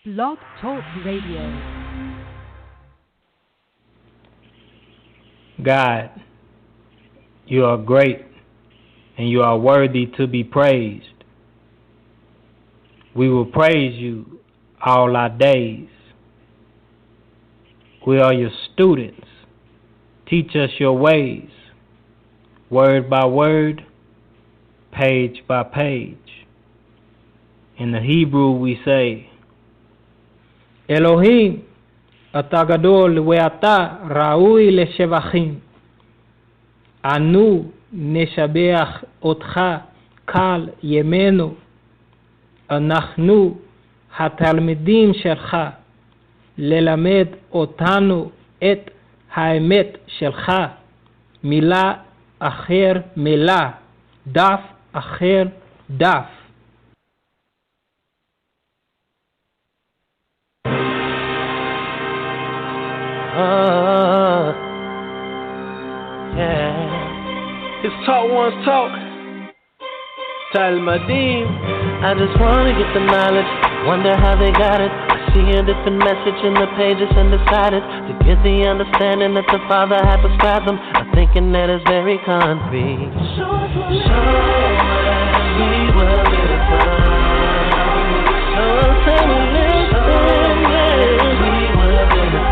Blog Talk Radio. God, you are great and you are worthy to be praised. We will praise you all our days. We are your students. Teach us your ways, word by word, page by page. In the Hebrew we say, Elohim, אתה גדול ואתה ראוי לשבחים. אנו נשבח אותך כל ימינו. אנחנו התלמידים שלך, ללמד אותנו את האמת שלך, מילה אחר מילה, דף אחר דף. Yeah. It's Talk One's Talk. Talmadim. I just wanna get the knowledge. Wonder how they got it. I see a different message in the pages and decided to get the understanding that the Father had prescribed them. I'm thinking that it's very concrete. Show us and we will listen. Show us and we listen. We will listen.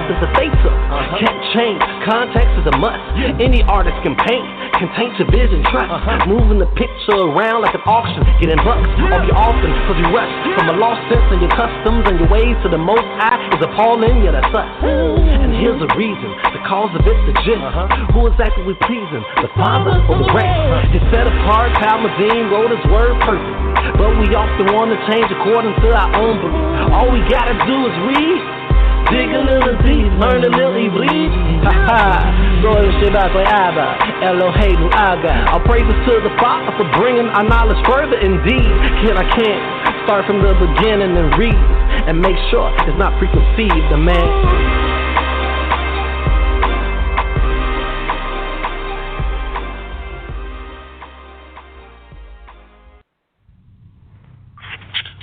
That they took can't change. Context is a must. Any artist can paint, contains your vision, trust. Moving the picture around like an auction, getting bucks off your often, cause you rush from a lost sense in your customs and your ways to the Most High is appalling, yeah, that's us. And here's the reason, the cause of it, the gist. Who exactly we pleasing, the Father or the race? His set apart, Talmudim wrote his word perfect, but we often want to change according to our own belief. All we gotta do is read. Dig a little deep, learn a little Ibrit. Ha-ha, Lord Shabbat Abba, Eloheinu Aga. All praises to the Father for bringing our knowledge further indeed. I can't start from the beginning and read and make sure it's not preconceived, the man.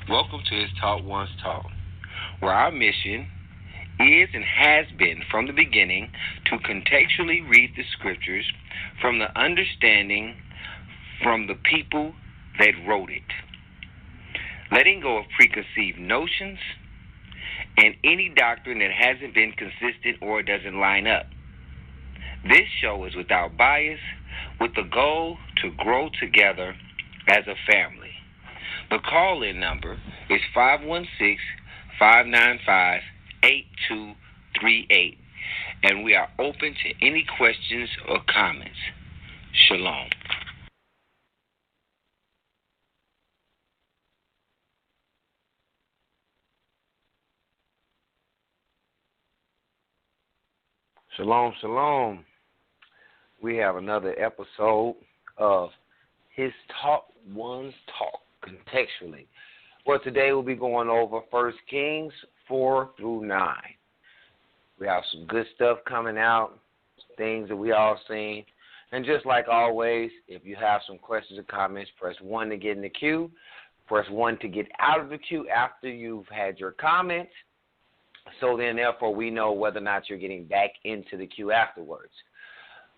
Welcome to His Talk One's Talk, where our mission is and has been from the beginning to contextually read the scriptures from the understanding from the people that wrote it, letting go of preconceived notions and any doctrine that hasn't been consistent or doesn't line up. This show is without bias, with the goal to grow together as a family. The call-in number is 516-595-8238, and we are open to any questions or comments. Shalom. Shalom, shalom. We have another episode of His Talk One's Talk, contextually. Well, today we'll be going over 1 Kings 4 through 9. We have some good stuff coming out, things that we all seen. And just like always, if you have some questions or comments, press 1 to get in the queue. Press 1 to get out of the queue after you've had your comments. So then, therefore, we know whether or not you're getting back into the queue afterwards.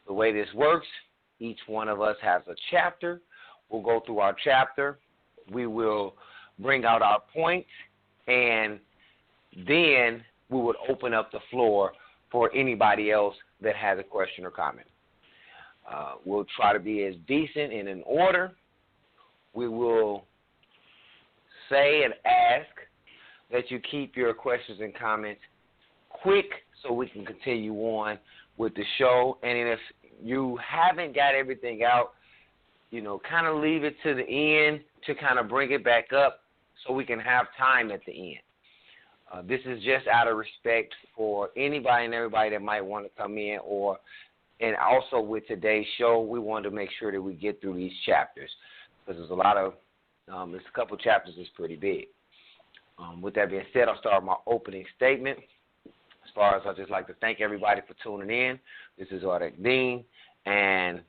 The way this works, each one of us has a chapter. We'll go through our chapter. We will bring out our points, and then we would open up the floor for anybody else that has a question or comment. We'll try to be as decent and in order. We will say and ask that you keep your questions and comments quick so we can continue on with the show. And if you haven't got everything out, kind of leave it to the end to kind of bring it back up so we can have time at the end. This is just out of respect for anybody and everybody that might want to come in, and also with today's show, we wanted to make sure that we get through these chapters because there's a lot of There's a couple chapters that's pretty big. With that being said, I'll start my opening statement. As far as I'd just like to thank everybody for tuning in. This is Ardak Dean, and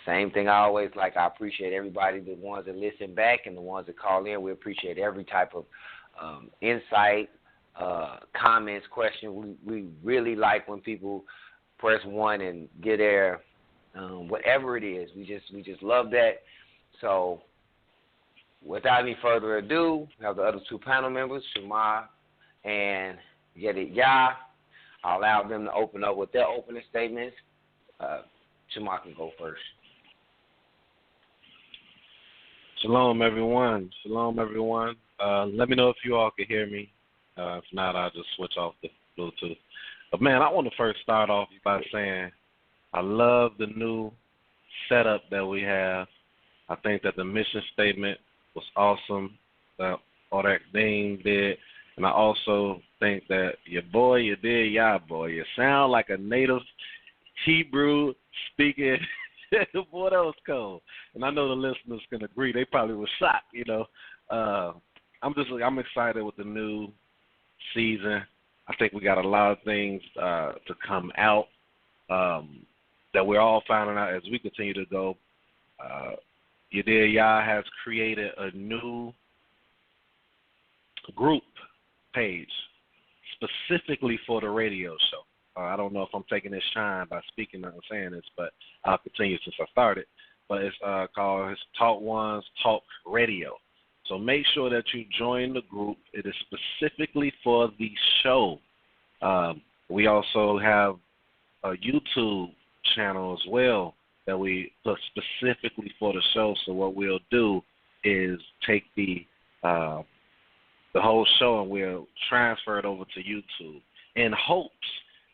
same thing I always like. I appreciate everybody, the ones that listen back and the ones that call in. We appreciate every type of insight, comments, question. We really like when people press one and get there. Whatever it is, we just love that. So, without any further ado, we have the other two panel members, Shema and YHWH. I'll allow them to open up with their opening statements. Shema can go first. Shalom, everyone. Shalom, everyone. Let me know if you all can hear me. If not, I'll just switch off the Bluetooth. But, man, I want to first start off by saying I love the new setup that we have. I think that the mission statement was awesome that Ardak Dean did. And I also think that you sound like a native Hebrew speaking. Boy, that was cold. And I know the listeners can agree. They probably were shocked, I'm excited with the new season. I think we got a lot of things to come out that we're all finding out as we continue to go. YHWH has created a new group page specifically for the radio show. I don't know if I'm taking this shine by speaking and saying this, but I'll continue since I started. But it's called his Talk One's Talk Radio. So make sure that you join the group. It is specifically for the show. We also have a YouTube channel as well that we put specifically for the show. So what we'll do is take the whole show and we'll transfer it over to YouTube in hopes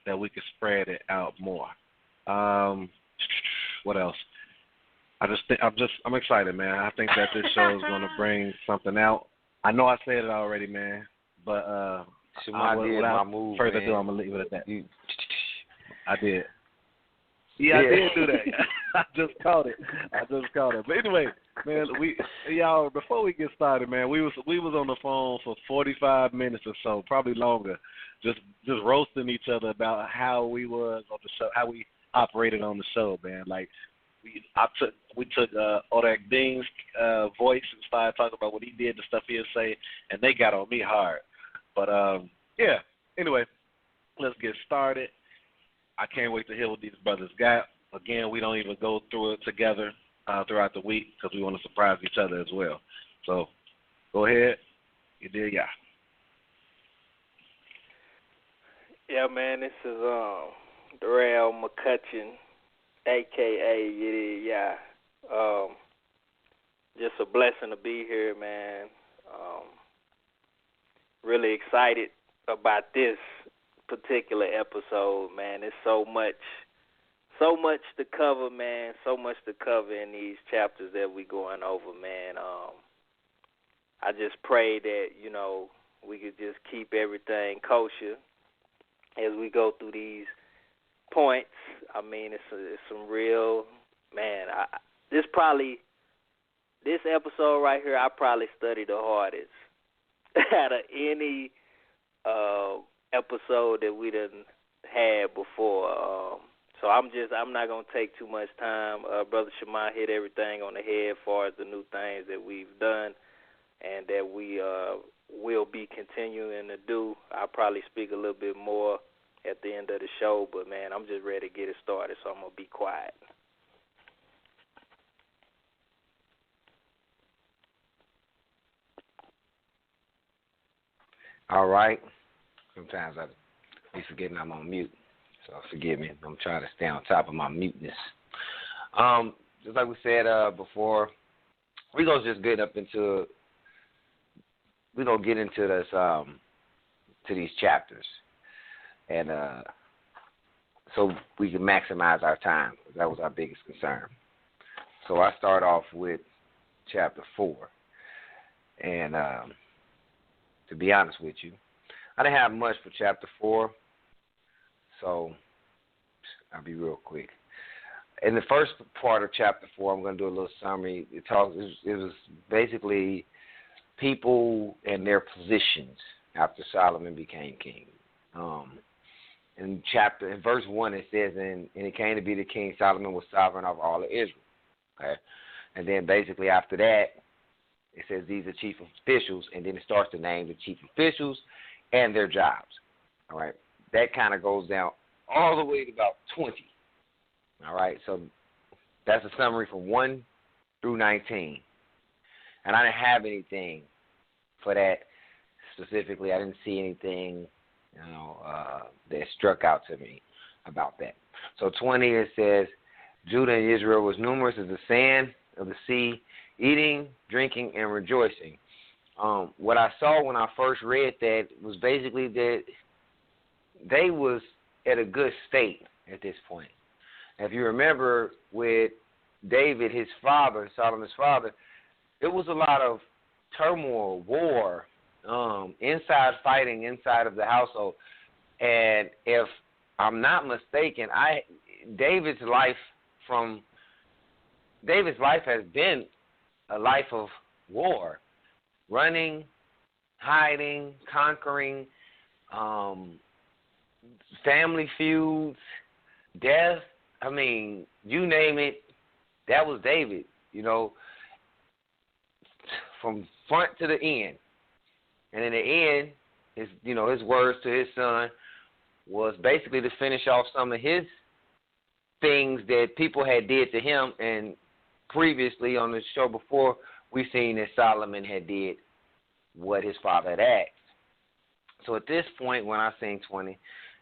that we can spread it out more. What else? I'm excited, man. I think that this show is going to bring something out. I know I said it already, man, but without further ado, I'm going to leave it at that. I did. Yeah, I did do that. I just caught it. But anyway, man, y'all, before we get started, man, we was on the phone for 45 minutes or so, probably longer, just roasting each other about how we was on the show, how we operated on the show, man. Like we took Ardak Dean's voice and started talking about what he did, the stuff he'd say, and they got on me hard. But yeah. Anyway, let's get started. I can't wait to hear what these brothers got. Again, we don't even go through it together throughout the week because we want to surprise each other as well. So go ahead. YHWH. Yeah, man, this is Darrell McCutcheon, a.k.a. YHWH. Just a blessing to be here, man. Really excited about this particular episode, man. There's so much to cover, man. So much to cover in these chapters that we going over, man. I just pray that we could just keep everything kosher as we go through these points. I mean, it's some real, man. This episode right here, I probably studied the hardest out of any episode that we done had before. So I'm not gonna take too much time. Brother Shema hit everything on the head as far as the new things that we've done and that we will be continuing to do. I'll probably speak a little bit more at the end of the show, but man, I'm just ready to get it started, so I'm gonna be quiet. All right. Sometimes I be forgetting I'm on mute, so forgive me. I'm trying to stay on top of my muteness. Just like we said before, we're gonna just get into this to these chapters, and so we can maximize our time. That was our biggest concern. So I start off with chapter 4, and to be honest with you, I didn't have much for chapter 4, so I'll be real quick. in the first part of chapter 4, I'm going to do a little summary. It was basically people and their positions after Solomon became king. In verse 1, it says, and it came to be the king, Solomon was sovereign of all of Israel. Okay, and then basically after that, it says these are chief officials, and then it starts to name the chief officials and their jobs. All right, that kind of goes down all the way to about 20. All right, so that's a summary from 1 through 19. And I didn't have anything for that specifically. I didn't see anything, that struck out to me about that. So 20, it says, Judah and Israel was numerous as the sand of the sea, eating, drinking, and rejoicing. What I saw when I first read that was basically that they was at a good state at this point. If you remember with David, his father, Solomon's father, it was a lot of turmoil, war, inside fighting inside of the household. And if I'm not mistaken, David's life has been a life of war, running, hiding, conquering, family feuds, death. I mean, you name it, that was David, from front to the end. And in the end, his words to his son was basically to finish off some of his things that people had did to him. And previously on the show before, we seen that Solomon had did what his father had asked. So at this point, when I seen 20,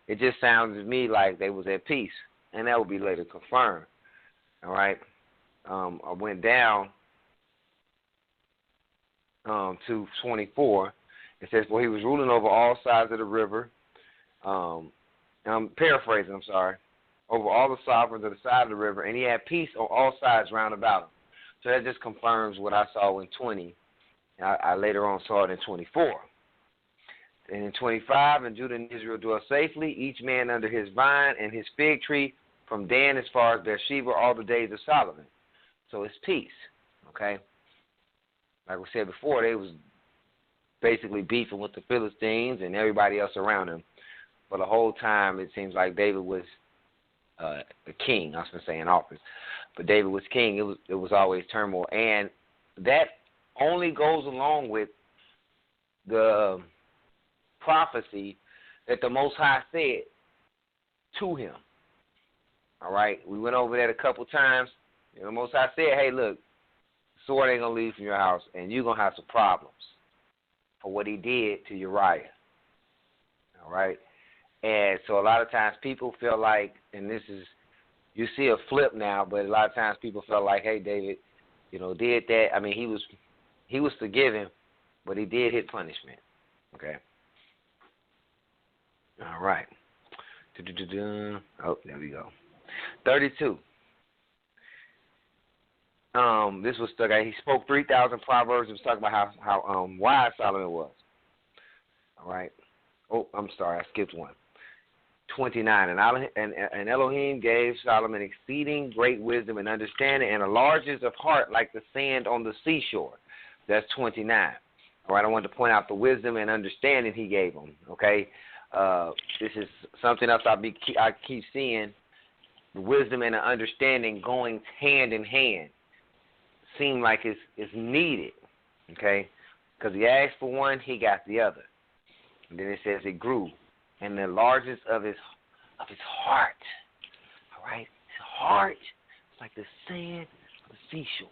it just sounded to me like they was at peace. And that will be later confirmed. All right. I went down to 24. It says, well, he was ruling over all sides of the river. I'm paraphrasing, I'm sorry. Over all the sovereigns of the side of the river, and he had peace on all sides round about him. So that just confirms what I saw in 20. I later on saw it in 24. And in 25, and Judah and Israel dwell safely, each man under his vine and his fig tree, from Dan as far as Beersheba, all the days of Solomon. So it's peace, okay? Like we said before, they was basically beefing with the Philistines and everybody else around him. For the whole time, it seems like David was the king. I was going to say in office. But David was king. It was always turmoil. And that only goes along with the prophecy that the Most High said to him. All right? We went over that a couple times. The Most High said, hey, look, the sword ain't going to leave from your house, and you're going to have some problems for what he did to Uriah. All right? And so a lot of times people feel like, and this is, you see a flip now, but a lot of times people feel like, hey, David, did that. I mean, he was forgiven, but he did hit punishment. Okay? All right. Oh, there we go. 32. This was stuck out. He spoke 3,000 proverbs. He was talking about how wise Solomon was. All right. Oh, I'm sorry. I skipped one. 29. And Elohim gave Solomon exceeding great wisdom and understanding and a largeness of heart like the sand on the seashore. That's 29. All right. I wanted to point out the wisdom and understanding he gave him. Okay. This is something else I keep seeing. The wisdom and the understanding going hand in hand. Seem like it's needed, okay? Because he asked for one, he got the other. And then it says it grew. And the largest of his heart, all right? His heart is like the sand of the seashore.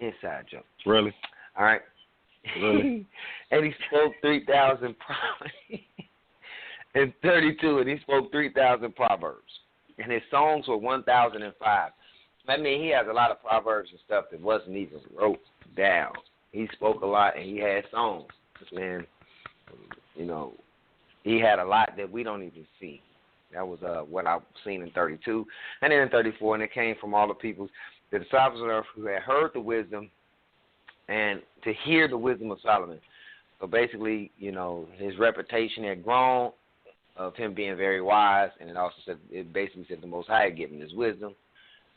Inside joke. Really? All right. Really? And he spoke 3,000 and 32, and he spoke 3,000 proverbs. And his songs were 1,005. I mean, he has a lot of proverbs and stuff that wasn't even wrote down. He spoke a lot, and he had songs. Man, he had a lot that we don't even see. That was what I've seen in 32. And then in 34, and it came from all the people, the disciples of earth who had heard the wisdom and to hear the wisdom of Solomon. So basically, his reputation had grown of him being very wise, and it basically said the Most High had given his wisdom.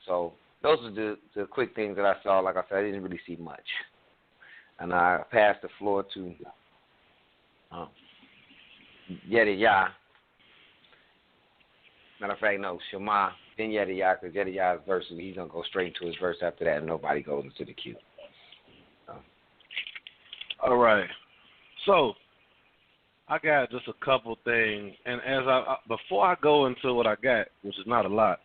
So those are the quick things that I saw. Like I said, I didn't really see much. And I passed the floor to YHWH. Matter of fact, no, Shema, then YHWH, because YHWH's verse, he's going to go straight into his verse after that, and nobody goes into the queue. All right. So, I got just a couple things, and before I go into what I got, which is not a lot,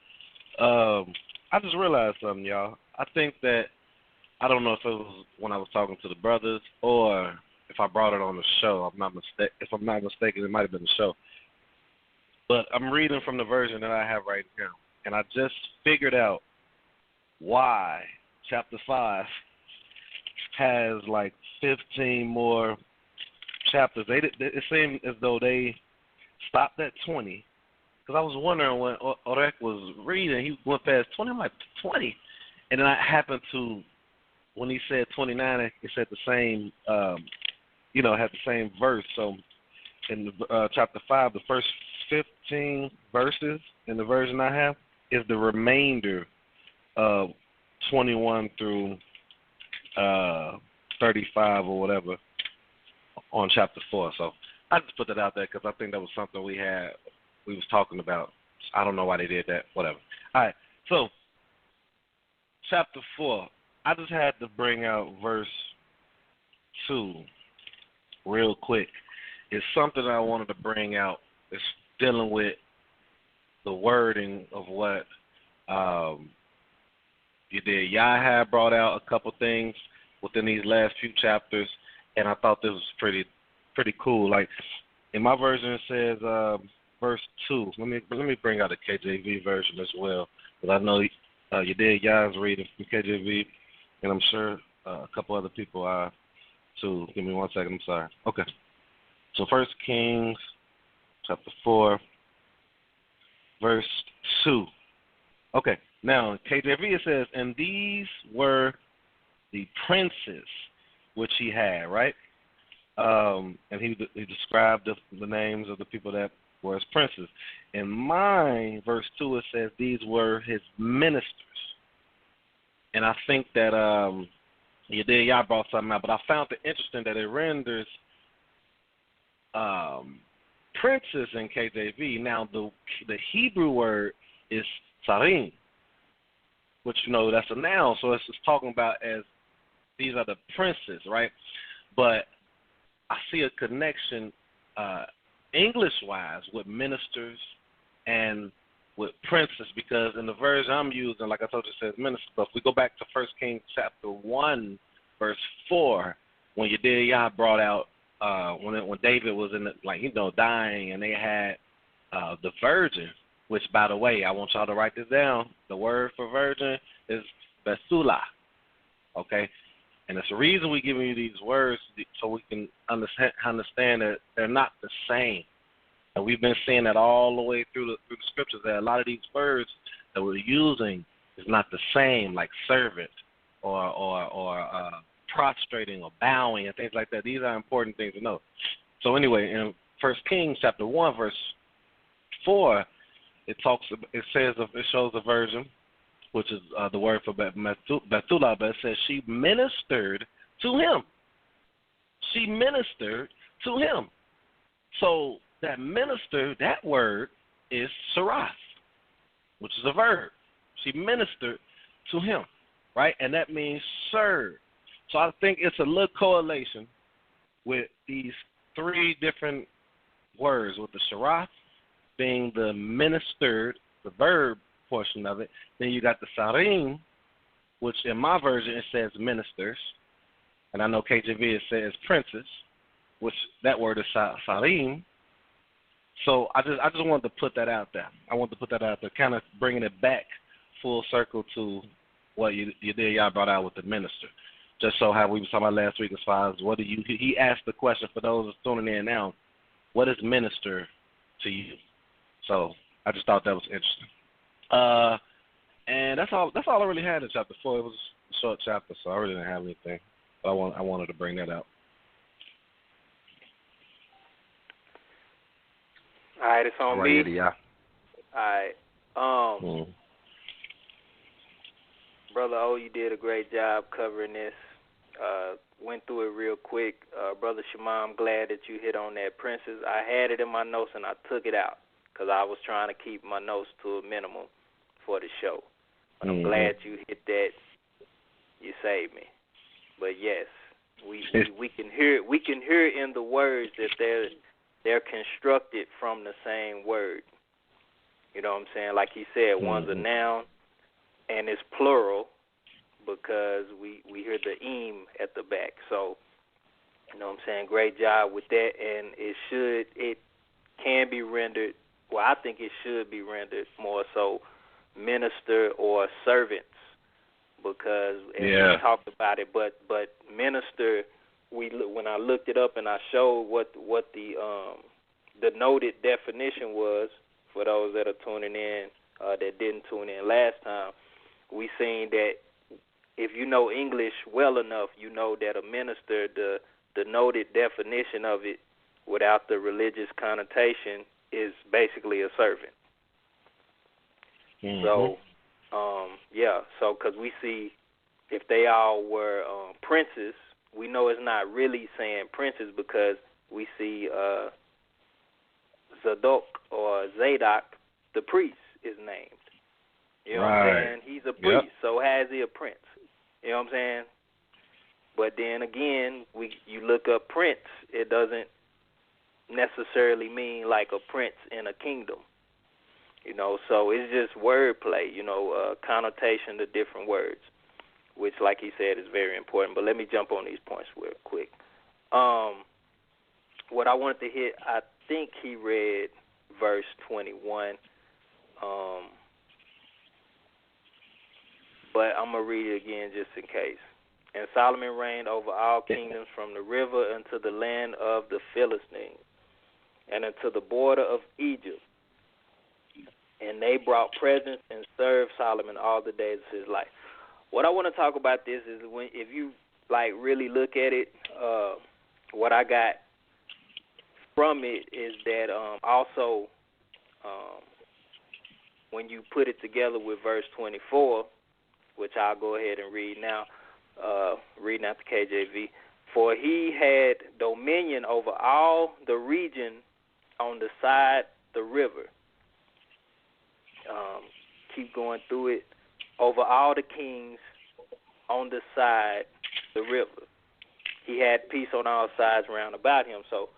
I just realized something, y'all. I think that, I don't know if it was when I was talking to the brothers or if I brought it on the show. If I'm not mistaken, it might have been the show. But I'm reading from the version that I have right now, and I just figured out why chapter 5 has like 15 more chapters. It seemed as though they stopped at 20. Because I was wondering when Orek was reading, he went past 20. I'm like, 20? And then I happened to, when he said 29, it said the same, had the same verse. So in chapter 5, the first 15 verses in the version I have is the remainder of 21 through 35 or whatever on chapter 4. So I just put that out there because I think that was something we was talking about. I don't know why they did that. Whatever. All right. So chapter 4, I just had to bring out verse 2 real quick. It's something I wanted to bring out. It's dealing with the wording of what you did. YHWH brought out a couple things within these last few chapters, and I thought this was pretty cool. Like in my version, it says verse 2. Let me bring out the KJV version as well, because I know you did. YHWH's reading from KJV, and I'm sure a couple other people are too. Give me 1 second. I'm sorry. Okay. So 1 Kings chapter 4, verse 2. Okay. Now in KJV it says, and these were the princes which he had, right? And he described the names of the people that were his princes. In mine, verse 2, it says these were his ministers. And I think that y'all brought something out, but I found it interesting that it renders princes in KJV. Now, the Hebrew word is tsarim, which, that's a noun, so it's just talking about as these are the princes, right? But I see a connection English-wise with ministers and with princes, because in the version I'm using, like I told you, it says minister. But if we go back to 1 Kings chapter 1, verse 4, when Yah brought out when David was dying, and they had the virgin, which, by the way, I want y'all to write this down. The word for virgin is Bethula, okay? And it's the reason we're giving you these words so we can understand that they're not the same. And we've been seeing that all the way through the scriptures, that a lot of these words that we're using is not the same, like servant or prostrating or bowing and things like that. These are important things to know. So anyway, in 1 Kings chapter 1, verse 4, it shows a virgin, which is the word for Bethula, but it says she ministered to him. She ministered to him. So that minister, that word is sarath, which is a verb. She ministered to him, right? And that means serve. So I think it's a little correlation with these three different words, with the sarath being the ministered, the verb portion of it. Then you got the sarim, which in my version it says ministers, and I know KJV it says princes, which that word is sarim. So I just wanted to put that out there. I wanted to put that out there, kind of bringing it back full circle to what y'all brought out with the minister. Just so how we were talking about last week as far as he asked the question for those that's tuning in now, what is minister to you? So I just thought that was interesting. And that's all I really had in chapter 4. It was a short chapter, so I really didn't have anything. But I wanted to bring that out. All right, it's on me. Yeah. All right. Brother O, you did a great job covering this. Went through it real quick. Brother Shema, I'm glad that you hit on that princess. I had it in my notes and I took it out because I was trying to keep my notes to a minimum for the show. But I'm glad you hit that. You saved me. But yes, we can hear it. We can hear it in the words that they're constructed from the same word. You know what I'm saying? Like he said, one's a noun and it's plural because we hear the eem at the back. So, you know what I'm saying? Great job with that. And it can be rendered, well, I think it should be rendered more so minister or servants because we talked about it, but minister, when I looked it up and I showed what the noted definition was for those that are tuning in that didn't tune in last time, we seen that if you know English well enough, you know that a minister, the noted definition of it without the religious connotation is basically a servant. So, so because we see if they all were princes, we know it's not really saying princes because we see Zadok or Zadok, the priest, is named. You know what I'm saying? He's a priest, so how is he a prince? You know what I'm saying? But then again, you look up prince, it doesn't necessarily mean like a prince in a kingdom. You know, so it's just wordplay, connotation to different words, which, like he said, is very important. But let me jump on these points real quick. What I wanted to hit, I think he read verse 21, but I'm going to read it again just in case. And Solomon reigned over all kingdoms from the river unto the land of the Philistines and unto the border of Egypt. And they brought presents and served Solomon all the days of his life. What I want to talk about this is if you really look at it, what I got from it is that also when you put it together with verse 24, which I'll go ahead and read now, reading out the KJV, for he had dominion over all the region on the side the river. Keep going through it. Over all the kings on the side the river. He had peace on all sides round about him. So,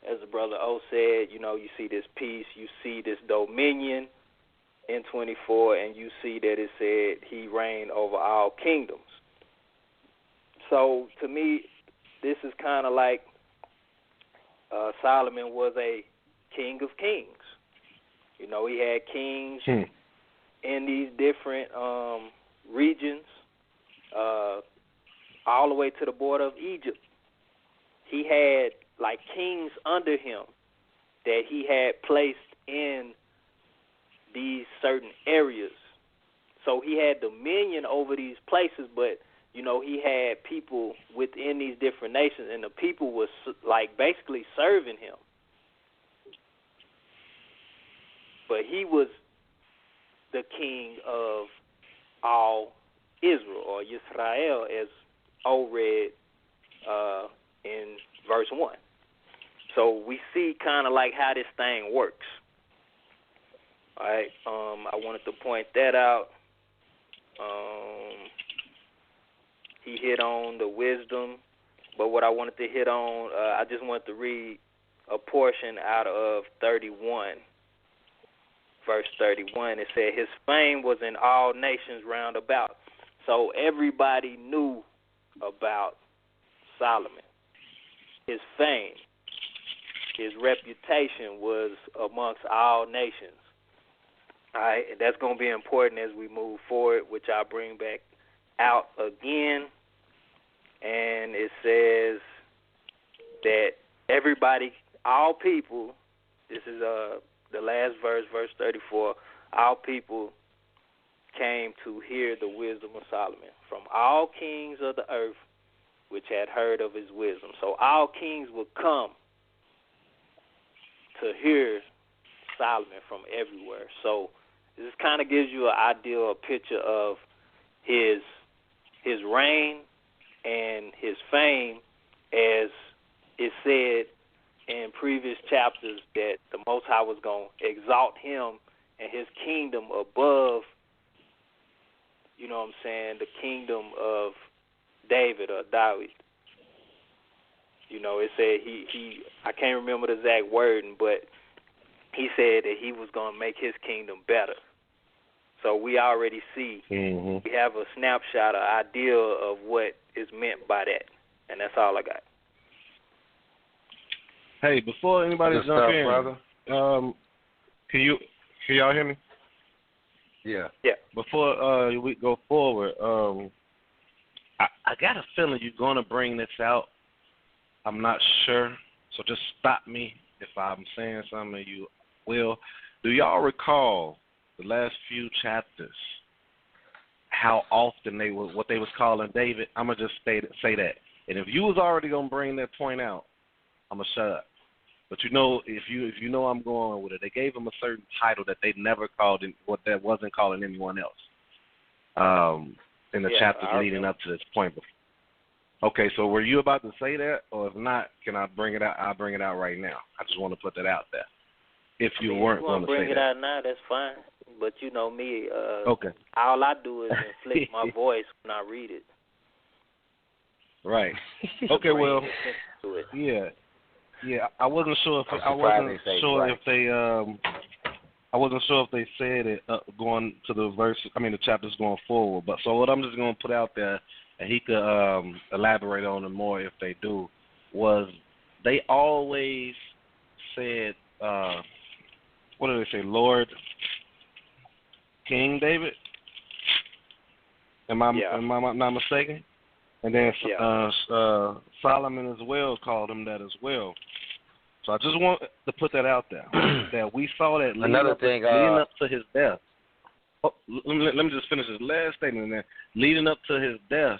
as the brother O said, you see this peace, you see this dominion in 24, and you see that it said he reigned over all kingdoms. So, to me, this is kind of like Solomon was a king of kings. He had kings in these different regions, all the way to the border of Egypt. He had kings under him that he had placed in these certain areas. So he had dominion over these places, but he had people within these different nations, and the people was basically serving him. But he was the king of all Israel, or Yisrael, as O read in verse 1. So we see kind of how this thing works. All right, I wanted to point that out. He hit on the wisdom, but what I wanted to hit on, I just wanted to read a portion out of 31. Verse 31, it said, his fame was in all nations round about. So everybody knew about Solomon. His fame, his reputation was amongst all nations. All right, and that's going to be important as we move forward, which I'll bring back out again. And it says that everybody, all people, this is the last verse, verse 34, all people came to hear the wisdom of Solomon from all kings of the earth which had heard of his wisdom. So all kings would come to hear Solomon from everywhere. So this kind of gives you an idea, a picture of his reign and his fame, as it said in previous chapters that the Most High was going to exalt him and his kingdom above, you know what I'm saying, the kingdom of David or David. You know, it said he I can't remember the exact wording, but he said that he was going to make his kingdom better. So we already see, we have a snapshot, an idea of what is meant by that. And that's all I got. Hey, before anybody jump in, brother. Can y'all hear me? Yeah. Yeah. Before we go forward, I got a feeling you're going to bring this out. I'm not sure, so just stop me if I'm saying something you will. Do y'all recall the last few chapters, how often what they was calling David? I'm going to just say that. And if you was already going to bring that point out, I'm going to shut up. But you know, if you know I'm going with it, they gave him a certain title that they never called in, what that wasn't calling anyone else in the chapters leading up to this point. Okay, so were you about to say that? Or if not, can I bring it out? I'll bring it out right now. I just want to put that out there. If you weren't going to say that. If you want to bring it out now, that's fine. But you know me, okay. All I do is inflict my voice when I read it. Right. Okay, well, yeah. I wasn't sure if they said it going to the chapters going forward. But so what I'm just going to put out there, and he could elaborate on it more if they do, was they always said, what do they say, Lord King David? Am I not mistaken? And then Solomon as well called him that as well. So I just want to put that out there, that we saw that leading up to his death. Oh, let me just finish his last statement. And then leading up to his death,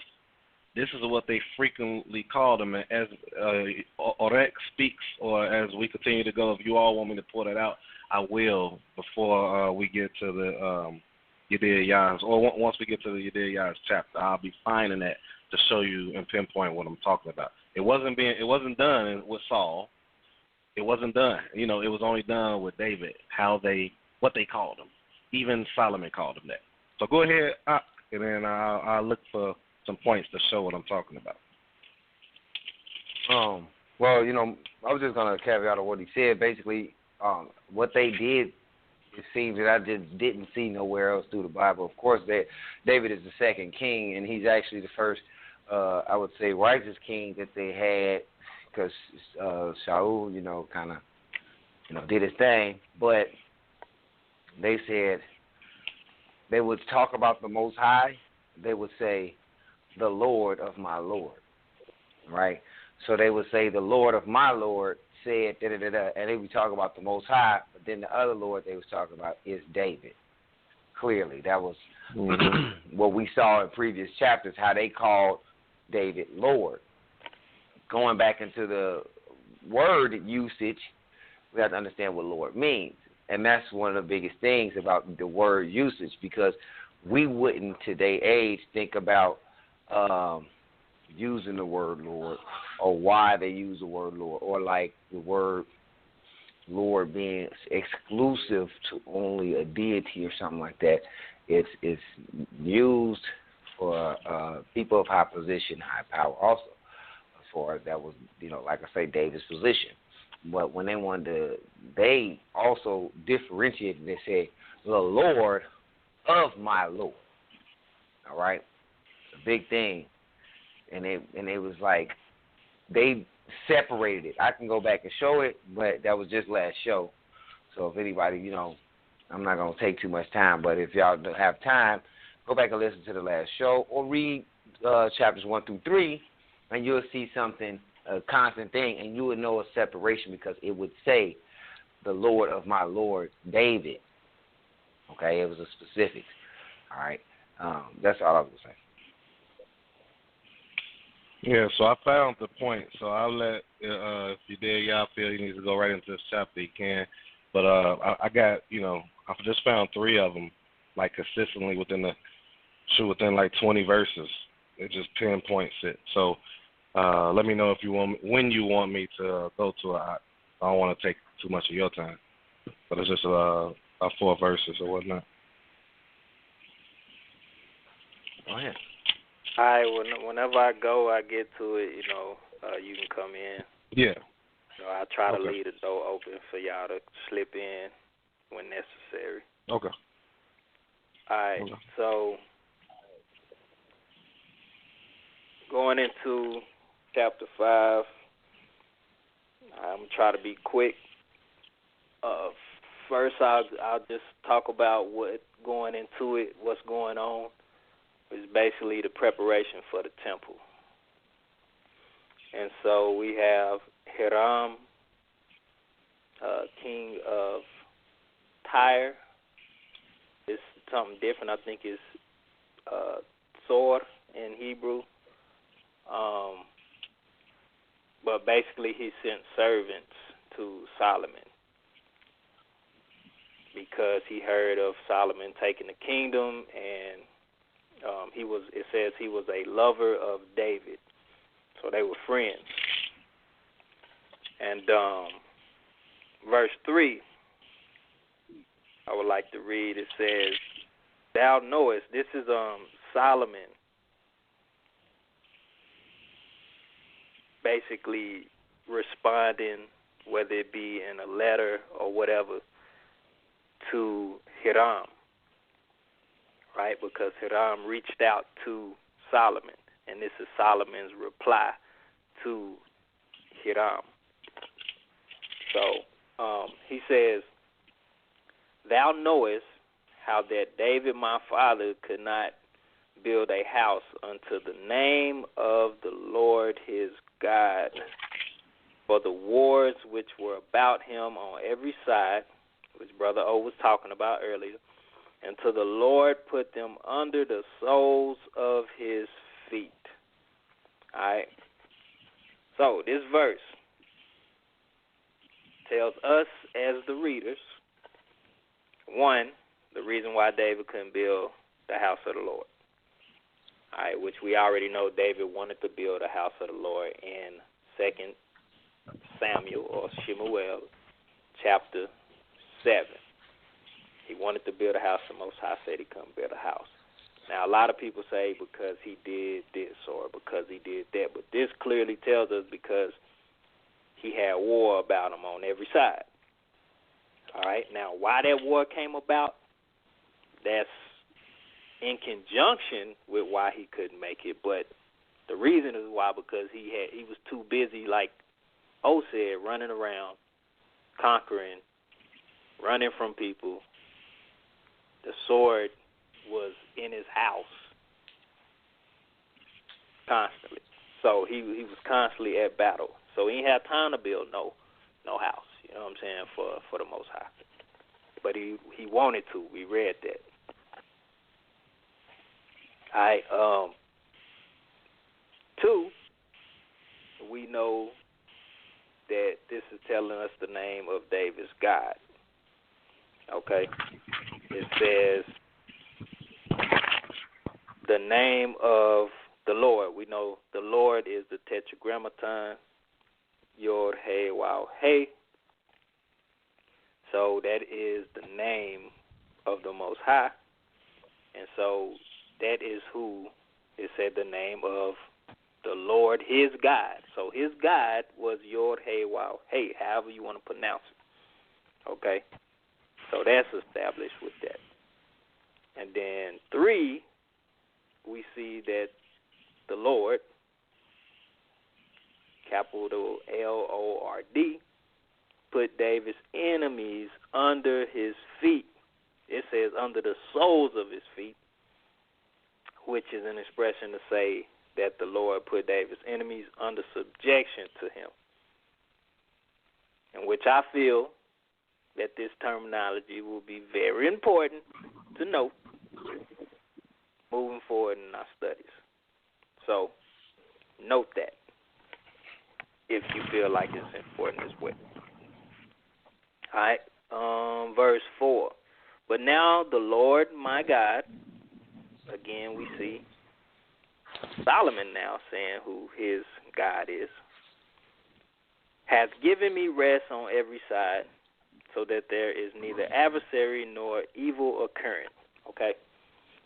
this is what they frequently called him. And as Orek speaks, or as we continue to go, if you all want me to pull that out, I will before we get to the YHWH, or once we get to the YHWH chapter. I'll be finding that to show you and pinpoint what I'm talking about. It wasn't done with Saul. It wasn't done. You know, it was only done with David, what they called him. Even Solomon called him that. So go ahead, and then I'll look for some points to show what I'm talking about. Well, you know, I was just going to caveat on what he said. Basically, what they did, it seems that I just didn't see nowhere else through the Bible. Of course, David is the second king, and he's actually the first, I would say, righteous king that they had, because Shaul, kind of, did his thing. But they said they would talk about the Most High. They would say, the Lord of my Lord, right? So they would say, the Lord of my Lord said, da-da-da-da, and they would talk about the Most High, but then the other Lord they was talking about is David. Clearly, that was what we saw in previous chapters, how they called David Lord. Going back into the word usage, we have to understand what Lord means. And that's one of the biggest things about the word usage, because we wouldn't, today age, think about using the word Lord, or why they use the word Lord, or like the word Lord being exclusive to only a deity or something like that. It's used for people of high position, high power also. For that was, like I say, David's position. But when they also differentiated. They said, the Lord of my Lord. All right? A big thing. And it was like, they separated it. I can go back and show it, but that was just last show. So if anybody, I'm not going to take too much time, but if y'all don't have time, go back and listen to the last show, or read chapters 1 through 3, and you'll see something, a constant thing, and you would know a separation, because it would say, the Lord of my Lord, David. Okay, it was a specific. All right, that's all I was saying. Yeah, so I found the point. So I'll let, if you did, y'all feel you need to go right into this chapter, you can. But I got, I just found 3 of them, like consistently within the within like 20 verses. It just pinpoints it. So let me know if you want when you want me to go to it. I don't want to take too much of your time, but it's just 4 verses or whatnot. Go ahead. All right. Whenever I go, I get to it. You can come in. Yeah. I try to leave the door open for y'all to slip in when necessary. Okay. All right. Okay. So going into chapter 5, I'm gonna try to be quick. First, I'll just talk about what's going into it, what's going on. It's basically the preparation for the temple. And so we have Hiram, king of Tyre. It's something different. I think it's Thor in Hebrew. But basically he sent servants to Solomon because he heard of Solomon taking the kingdom, and it says he was a lover of David. So they were friends. And verse 3, I would like to read. It says, "Thou knowest," this is Solomon basically responding, whether it be in a letter or whatever, to Hiram, right? Because Hiram reached out to Solomon, and this is Solomon's reply to Hiram. So he says, "Thou knowest how that David my father could not build a house unto the name of the Lord his God, for the wars which were about him on every side," which Brother O was talking about earlier, "until the Lord put them under the soles of his feet." All right. So this verse tells us as the readers, one, the reason why David couldn't build the house of the Lord. All right, which we already know David wanted to build a house of the Lord in 2 Samuel or Shemuel chapter 7. He wanted to build a house. The Most High said he couldn't build a house. Now, a lot of people say because he did this or because he did that, but this clearly tells us because he had war about him on every side. All right, now why that war came about, that's in conjunction with why he couldn't make it, but the reason is why, because he was too busy, like O said, running around, conquering, running from people. The sword was in his house constantly, so he was constantly at battle. So he didn't have time to build no house. You know what I'm saying, for the Most High. But he wanted to. We read that. All right. 2, we know that this is telling us the name of David's God. Okay. It says the name of the Lord. We know the Lord is the Tetragrammaton, Yod, Hey, Wow, Hey. So that is the name of the Most High. And so that is who it said the name of the Lord, his God. So his God was Yod, Hey, Wow, Hey, however you want to pronounce it. Okay? So that's established with that. And then 3, we see that the Lord, capital Lord, put David's enemies under his feet. It says under the soles of his feet, which is an expression to say that the Lord put David's enemies under subjection to him. And which I feel that this terminology will be very important to note moving forward in our studies. So note that if you feel like it's important as well. All right, verse 4. But now the Lord my God, again, we see Solomon now saying who his God is. Hath given me rest on every side, so that there is neither adversary nor evil occurring. Okay?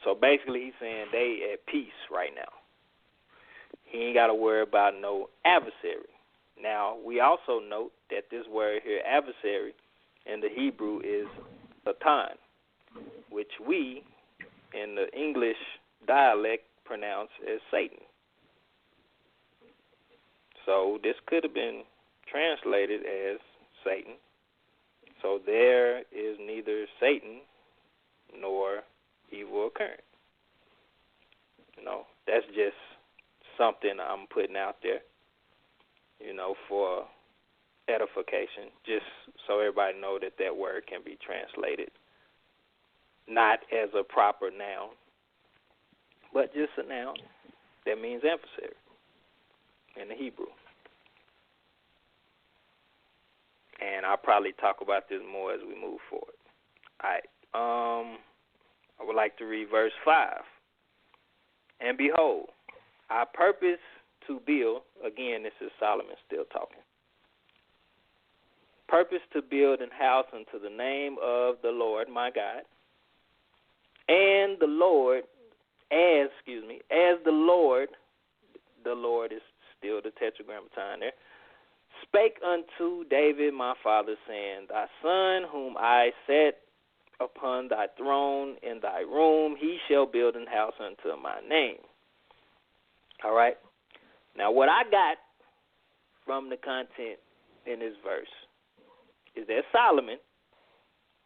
So basically he's saying they at peace right now. He ain't got to worry about no adversary. Now, we also note that this word here, adversary, in the Hebrew is Satan, which we, in the English dialect, pronounce as Satan. So this could have been translated as Satan. So there is neither Satan nor evil occurring. That's just something I'm putting out there, for edification, just so everybody know that that word can be translated not as a proper noun, but just a noun that means adversary in the Hebrew. And I'll probably talk about this more as we move forward. All right. I would like to read verse 5. And behold, I purpose to build, again, this is Solomon still talking, purpose to build an house unto the name of the Lord my God, and the Lord, as the Lord is still the tetragrammaton there, spake unto David my father, saying, thy son whom I set upon thy throne in thy room, he shall build an house unto my name. All right. Now, what I got from the content in this verse is that Solomon,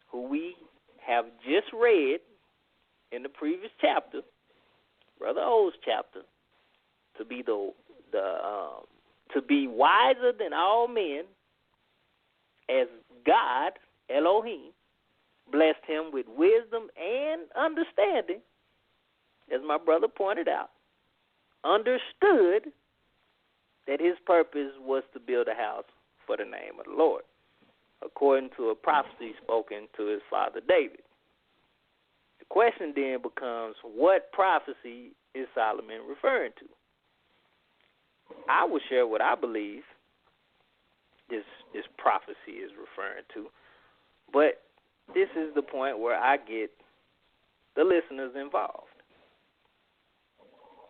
who we have just read in the previous chapter, Brother O's chapter, to be to be wiser than all men, as God, Elohim, blessed him with wisdom and understanding, as my brother pointed out, understood that his purpose was to build a house for the name of the Lord, according to a prophecy spoken to his father David. The question then becomes, what prophecy is Solomon referring to? I will share what I believe this prophecy is referring to, but this is the point where I get the listeners involved.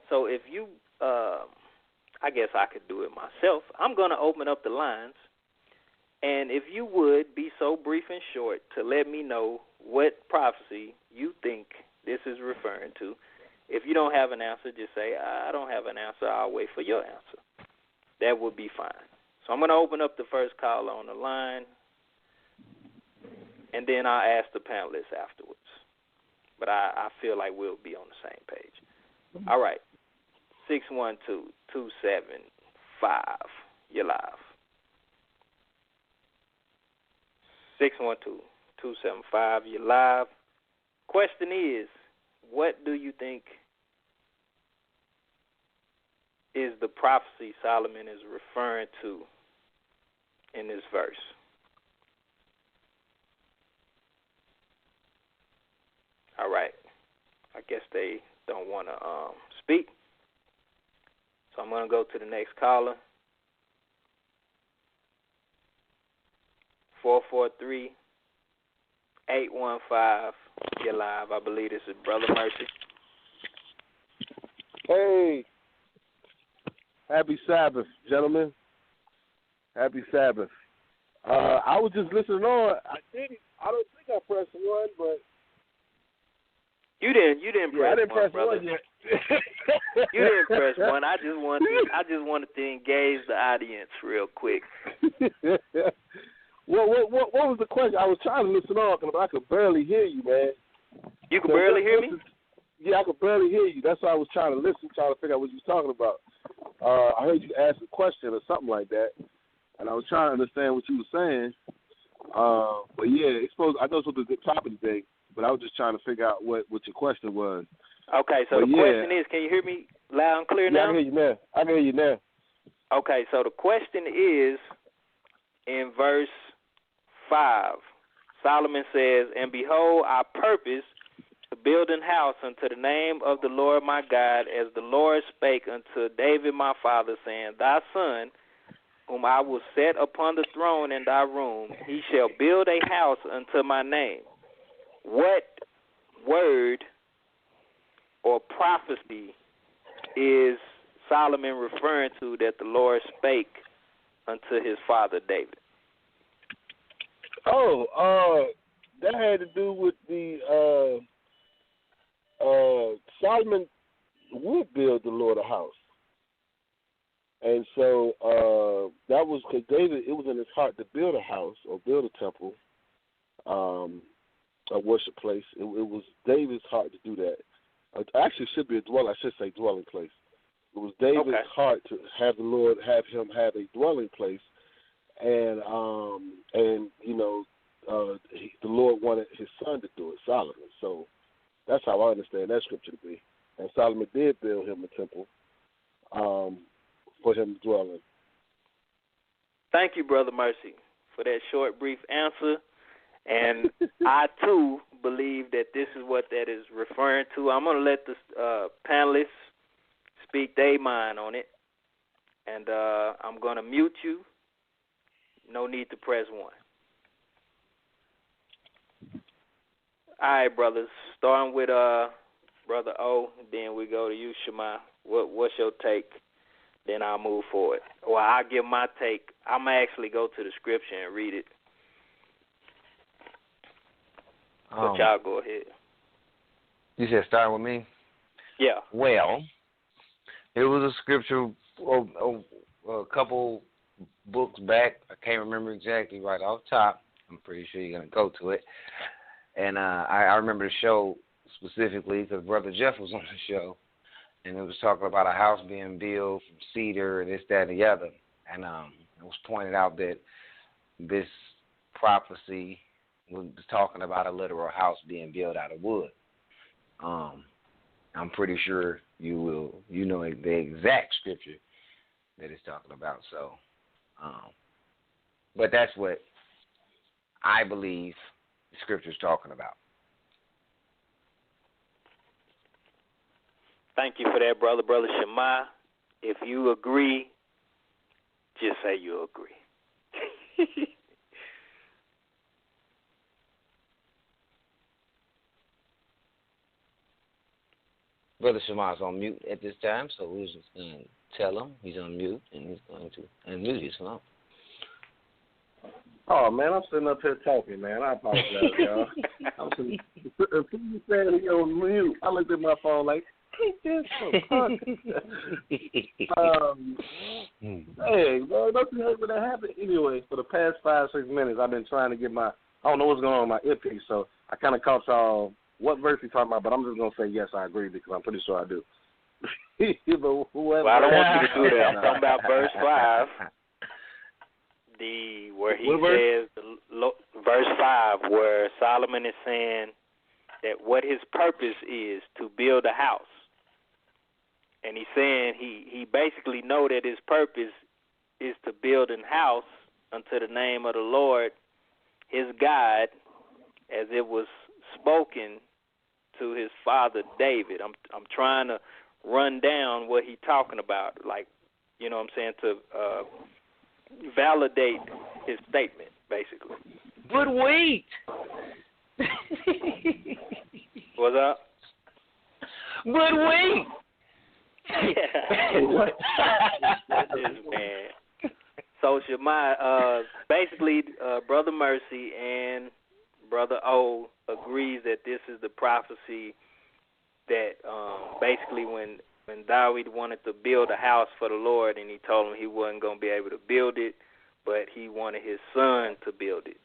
So if you, I guess I could do it myself. I'm going to open up the lines, and if you would be so brief and short to let me know what prophecy you think this is referring to. If you don't have an answer, just say, I don't have an answer. I'll wait for your answer. That would be fine. So I'm going to open up the first caller on the line, and then I'll ask the panelists afterwards. But I feel like we'll be on the same page. All right. 612-275. You're live. 612-275. You're live. Question is, what do you think is the prophecy Solomon is referring to in this verse? All right. I guess they don't want to speak. So I'm going to go to the next caller. 443-815. You're live. I believe this is Brother Mercy. Hey. Happy Sabbath, gentlemen. Happy Sabbath. I was just listening on. I don't think I pressed one, but you didn't press I didn't one, press brother. one yet. You didn't press one. I just wanted to engage the audience real quick. What was the question? I was trying to listen on, but I could barely hear you, man. You could barely hear me? Yeah, I could barely hear you. That's why I was trying to listen, trying to figure out what you were talking about. I heard you ask a question or something like that, and I was trying to understand what you were saying. But yeah, I know it's supposed to be a good topic today, but I was just trying to figure out what your question was. Okay, so the question is, can you hear me loud and clear now? I can hear you now. Okay, so the question is, in verse 5, Solomon says, and behold, I purpose to build an house unto the name of the Lord my God, as the Lord spake unto David my father, saying, Thy son, whom I will set upon the throne in thy room, he shall build a house unto my name. What word or prophecy is Solomon referring to that the Lord spake unto his father David? That had to do with the Solomon would build the Lord a house. And so that was because David, it was in his heart to build a house or build a temple, a worship place. It was David's heart to do that. Actually, it should be a dwelling. I should say dwelling place. It was David's heart to have the Lord have him have a dwelling place, and you know, the Lord wanted his son to do it, Solomon. So that's how I understand that scripture to be. And Solomon did build him a temple for him to dwell in. Thank you, Brother Mercy, for that short, brief answer. And I, too, believe that this is what that is referring to. I'm going to let the panelists speak their mind on it. And I'm going to mute you. No need to press 1. All right, brothers. Starting with Brother O, then we go to you, Shema. What's your take? Then I'll move forward. Well, I'll give my take. I'm going to actually go to the scripture and read it. But y'all go ahead. You said start with me? Yeah. Well, it was a scripture a couple books back. I can't remember exactly right off top. I'm pretty sure you're going to go to it. And I remember the show specifically because Brother Jeff was on the show. And it was talking about a house being built from cedar and this, that, and the other. And it was pointed out that this prophecy was talking about a literal house being built out of wood. I'm pretty sure you know the exact scripture that it's talking about. So, but that's what I believe the scripture is talking about. Thank you for that, Brother Shema. If you agree, just say you agree. Brother Shema's on mute at this time, so we're just going to tell him he's on mute, and he's going to unmute his phone. Oh, man, I'm sitting up here talking, man. I apologize, y'all. Until you said he on mute, I looked at my phone like, hey, man, don't you hate when that happened? Anyway, for the past 5-6 minutes, I've been trying to get I don't know what's going on with my earpiece, so I kind of caught y'all what verse you talking about, but I'm just going to say yes, I agree, because I'm pretty sure I do. Well, I don't want you to do that. I'm talking about verse 5. Where he says, verse 5, where Solomon is saying that what his purpose is to build a house. And he's saying he basically know that his purpose is to build a house unto the name of the Lord, his God, as it was spoken to his father David. I'm trying to run down what he's talking about, like, you know what I'm saying, to validate his statement, basically. But wait. What's up? But wait. Man. So Shema, basically, Brother Mercy and Brother O agrees that this is the prophecy that basically when David wanted to build a house for the Lord, and he told him he wasn't going to be able to build it, but he wanted his son to build it.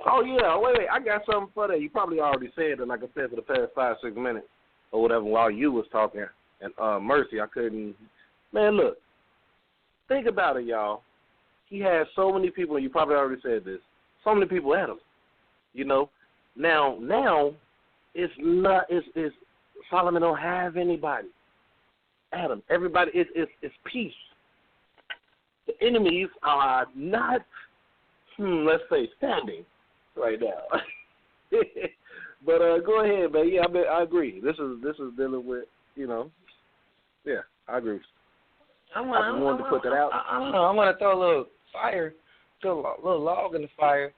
Oh, yeah. Wait. I got something for that. You probably already said it, like I said, for the past 5-6 minutes or whatever while you was talking. And Mercy, I couldn't. Man, look. Think about it, y'all. He had so many people, and you probably already said this, so many people at him. You know? Now it's not, it's Solomon don't have anybody. Adam, everybody, it's peace. The enemies are not, let's say, standing right now. But go ahead, man. Yeah, I agree. This is dealing with, Yeah, I agree. I wanted to put that out. I don't know. I want to throw a little fire, throw a little log in the fire.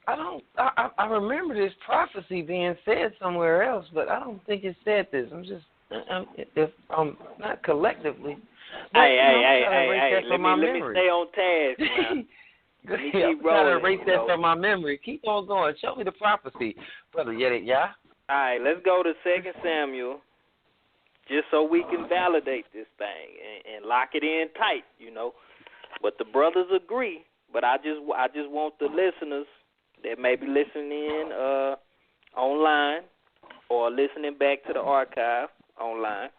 I remember this prophecy being said somewhere else, but I don't think it said this. If I'm not collectively. But, hey, let me stay on task now. Go ahead. I'm trying to erase that from my memory. Keep on going. Show me the prophecy, brother. Yeah. All right, let's go to 2 Samuel, just so we can validate this thing and lock it in tight, But the brothers agree. But I just want the listeners that may be listening in online or listening back to the archive online.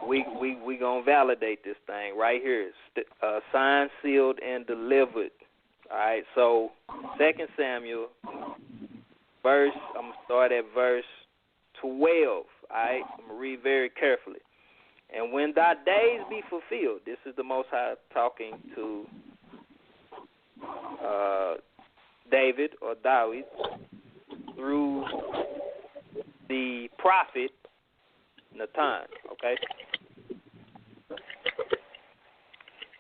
We gonna validate this thing right here. Signed, sealed, and delivered. All right. So 2 Samuel, I'm gonna start at verse 12. All right. I'm gonna read very carefully. And when thy days be fulfilled, this is the Most High talking to David or Dawid through the prophet Nathan, okay?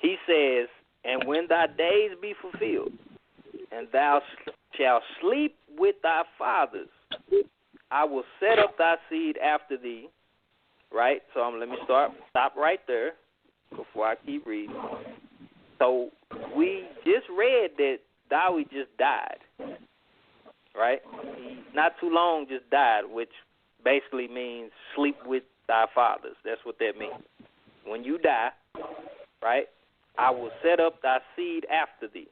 He says, and when thy days be fulfilled, and thou shalt sleep with thy fathers, I will set up thy seed after thee, right? So let me stop right there before I keep reading. So we just read that Dawid just died, right? He not too long just died, which basically means sleep with thy fathers. That's what that means. When you die, right, I will set up thy seed after thee,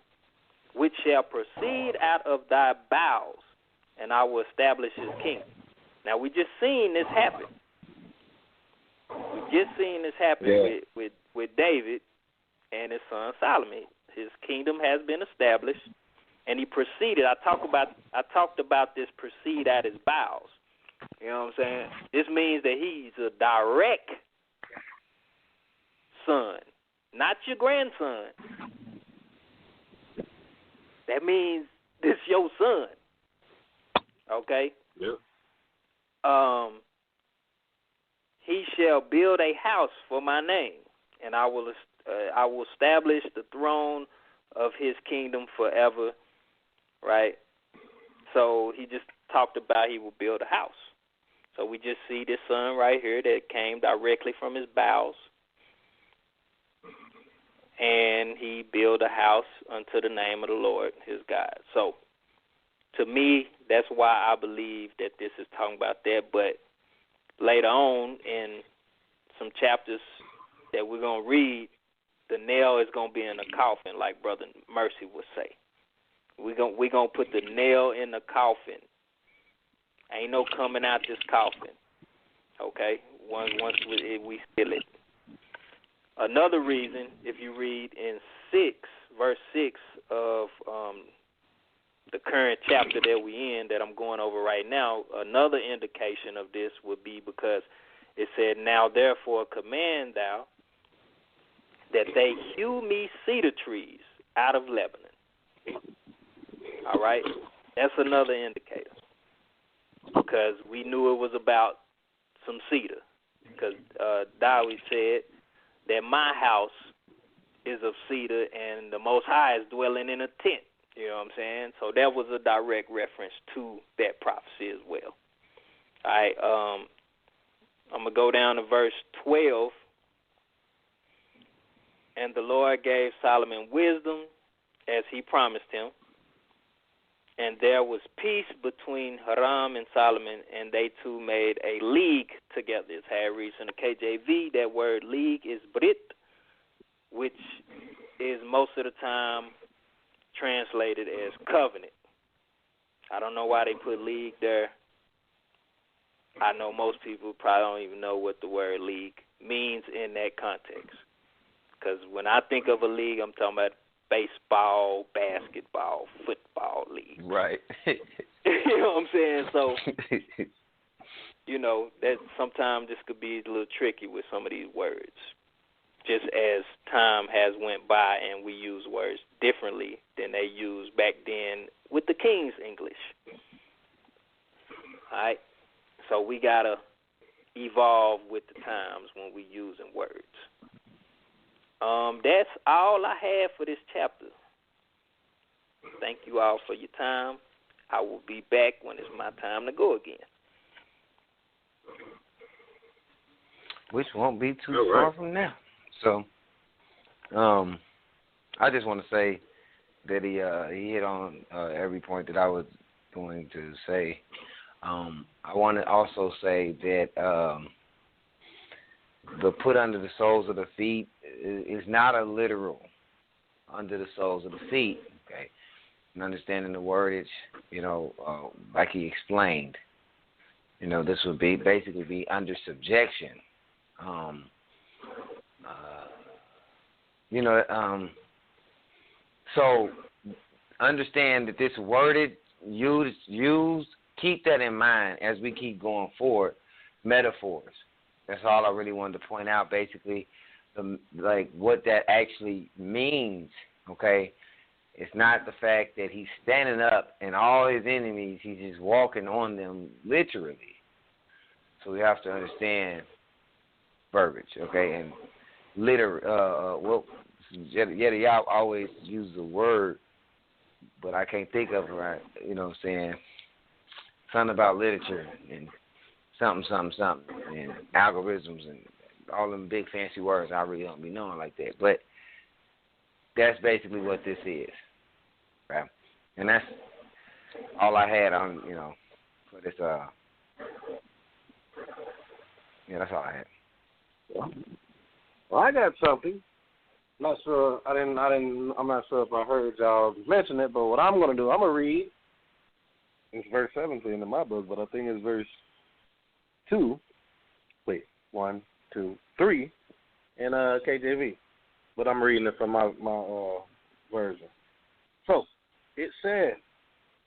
which shall proceed out of thy bowels, and I will establish his kingdom. Now, we just seen this happen. With David and his son Solomon. His kingdom has been established, and he proceeded. I talked about this proceed out his bowels. You know what I'm saying? This means that he's a direct son, not your grandson. That means this your son. Okay? Yep. He shall build a house for my name, and I will establish the throne of his kingdom forever. Right? So he just talked about he will build a house. So we just see this son right here that came directly from his bowels, and he built a house unto the name of the Lord, his God. So to me, that's why I believe that this is talking about that. But later on in some chapters that we're going to read, the nail is going to be in the coffin, like Brother Mercy would say. We're gonna put the nail in the coffin. Ain't no coming out this coffin. Okay? Once we seal it. Another reason, if you read in verse 6 of the current chapter that we in, that I'm going over right now, another indication of this would be because it said, now therefore command thou that they hew me cedar trees out of Lebanon. All right? That's another indicator. Because we knew it was about some cedar. Because Dawid said that my house is of cedar and the Most High is dwelling in a tent. You know what I'm saying? So that was a direct reference to that prophecy as well. All right, I'm going to go down to verse 12. And the Lord gave Solomon wisdom as he promised him. And there was peace between Hiram and Solomon, and they two made a league together. It's how it reads in the KJV. That word league is brit, which is most of the time translated as covenant. I don't know why they put league there. I know most people probably don't even know what the word league means in that context. Because when I think of a league, I'm talking about baseball, basketball, football league. Right. You know what I'm saying? So, you know, that sometimes this could be a little tricky with some of these words. Just as time has went by and we use words differently than they used back then with the King's English. right? So we got to evolve with the times when we using words. That's all I have for this chapter. Thank you all for your time. I will be back when it's my time to go again. Which won't be too far from now. So, I just want to say that he hit on every point that I was going to say. I want to also say that the put under the soles of the feet is not a literal under the soles of the feet, okay? And understanding the wordage, like he explained, this would basically be under subjection. So understand that this worded, used, keep that in mind as we keep going forward. Metaphors. That's all I really wanted to point out. Basically, what that actually means. Okay, it's not the fact that he's standing up and all his enemies, he's just walking on them literally. So we have to understand verbiage. Okay, and y'all always use the word, but I can't think of it right. Saying something about literature and something, and algorithms and all them big fancy words. I really don't be knowing like that. But that's basically what this is, right? And that's all I had on, for this. That's all I had. Well, I got something. Not sure. I'm not sure if I heard y'all mention it, but what I'm going to do, I'm going to read. It's verse 17 in my book, but I think it's verse 2. Wait, 1, 2, 3 in KJV. But I'm reading it from my version. So, it said,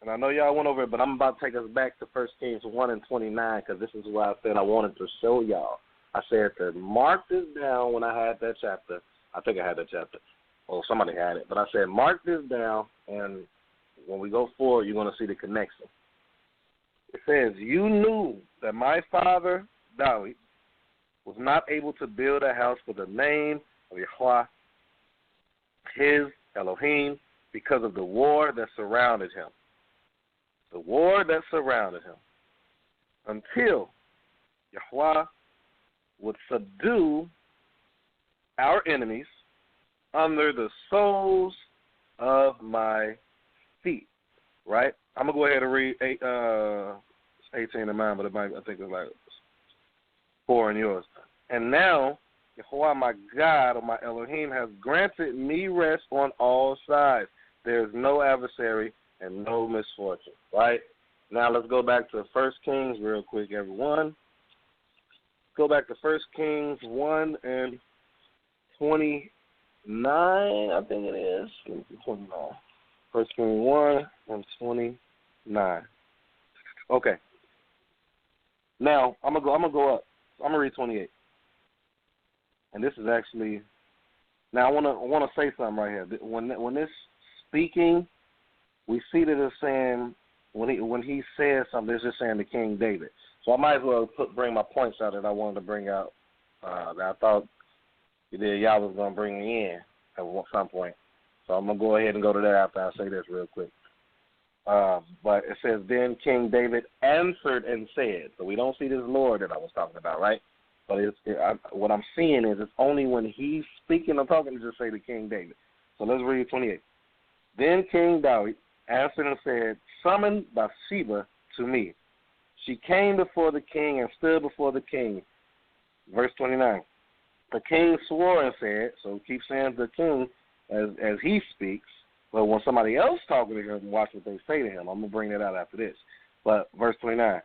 and I know y'all went over it, but I'm about to take us back to 1 Kings 1 and 29, because this is what I said I wanted to show y'all. I said to mark this down when I had that chapter. I think I had that chapter. Well, somebody had it. But I said mark this down, and when we go forward, you're going to see the connection. It says, you knew that my father, David, was not able to build a house for the name of Yahweh, his Elohim, because of the war that surrounded him. The war that surrounded him. Until Yahweh would subdue our enemies under the soles of my feet. Right? I'm going to go ahead and read 18 in mine, but I think it's like 4 in yours. And now, Yahweh, my God, or my Elohim, has granted me rest on all sides. There is no adversary and no misfortune. Right? Now, let's go back to 1 Kings real quick, everyone. Go back to 1 Kings 1 and 29, I think it is. 29. 1 Kings 1 and 29. Okay. Now I'm gonna go up. I'm gonna read 28. And this is actually. Now I wanna say something right here. When this speaking, we see that it's saying when he says something, it's just saying to King David. So I might as well bring my points out that I wanted to bring out. That I thought y'all was gonna bring me in at some point. So I'm going to go ahead and go to that after I say this real quick. But it says, then King David answered and said. So we don't see this Lord that I was talking about, right? But what I'm seeing is it's only when he's speaking or talking to just say to King David. So let's read 28. Then King David answered and said, summon Bathsheba to me. She came before the king and stood before the king. Verse 29. The king swore and said, so keep saying the king, as he speaks, but when somebody else talking to him, watch what they say to him. I'm going to bring that out after this. But verse 29,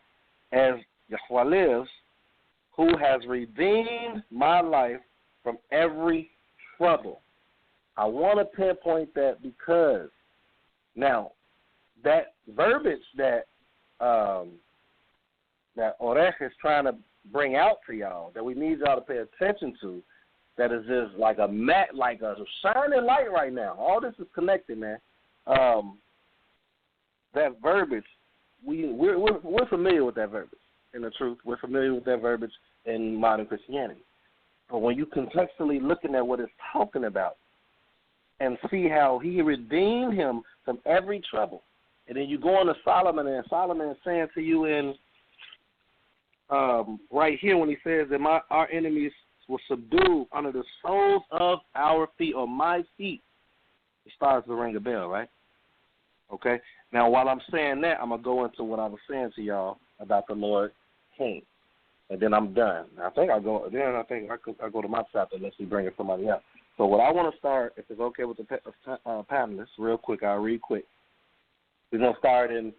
as Yahweh lives, who has redeemed my life from every trouble. I want to pinpoint that because now that verbiage that Orech is trying to bring out to y'all, that we need y'all to pay attention to, that is just like a shining light right now. All this is connected, man. That verbiage we're familiar with that verbiage. In the truth, we're familiar with that verbiage in modern Christianity. But when you contextually looking at what it's talking about and see how he redeemed him from every trouble, and then you go on to Solomon, and Solomon is saying to you in right here when he says that our enemies will subdue under the soles of our feet, or my feet, it starts to ring a bell, right? Okay. Now, while I'm saying that, I'm gonna go into what I was saying to y'all about the Lord King, and then I'm done. I think I go to my chapter unless we bring somebody else. So what I want to start, if it's okay with the panelists, real quick, I'll read quick. We're gonna start in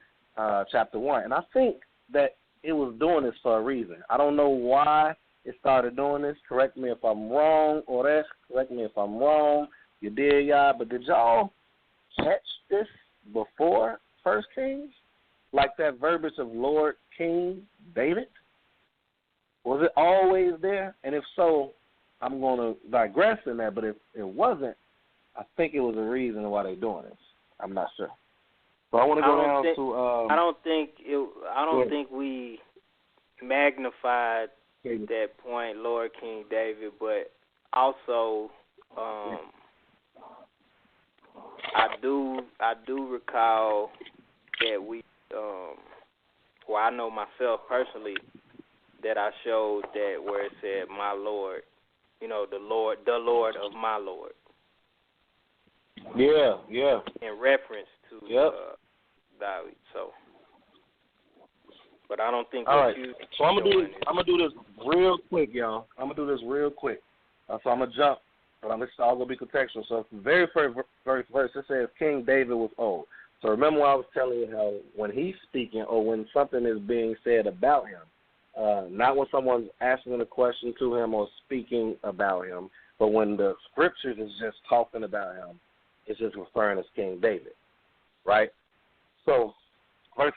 chapter 1, and I think that it was doing this for a reason. I don't know why it started doing this. Correct me if I'm wrong, Oresh. Correct me if I'm wrong. You did, y'all. But did y'all catch this before 1 Kings? Like that verbiage of Lord King David? Was it always there? And if so, I'm going to digress in that. But if it wasn't, I think it was a reason why they're doing this. I'm not sure. So I want to go down to. I don't think we magnified that point, Lord King David, but also I do recall that we, well, I know myself personally that I showed that where it said my Lord, the Lord of my Lord. Yeah. In reference to David. So, but I don't think. All right. So I'm gonna do this real quick, y'all. So I'm gonna jump, but I'm gonna be contextual. So the very first verse it says King David was old. So remember I was telling you how when he's speaking or when something is being said about him, not when someone's asking a question to him or speaking about him, but when the scriptures is just talking about him, it's just referring as King David, right? So verse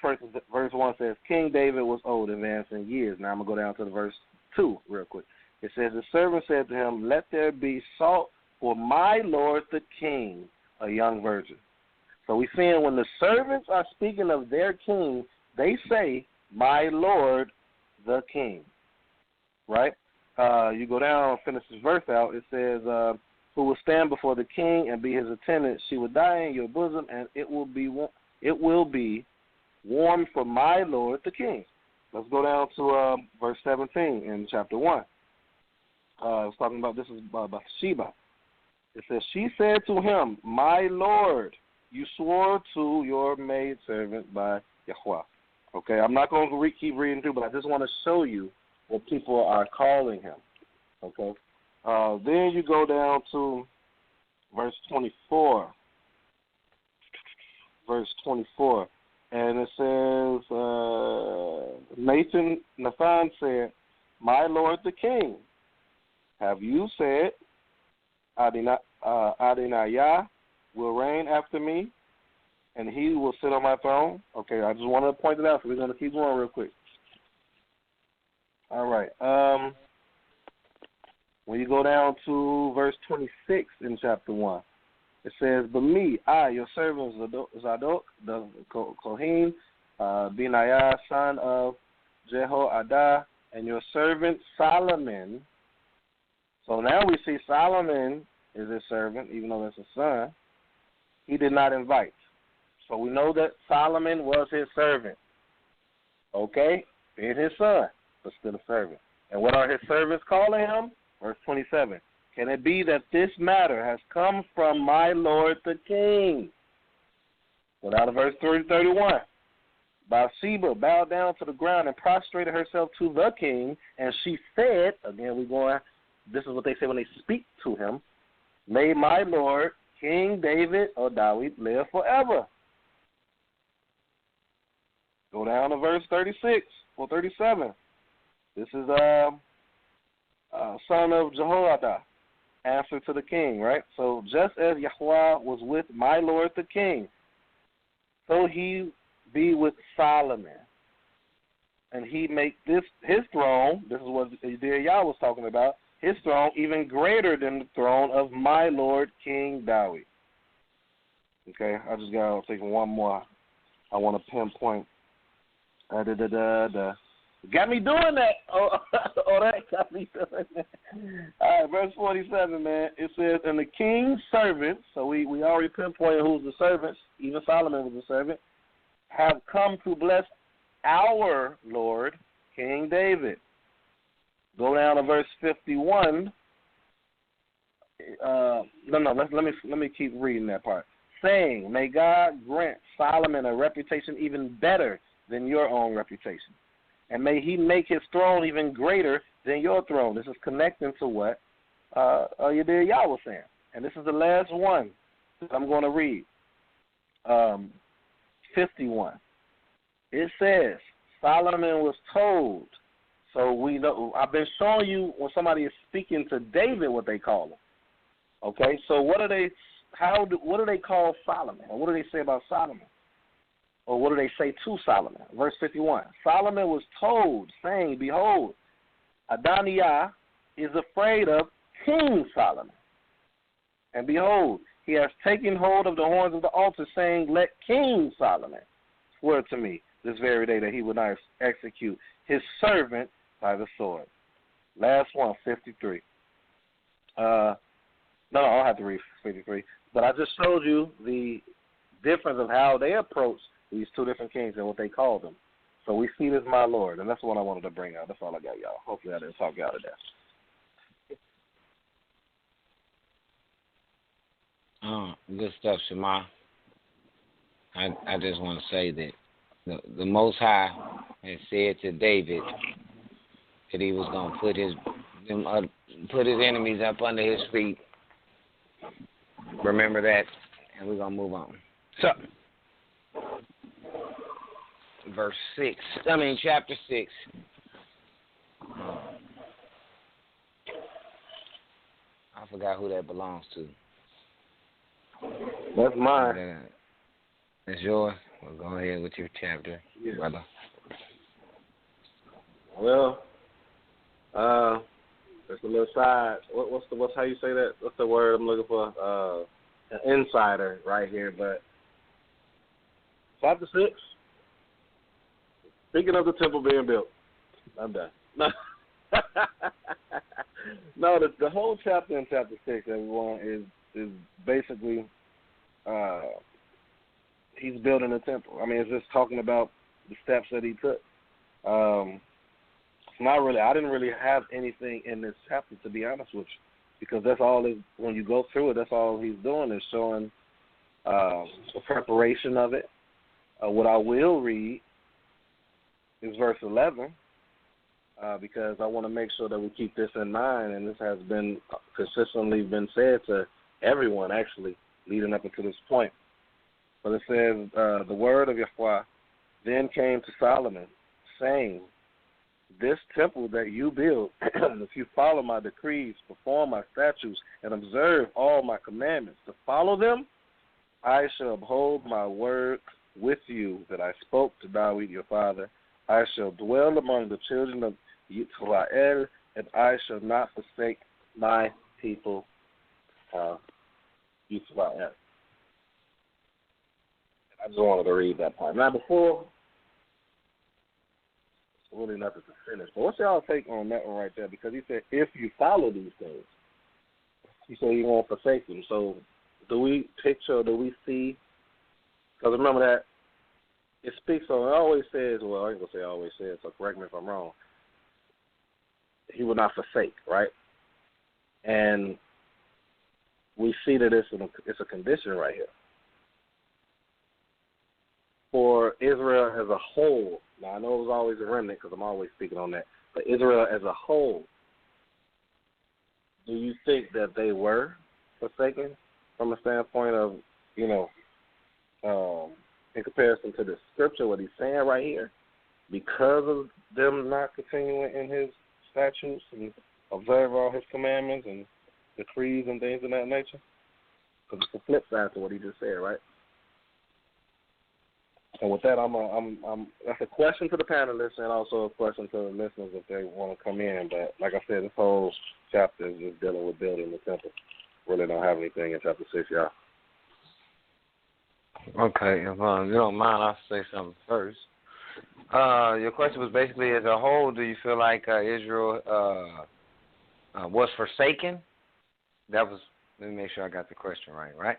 1 says, King David was old, advanced in years. Now I'm going to go down to the verse 2 real quick. It says, the servant said to him, let there be salt for my Lord the king, a young virgin. So we're seeing when the servants are speaking of their king, they say, my Lord the king, right? You go down, finish this verse out, it says, who will stand before the king and be his attendant, she will die in your bosom, and it will be warm for my Lord the king. Let's go down to verse 17 in chapter 1. It's talking about, this is Bathsheba. It says, she said to him, my Lord, you swore to your maidservant by Yahweh. Okay, I'm not going to keep reading through, but I just want to show you what people are calling him. Okay. Then you go down to verse 24. Verse 24. And it says, Nathan said, my Lord the king, have you said, Adonijah will reign after me, and he will sit on my throne? Okay, I just want to point it out, so we're going to keep going real quick. All right. When you go down to verse 26 in chapter 1, it says, but me, I, your servant Zadok, the Kohen, Benaiah, son of Jehoiada, and your servant Solomon. So now we see Solomon is his servant, even though that's a son. He did not invite. So we know that Solomon was his servant. Okay? Being his son, but still a servant. And what are his servants calling him? Verse 27. Can it be that this matter has come from my Lord the king? Go down to verse 31. Bathsheba bowed down to the ground and prostrated herself to the king, and she said, again, this is what they say when they speak to him, may my Lord, King David or David, live forever. Go down to verse 36 or 37. This is son of Jehoiada, answer to the king, right? So just as Yahweh was with my Lord the king, so he be with Solomon. And he make his throne, this is what Yah was talking about, his throne even greater than the throne of my Lord King David. Okay, I just got to take one more. I want to pinpoint Got me doing that. Oh, that got me doing that. All right, verse 47, man. It says, and the king's servants, so we already pinpointed who's the servants, even Solomon was a servant, have come to bless our Lord, King David. Go down to verse 51. Let me keep reading that part. Saying, may God grant Solomon a reputation even better than your own reputation. And may he make his throne even greater than your throne. This is connecting to what Yahweh was saying. And this is the last one that I'm going to read. 51. It says, Solomon was told. So we know. I've been showing you when somebody is speaking to David what they call him. Okay, so what do they call Solomon? Or what do they say about Solomon? Or what do they say to Solomon? Verse 51. Solomon was told, saying, behold, Adoniah is afraid of King Solomon. And behold, he has taken hold of the horns of the altar, saying, let King Solomon swear to me this very day that he will not execute his servant by the sword. Last one, 53. No, I don't have to read 53. But I just showed you the difference of how they approach these two different kings and what they call them. So we see this, my Lord, and that's what I wanted to bring out. That's all I got, y'all. Hopefully I didn't talk you out of that. Good stuff, Shema. I just want to say that the Most High had said to David that he was going to put his enemies up under his feet. Remember that, and we're going to move on. So, chapter 6. I forgot who that belongs to. That's mine. That's yours? Well, go ahead with your chapter, brother. Well, there's a little side. What's how you say that? What's the word I'm looking for? An insider right here, but chapter 6. Speaking of the temple being built, I'm done. No, the whole chapter in chapter 6, everyone, is basically he's building a temple. I mean, it's just talking about the steps that he took. It's not really. I didn't really have anything in this chapter, to be honest with you, because that's all. When you go through it, that's all he's doing is showing the preparation of it. What I will read is verse 11, because I want to make sure that we keep this in mind, and this has been consistently been said to everyone, actually, leading up until this point. But it says, the word of Yahweh then came to Solomon, saying, this temple that you build, if you follow my decrees, perform my statutes, and observe all my commandments, to follow them, I shall uphold my word with you that I spoke to David your father. I shall dwell among the children of Israel, and I shall not forsake my people, Israel. I just wanted to read that part. Now, before, it's really nothing to finish. But what's y'all take on that one right there? Because he said, if you follow these things, he said he won't forsake them. So do we see, because remember that it speaks on, it always says, well, I ain't going to say always says, so correct me if I'm wrong, he will not forsake, right? And we see that it's a condition right here. For Israel as a whole, now I know it was always a remnant because I'm always speaking on that, but Israel as a whole, do you think that they were forsaken from a standpoint of, in comparison to the scripture, what he's saying right here, because of them not continuing in his statutes and observe all his commandments and decrees and things of that nature? Because it's the flip side to what he just said, right? And with that, that's a question to the panelists and also a question to the listeners if they want to come in. But like I said, this whole chapter is just dealing with building the temple. Really don't have anything in chapter 6, y'all. Okay, if you don't mind, I'll say something first. Your question was basically, as a whole, do you feel like Israel was forsaken? That was. Let me make sure I got the question right?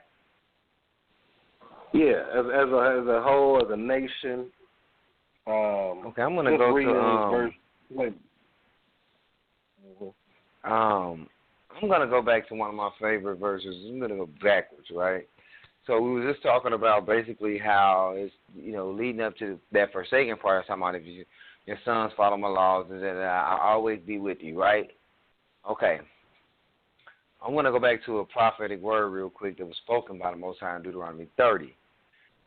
Yeah, as a whole, as a nation. Okay, I'm gonna go to I'm gonna go back to one of my favorite verses. I'm gonna go backwards, right? So we were just talking about basically how it's leading up to that forsaken part. I'm talking about if your sons follow my laws, and that I'll always be with you, right? Okay. I'm gonna go back to a prophetic word real quick that was spoken by the Most High in Deuteronomy 30.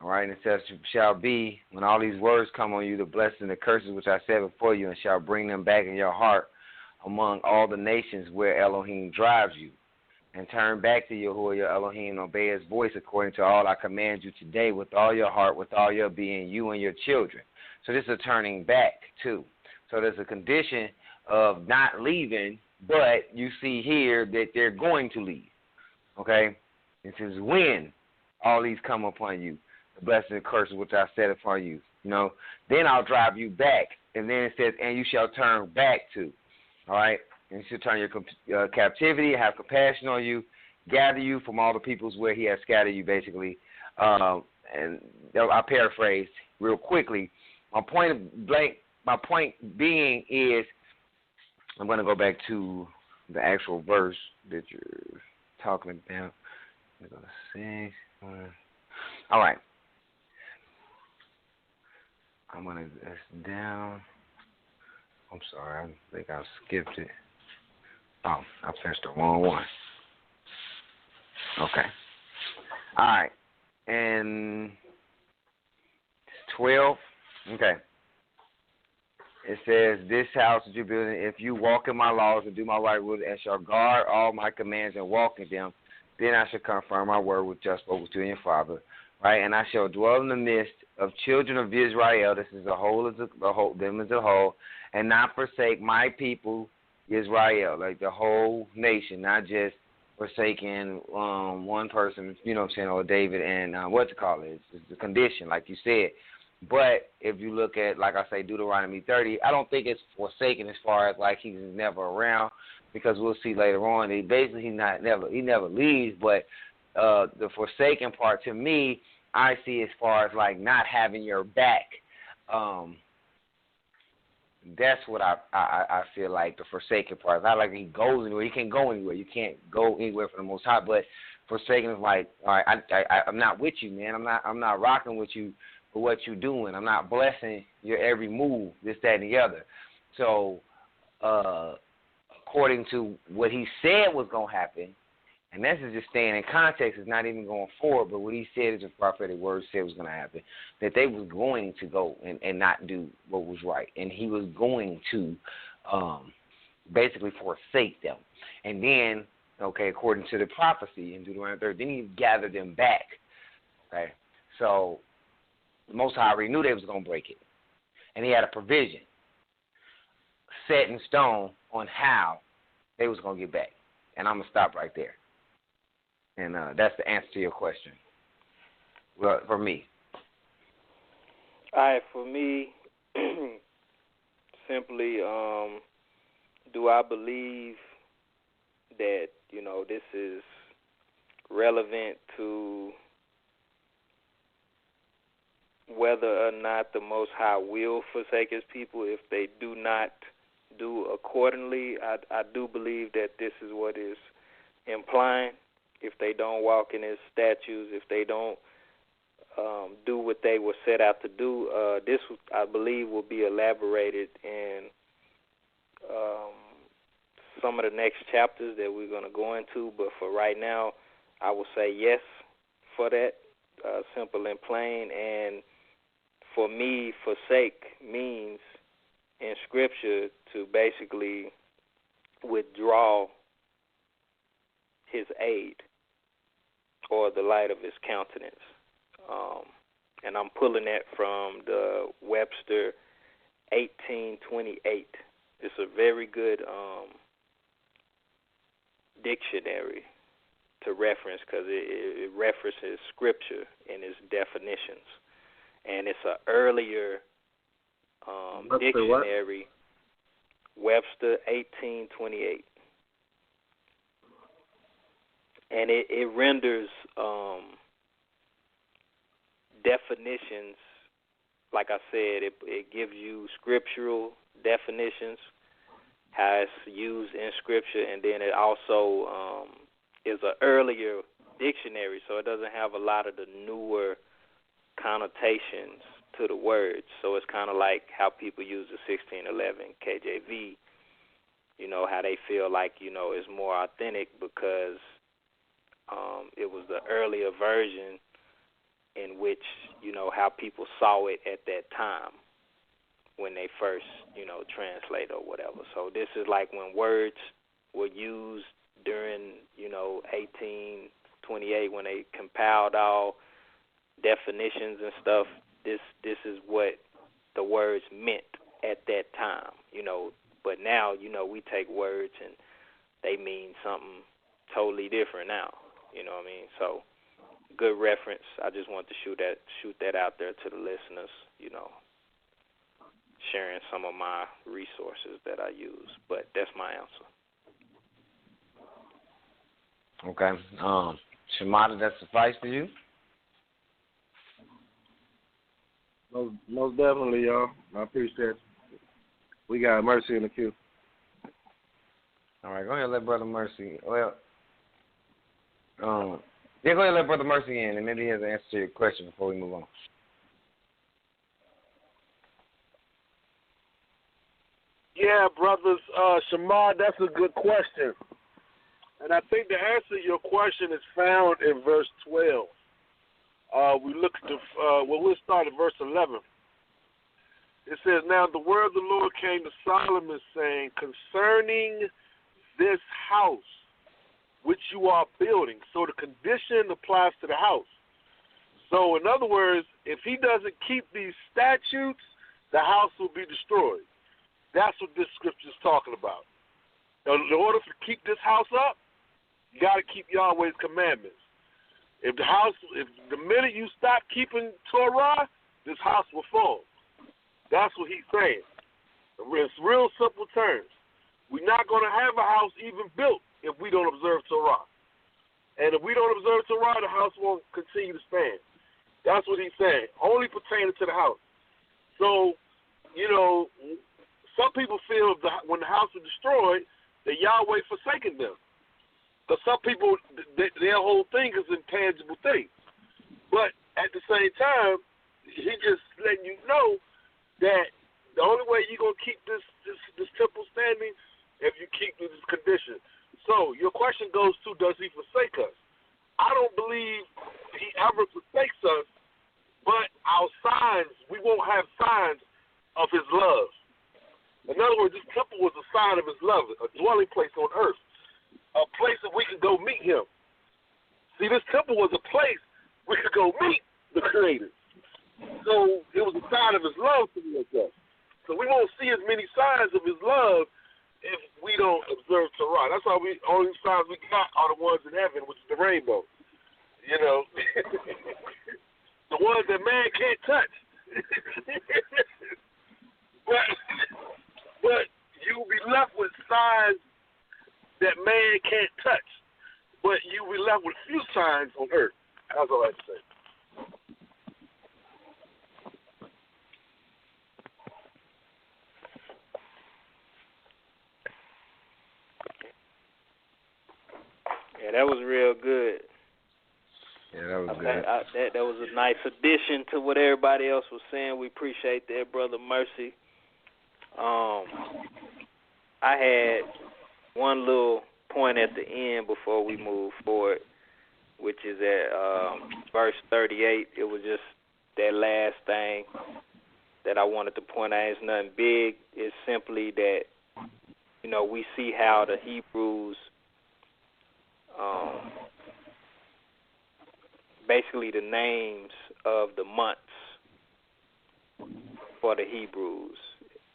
All right, and it says, shall be, when all these words come on you, the blessings and the curses which I said before you, and shall bring them back in your heart among all the nations where Elohim drives you. And turn back to Yahuwah your Elohim and obey his voice according to all I command you today with all your heart, with all your being, you and your children. So this is a turning back, too. So there's a condition of not leaving, but you see here that they're going to leave. Okay? It says, when all these come upon you, the blessings and curses which I set upon you, then I'll drive you back. And then it says, and you shall turn back to. All right? And he shall turn your captivity, have compassion on you, gather you from all the peoples where he has scattered you, basically. And I'll paraphrase real quickly. My point being is, I'm going to go back to the actual verse that you're talking about. I'm going to say, all right. I'm going to that's down. I'm sorry. I think I skipped it. Oh, I pressed the wrong one. Okay. All right. And 12. Okay. It says, this house that you're building, if you walk in my laws and do my right will, and shall guard all my commands and walk in them, then I shall confirm my word which I spoke to your father. Right? And I shall dwell in the midst of children of Israel. This is them as a whole, and not forsake my people Israel, like the whole nation, not just forsaking one person, or David and it's the condition, like you said. But if you look at, like I say, Deuteronomy 30, I don't think it's forsaken as far as like he's never around, because we'll see later on. He never leaves, but the forsaken part to me, I see as far as like not having your back. That's what I feel like the forsaken part. It's not like he goes anywhere. He can't go anywhere. You can't go anywhere for the Most High. But forsaken is like, all right, I'm not with you, man. I'm not rocking with you for what you're doing. I'm not blessing your every move, this, that, and the other. So according to what he said was going to happen, and this is just staying in context, it's not even going forward, but what he said is a prophetic word said was going to happen, that they was going to go and not do what was right. And he was going to basically forsake them. And then, according to the prophecy in Deuteronomy 30, then he gathered them back. Okay, so the Most High already knew they was going to break it. And he had a provision set in stone on how they was going to get back. And I'm going to stop right there. And that's the answer to your question. Well, for me. All right, for me, simply, do I believe that, this is relevant to whether or not the Most High will forsake his people if they do not do accordingly? I do believe that this is what is implying. If they don't walk in his statutes, if they don't do what they were set out to do, this, I believe, will be elaborated in some of the next chapters that we're going to go into. But for right now, I will say yes for that, simple and plain. And for me, forsake means in Scripture to basically withdraw his aid or the light of his countenance. And I'm pulling that from the Webster 1828. It's a very good dictionary to reference because it references Scripture in its definitions. And it's an earlier dictionary, Webster 1828. And it renders definitions. Like I said, it gives you scriptural definitions, how it's used in Scripture, and then it also is an earlier dictionary, so it doesn't have a lot of the newer connotations to the words. So it's kind of like how people use the 1611 KJV, you know, how they feel like, you know, it's more authentic because it was the earlier version in which, you know, how people saw it at that time when they first, you know, translate or whatever. So this is like when words were used during, you know, 1828 when they compiled all definitions and stuff. This is what the words meant at that time, you know. But now, you know, we take words and they mean something totally different now. You know what I mean? So good reference. I just want to shoot that out there to the listeners, you know, sharing some of my resources that I use. But that's my answer. Okay. Shemata, that suffice for you? Most definitely, y'all. I appreciate it. We got Mercy in the queue. All right, go ahead and let Brother Mercy. Well, yeah, go ahead and let Brother Mercy in, and maybe he has an answer to your question before we move on. Yeah, brothers, Shamar, that's a good question. And I think the answer to your question is found in verse 12. We'll start at verse 11. It says, "Now the word of the Lord came to Solomon, saying, concerning this house which you are building." So the condition applies to the house. So in other words, if he doesn't keep these statutes, the house will be destroyed. That's what this scripture is talking about. Now, in order to keep this house up, you got to keep Yahweh's commandments. If the minute you stop keeping Torah, this house will fall. That's what he's saying. It's real simple terms. We're not going to have a house even built if we don't observe Torah. And if we don't observe Torah, the house won't continue to stand. That's what he's saying, only pertaining to the house. So, you know, some people feel when the house is destroyed, that Yahweh forsaken them. But some people, their whole thing is intangible things. But at the same time, he just letting you know that the only way you're going to keep this temple standing if you keep this condition. So your question goes to, does he forsake us? I don't believe he ever forsakes us, but our signs, we won't have signs of his love. In other words, this temple was a sign of his love, a dwelling place on earth, a place that we could go meet him. See, this temple was a place we could go meet the Creator. So it was a sign of his love towards us. So we won't see as many signs of his love if we don't observe Torah. That's why only signs we got are the ones in heaven, which is the rainbow. You know, the ones that man can't touch. but you'll be left with signs that man can't touch. But you'll be left with few signs on earth. That's all I have to say. Yeah, that was real good. Yeah, that was good. That was a nice addition to what everybody else was saying. We appreciate that, Brother Mercy. I had one little point at the end before we move forward, which is at verse 38. It was just that last thing that I wanted to point out. It's nothing big. It's simply that, you know, we see how the Hebrews basically the names of the months for the Hebrews.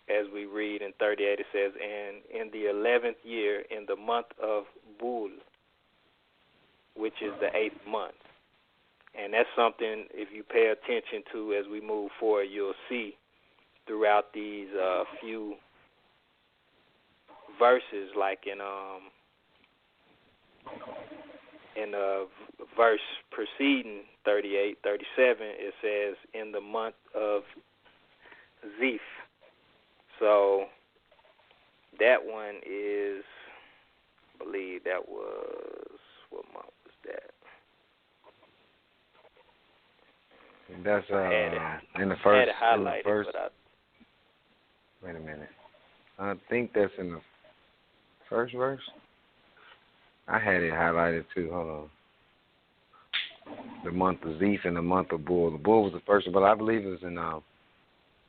As we read in 38, it says, and in the 11th year, in the month of Bul, which is the 8th month. And that's something, if you pay attention to as we move forward, you'll see throughout these few verses, like in verse preceding 38, 37, it says, in the month of Ziph. So that one is, I believe that was, what month was that? That's in the first. Wait a minute. I think that's in the first verse. I had it highlighted too. Hold on. The month of Zeph and the month of Bull. The Bull was the first one, but I believe it was in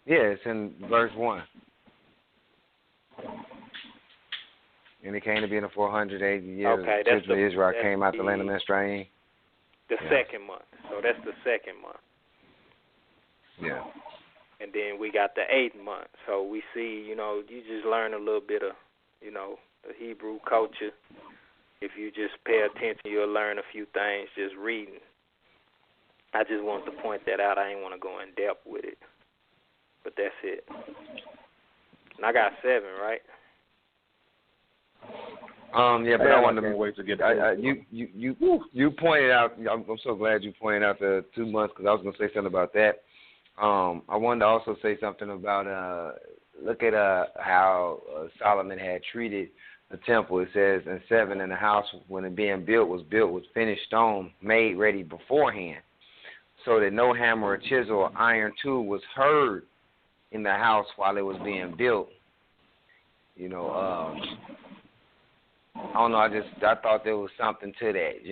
it's in verse 1. And it came to be in the 480 years. Okay, that's Israel came out the land of Mitzrayim. The second month. So that's the second month. Yeah. And then we got the 8th month. So we see, you just learn a little bit of, the Hebrew culture. If you just pay attention, you'll learn a few things just reading. I just want to point that out. I ain't want to go in depth with it. But that's it. And I got 7, right? But I wanted to wait to get you pointed out. I'm so glad you pointed out the 2 months, because I was going to say something about that. I wanted to also say something about look at how Solomon had treated the temple. It says in 7, and the house when it being built was finished stone, made ready beforehand, so that no hammer or chisel or iron tool was heard in the house while it was being built. I don't know. I thought there was something to that.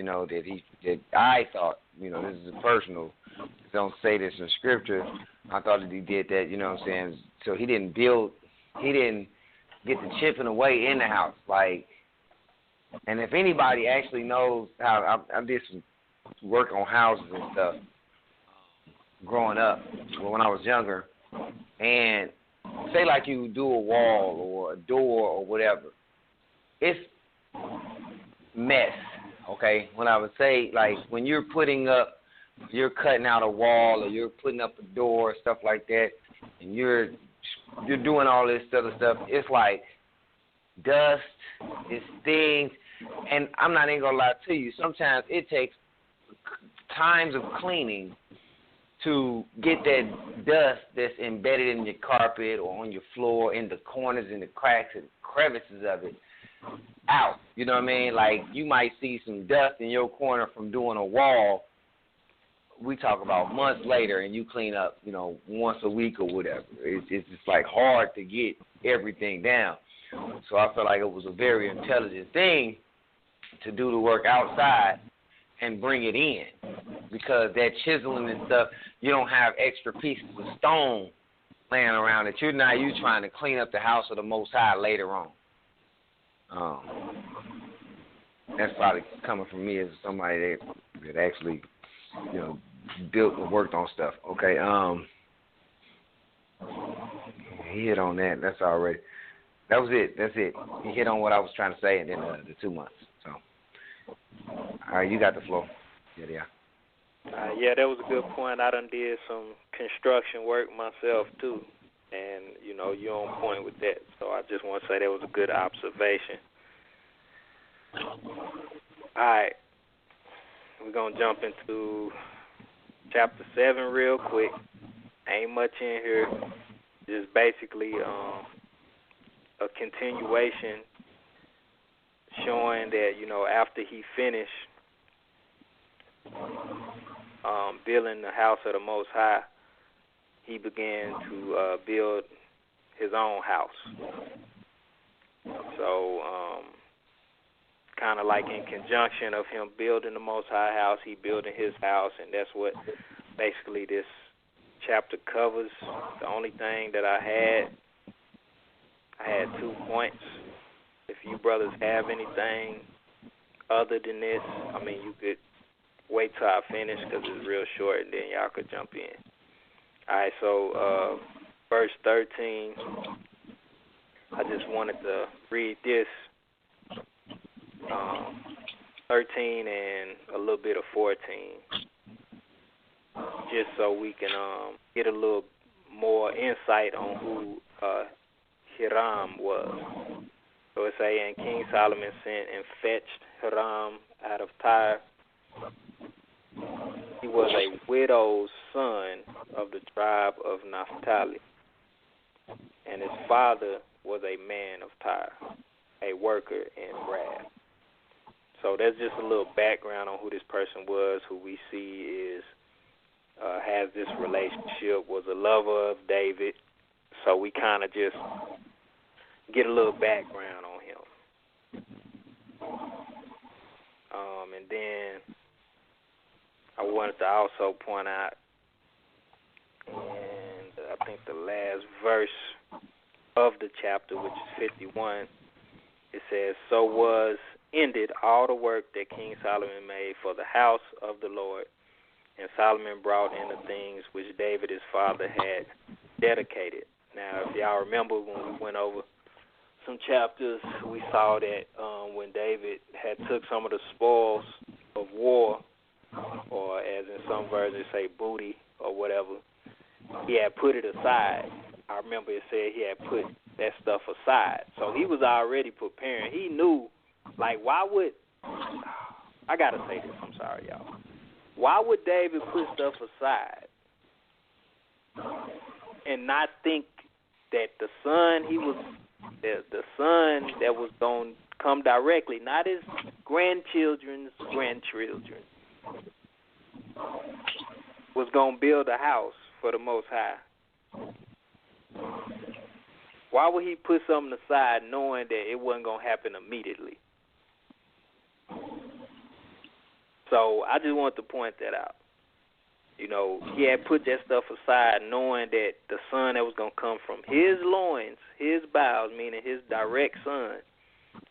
That I thought. This is personal. Don't say this in scripture. I thought that he did that. You know what I'm saying? So he didn't get the chipping away in the house. And if anybody actually knows how, I did some work on houses and stuff growing up, when I was younger, and say like you do a wall or a door or whatever, it's mess, okay? When I would say, when you're cutting out a wall or you're putting up a door, stuff like that, and you're doing all this other stuff, it's like dust, it's things, and I'm not even going to lie to you, sometimes it takes times of cleaning to get that dust that's embedded in your carpet or on your floor, in the corners and the cracks and crevices of it, out. You know what I mean? You might see some dust in your corner from doing a wall. We talk about months later, and you clean up, once a week or whatever. It's just hard to get everything down. So I felt like it was a very intelligent thing to do the work outside and bring it in, because that chiseling and stuff, you don't have extra pieces of stone laying around that you trying to clean up the house of the Most High later on. That's probably coming from me as somebody that actually, built and worked on stuff. Okay, he hit on that. That was it. That's it. He hit on what I was trying to say, and then the 2 months. So, all right, you got the floor. Yeah. That was a good point. I done did some construction work myself too, and you're on point with that. So I just want to say that was a good observation. All right, we're gonna jump into chapter 7 real quick. Ain't much in here. Just basically a continuation showing that, after he finished building the house of the Most High, he began to build his own house. So, kind of like in conjunction of him building the Most High house, he building his house, and that's what basically this chapter covers. The only thing that I had 2 points. If you brothers have anything other than this, you could wait till I finish, because it's real short, and then y'all could jump in. All right, so verse 13, I just wanted to read this, 13 and a little bit of 14, just so we can get a little more insight on who Hiram was. So it say, and King Solomon sent and fetched Hiram out of Tyre. He was a widow's son of the tribe of Naphtali, and his father was a man of Tyre, a worker in brass. So that's just a little background on who this person was, who we see is has this relationship, was a lover of David. So we kind of just get a little background on him. And then I wanted to also point out, and I think the last verse of the chapter, which is 51, it says, so was ended all the work that King Solomon made for the house of the Lord, and Solomon brought in the things which David his father had dedicated. Now, if y'all remember when we went over some chapters, we saw that when David had took some of the spoils of war, or as in some versions say booty or whatever, he had put it aside. I remember it said he had put that stuff aside. So he was already preparing. He knew, like, why would, I got to say this, I'm sorry, y'all. Why would David put stuff aside and not think that the son the son that was going to come directly, not his grandchildren's grandchildren, was going to build a house for the Most High? Why would he put something aside knowing that it wasn't going to happen immediately? So I just wanted to point that out. You know, he had put that stuff aside knowing that the son that was going to come from his loins, his bowels, meaning his direct son,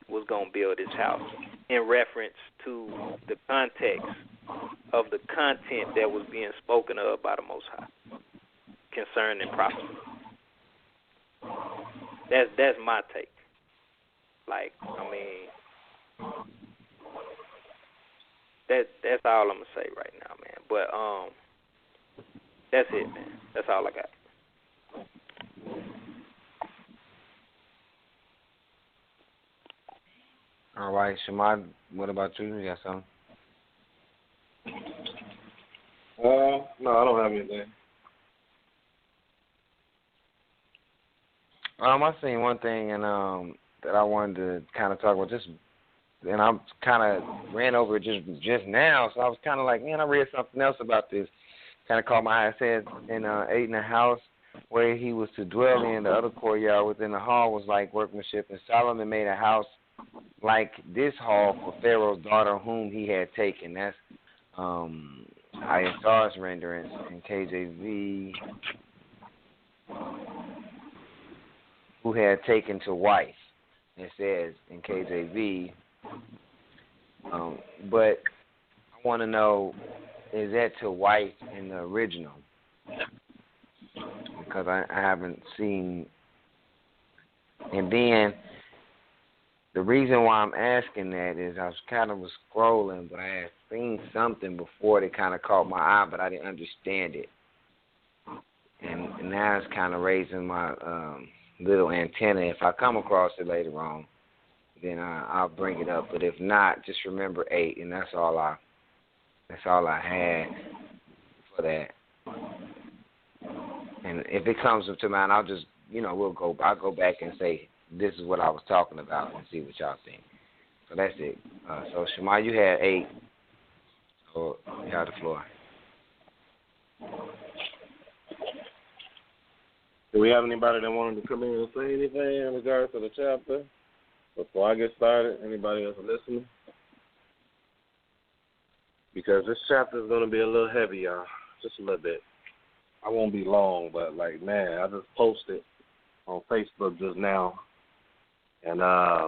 was going to build his house, in reference to the context of the content that was being spoken of by the Most High concerning prophecy. That's my take. Like, I mean, that's all I'm gonna say right now, man. But that's it, man. That's all I got. All right, Shemai, what about you? You got something? No, I don't have anything. I seen one thing and that I wanted to kind of talk about, just, and I kind of ran over it just now, so I was kind of like, man, I read something else about this. Kind of caught my eye. It said in 8 in the house where he was to dwell in, the other courtyard within the hall was like workmanship, and Solomon made a house like this hall for Pharaoh's daughter whom he had taken. That's ISR's renderings in KJV, who had taken to wife, it says in KJV. But I want to know, is that to wife in the original? Because I haven't seen. And then the reason why I'm asking that is I was scrolling, but I had seen something before that kind of caught my eye, but I didn't understand it. And now it's kind of raising my little antenna. If I come across it later on, then I'll bring it up. But if not, just remember 8, and that's all I had for that. And if it comes up to mind, I'll just, I'll go back and say, this is what I was talking about, and see what y'all think. So that's it. So Shema, you had 8. So you have the floor. Do we have anybody that wanted to come in and say anything in regards to the chapter before I get started? Anybody else listening? Because this chapter is going to be a little heavy, y'all. Just a little bit. I won't be long, but, man, I just posted on Facebook just now. And I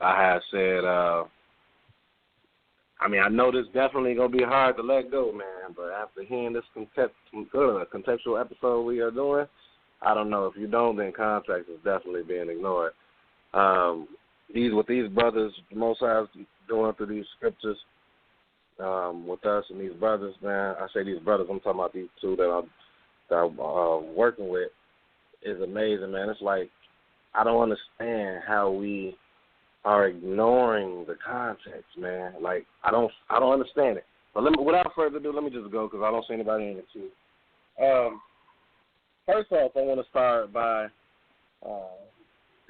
had said, I know this definitely going to be hard to let go, man, but after hearing this contextual episode we are doing, I don't know. If you don't, then context is definitely being ignored. With these brothers, the Most High is going through these scriptures with us and these brothers, man. I say these brothers, I'm talking about these two that that I'm working with is amazing, man. It's like I don't understand how we are ignoring the context, man. Like I don't understand it. But without further ado, let me just go because I don't see anybody in the queue. First off, I want to start by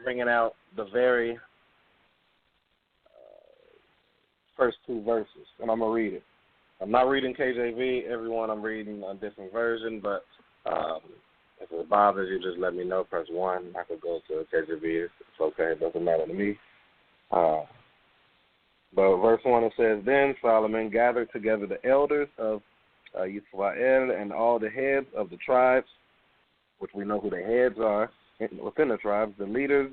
bringing out the very first two verses, and I'm going to read it. I'm not reading KJV. Everyone, I'm reading a different version, but if it bothers you, just let me know. Press 1. I could go to KJV. It's okay. It doesn't matter to me. But verse 1, it says, Then Solomon gathered together the elders of YHWH and all the heads of the tribes, which we know who the heads are within the tribes, the leaders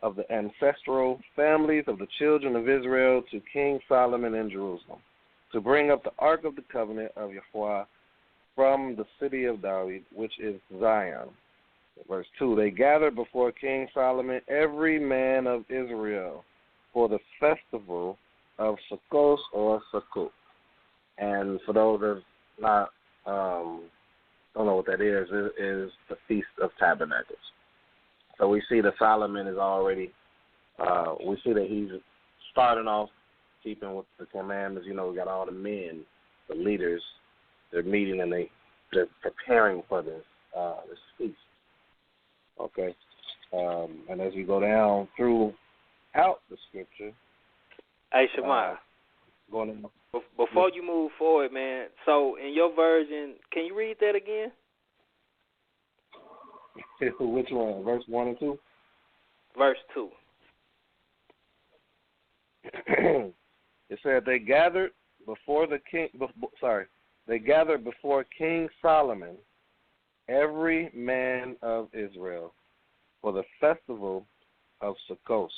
of the ancestral families of the children of Israel, to King Solomon in Jerusalem, to bring up the ark of the covenant of Yahweh from the city of David, which is Zion. Verse 2, they gathered before King Solomon every man of Israel for the festival of Sukkot or Sukkot. And for those that not don't know what that is the Feast of Tabernacles. So we see that Solomon is already, we see that he's starting off keeping with the commandments. You know, we got all the men, the leaders, they're meeting and they're preparing for this feast. Okay. And as we go down throughout the scripture. Hey, Shamar. Before you move forward, man, so in your version, can you read that again? Which one? Verse 1 and 2? Verse 2. It said they gathered before King Solomon every man of Israel for the festival of Sukkot.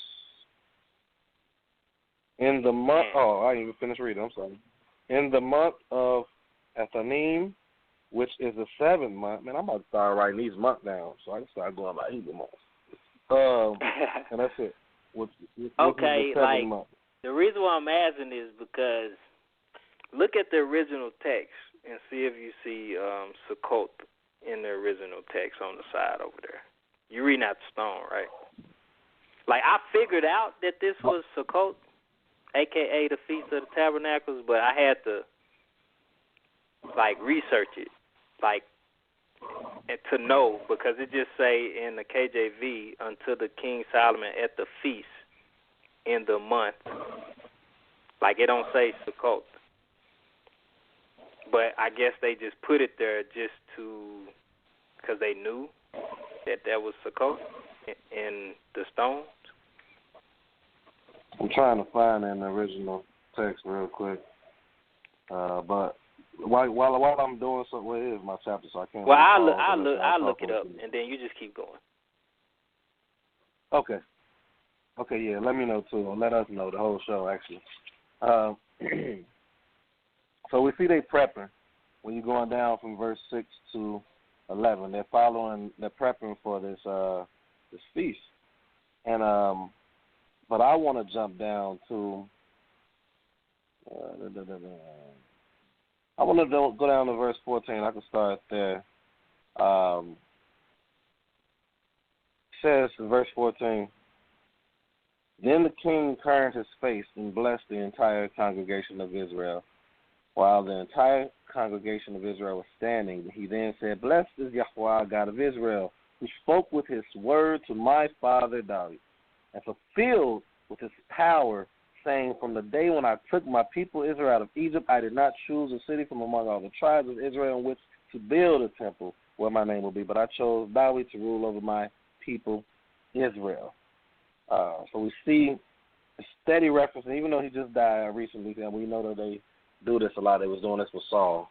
In the month, I didn't even finish reading, I'm sorry. In the month of Ethanim, which is the 7th month, man, I'm about to start writing these months down so I can start going by Hebrew months. And that's it. Okay, like, month. The reason why I'm asking is because look at the original text and see if you see Sukkot in the original text on the side over there. You're reading out the stone, right? Like, I figured out that this was Sukkot, a.k.a. the Feast of the Tabernacles, but I had to, like, research it, like, and to know, because it just say in the KJV, unto the King Solomon at the feast in the month. Like, it don't say Sukkot. But I guess they just put it there just to, because they knew that was Sukkot in the stones. I'm trying to find an original text real quick, but while I'm doing something, what is my chapter? So I can't. Well, I'll look it up, and then you just keep going. Okay, yeah. Let me know too, or let us know, the whole show actually. So we see they prepping when you're going down from verse 6 to 11. They're prepping for this feast, and but I want to jump down to. I want to go down to verse 14. I can start there. It says in verse 14, Then the king turned his face and blessed the entire congregation of Israel. While the entire congregation of Israel was standing, he then said, Blessed is Yahweh, God of Israel, who spoke with his word to my father David, and fulfilled with his power, saying, From the day when I took my people Israel out of Egypt, I did not choose a city from among all the tribes of Israel in which to build a temple where my name will be, but I chose David to rule over my people Israel. So we see a steady reference, and even though he just died recently, and we know that they do this a lot. They was doing this with Saul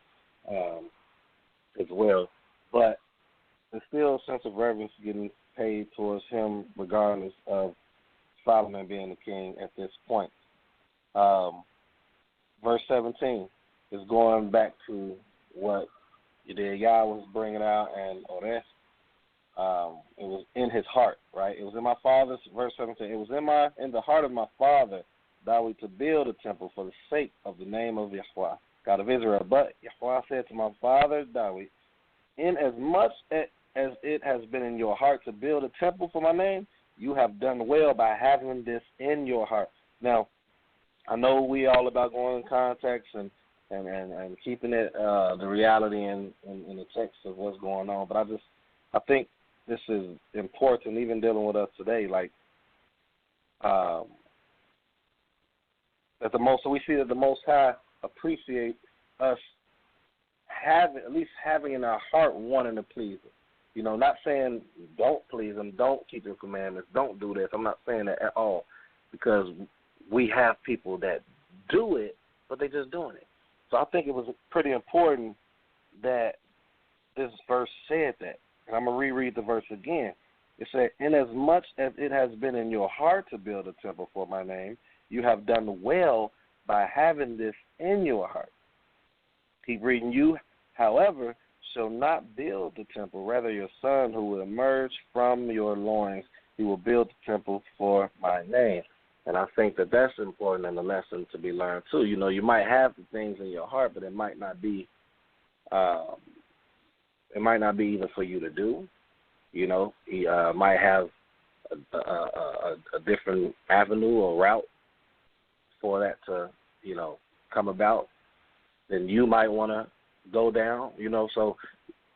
as well. But there's still a sense of reverence getting paid towards him regardless of Solomon being the king at this point. Verse 17 is going back to what Yah was bringing out, and Ores. It was in his heart, right? It was in my father's, verse 17, it was in the heart of my father, David, to build a temple for the sake of the name of Yahweh, God of Israel. But Yahweh said to my father David, inasmuch as it has been in your heart to build a temple for my name, you have done well by having this in your heart. Now, I know we all about going in context and keeping it the reality in the text of what's going on, but I think this is important, even dealing with us today. Like so we see that the Most High appreciate us having in our heart wanting to please Him. You know, not saying don't please Him, don't keep His commandments, don't do this. I'm not saying that at all, because we have people that do it, but they're just doing it. So I think it was pretty important that this verse said that. And I'm going to reread the verse again. It said, inasmuch as it has been in your heart to build a temple for my name, you have done well by having this in your heart. Keep reading. You, however, shall not build the temple. Rather, your son who will emerge from your loins, he will build the temple for my name. And I think that that's important and a lesson to be learned too. You know, you might have the things in your heart, but it might not be even for you to do. You know, he might have a different avenue or route for that to, you know, come about than you might want to go down. You know, so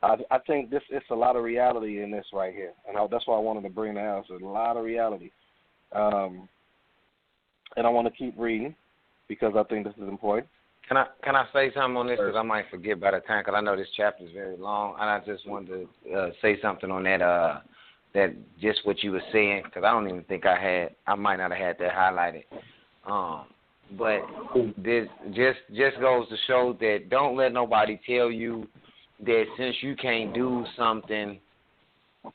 I think it's a lot of reality in this right here, and that's why I wanted to bring that out. There's a lot of reality. And I want to keep reading because I think this is important. Can I say something on this, because I might forget by the time, because I know this chapter is very long, and I just wanted to say something on that just what you were saying, because I don't even think I might not have had that highlighted. But this just goes to show that don't let nobody tell you that since you can't do something,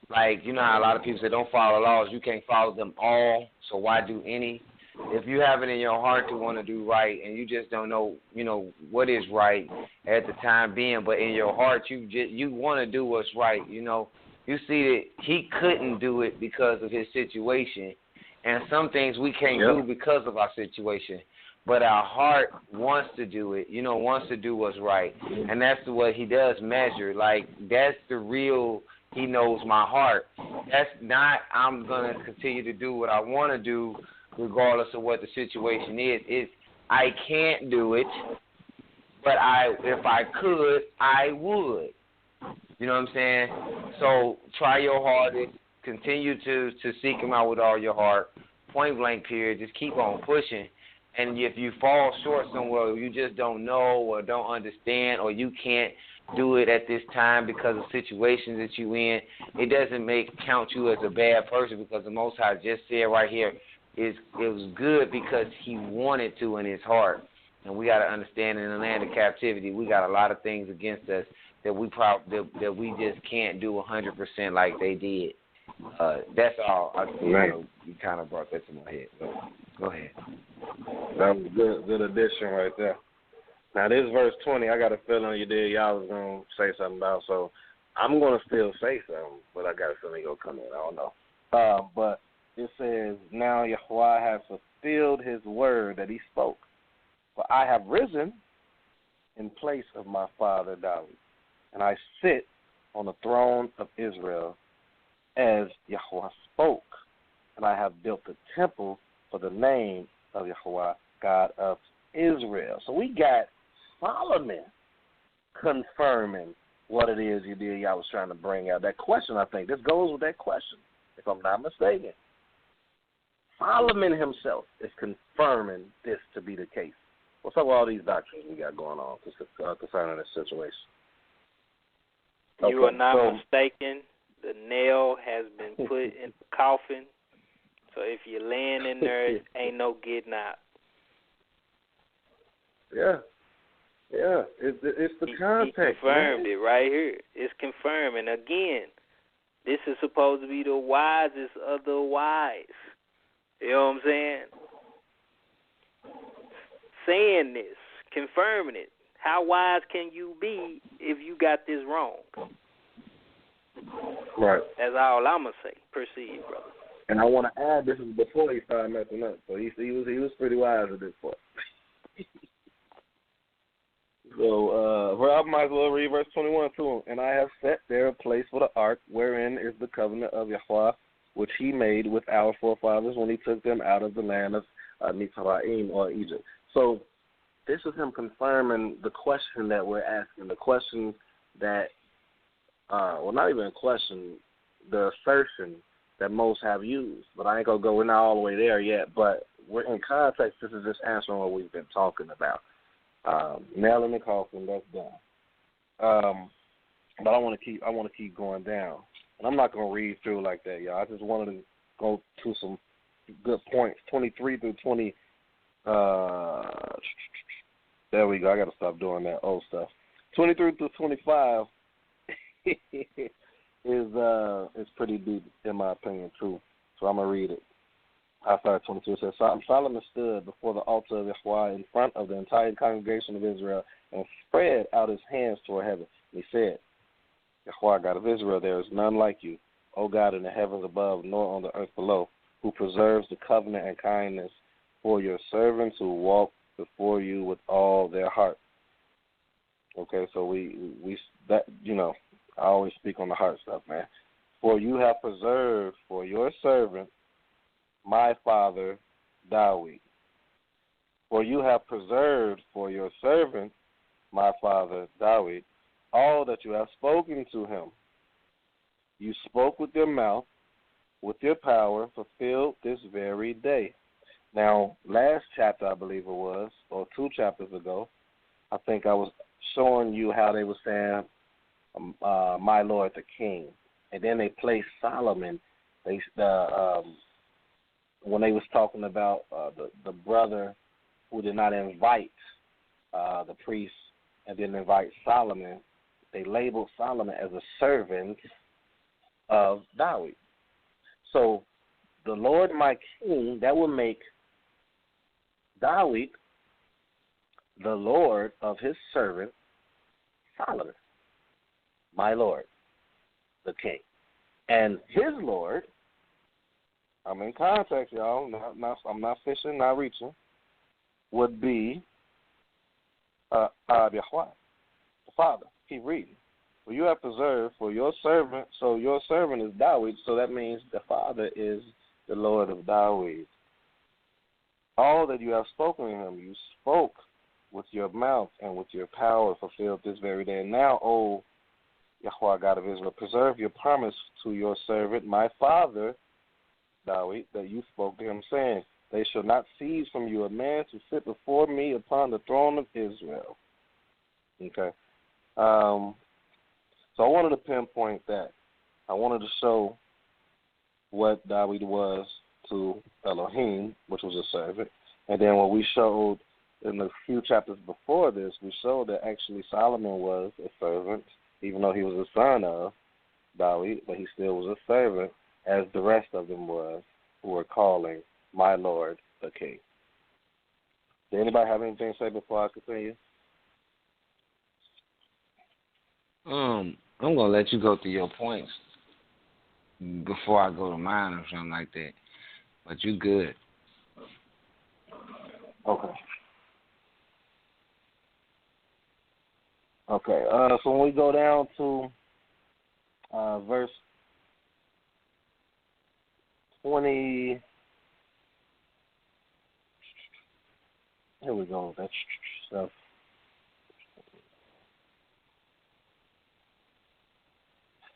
like, you know how a lot of people say don't follow laws, you can't follow them all, so why do any? If you have it in your heart to want to do right and you just don't know, you know, what is right at the time being, but in your heart you want to do what's right, you know. You see that he couldn't do it because of his situation, and some things we can't do because of our situation, but our heart wants to do it, you know, wants to do what's right, and that's what he does measure. Like, that's the real, he knows my heart. That's not I'm going to continue to do what I want to do regardless of what the situation is. It's I can't do it, but if I could, I would. You know what I'm saying? So try your hardest. Continue to seek him out with all your heart. Point blank period. Just keep on pushing. And if you fall short somewhere, you just don't know or don't understand, or you can't do it at this time because of situations that you in, it doesn't count you as a bad person, because the Most High just said right here, it was good because he wanted to in his heart. And we got to understand, in the land of captivity, we got a lot of things against us that we just can't do 100% like they did. That's all. You know, you kind of brought that to my head. So, go ahead. That was a good addition right there. Now, this verse 20, I got a feeling y'all was going to say something about, so I'm going to still say something, but I got a feeling you're going to come in. I don't know. But it says, now YHWH has fulfilled his word that he spoke. For I have risen in place of my father David, and I sit on the throne of Israel as YHWH spoke. And I have built a temple for the name of YHWH, God of Israel. So we got Solomon confirming what it is y'all was trying to bring out. That question, I think, this goes with that question, if I'm not mistaken. Solomon himself is confirming this to be the case. What's up with all these doctrines we got going on concerning this situation? You are not mistaken. The nail has been put in the coffin. So if you're laying in there, ain't no getting out. Yeah. It's the context. He confirmed it right here. It's confirmed. And again, this is supposed to be the wisest of the wise. You know what I'm saying? Saying this, confirming it. How wise can you be if you got this wrong? Right. That's all I'm going to say. Proceed, brother. And I want to add, this is before he started messing up. So he was pretty wise at this point. So, I might as well read verse 21 to him. And I have set there a place for the ark, wherein is the covenant of Yahweh, which he made with our forefathers when he took them out of the land of Mitzrayim, or Egypt. So, this is him confirming the question that we're asking, the question that, not even a question, the assertion that most have used. But I ain't going to go, we're not all the way there yet, but we're in context, this is just answering what we've been talking about. Nail in the coffin, that's done. But I want to keep going down. And I'm not going to read through like that, y'all. I just wanted to go to some good points, 23 through 20. There we go. I got to stop doing that old stuff. 23 through 25 is pretty deep in my opinion too. So I'm gonna read it. I started 22. It says, Solomon stood before the altar of Yahweh in front of the entire congregation of Israel and spread out his hands toward heaven. He said, Yahweh, God of Israel, there is none like you, O God, in the heavens above, nor on the earth below, who preserves the covenant and kindness for your servants who walk before you with all their heart. Okay, so we that I always speak on the heart stuff, man. For you have preserved for your servant my father Dawid. For you have preserved for your servant my father Dawid all that you have spoken to him. You spoke with your mouth, with your power, fulfilled this very day. Now, last chapter, I believe it was, or 2 chapters ago, I think I was showing you how they were saying, my Lord the King. And then they placed Solomon, when they was talking about the brother who did not invite the priest and didn't invite Solomon, they labeled Solomon as a servant of Dawid. So the Lord my King, that would make Dawid the Lord of his servant Solomon, my Lord, the King. And his Lord, I'm in context, y'all, I'm not fishing, not reaching, would be Yahweh, the Father. Keep reading. For you have preserved for your servant, so your servant is Dawid, so that means the Father is the Lord of Dawid. All that you have spoken to him, you spoke with your mouth and with your power fulfilled this very day. And now, O Yahweh, God of Israel, preserve your promise to your servant, my father, Dawid, that you spoke to him, saying, they shall not seize from you a man to sit before me upon the throne of Israel. Okay. So I wanted to pinpoint that. I wanted to show what Dawid was to Elohim, which was a servant. And then what we showed in the few chapters before this, we showed that actually Solomon was a servant, even though he was a son of Dawid, but he still was a servant, as the rest of them was, who were calling my Lord the King. Did anybody have anything to say before I continue? I'm going to let you go through your points before I go to mine or something like that. But you good. Okay. Okay. So when we go down to verse 20, here we go. That stuff.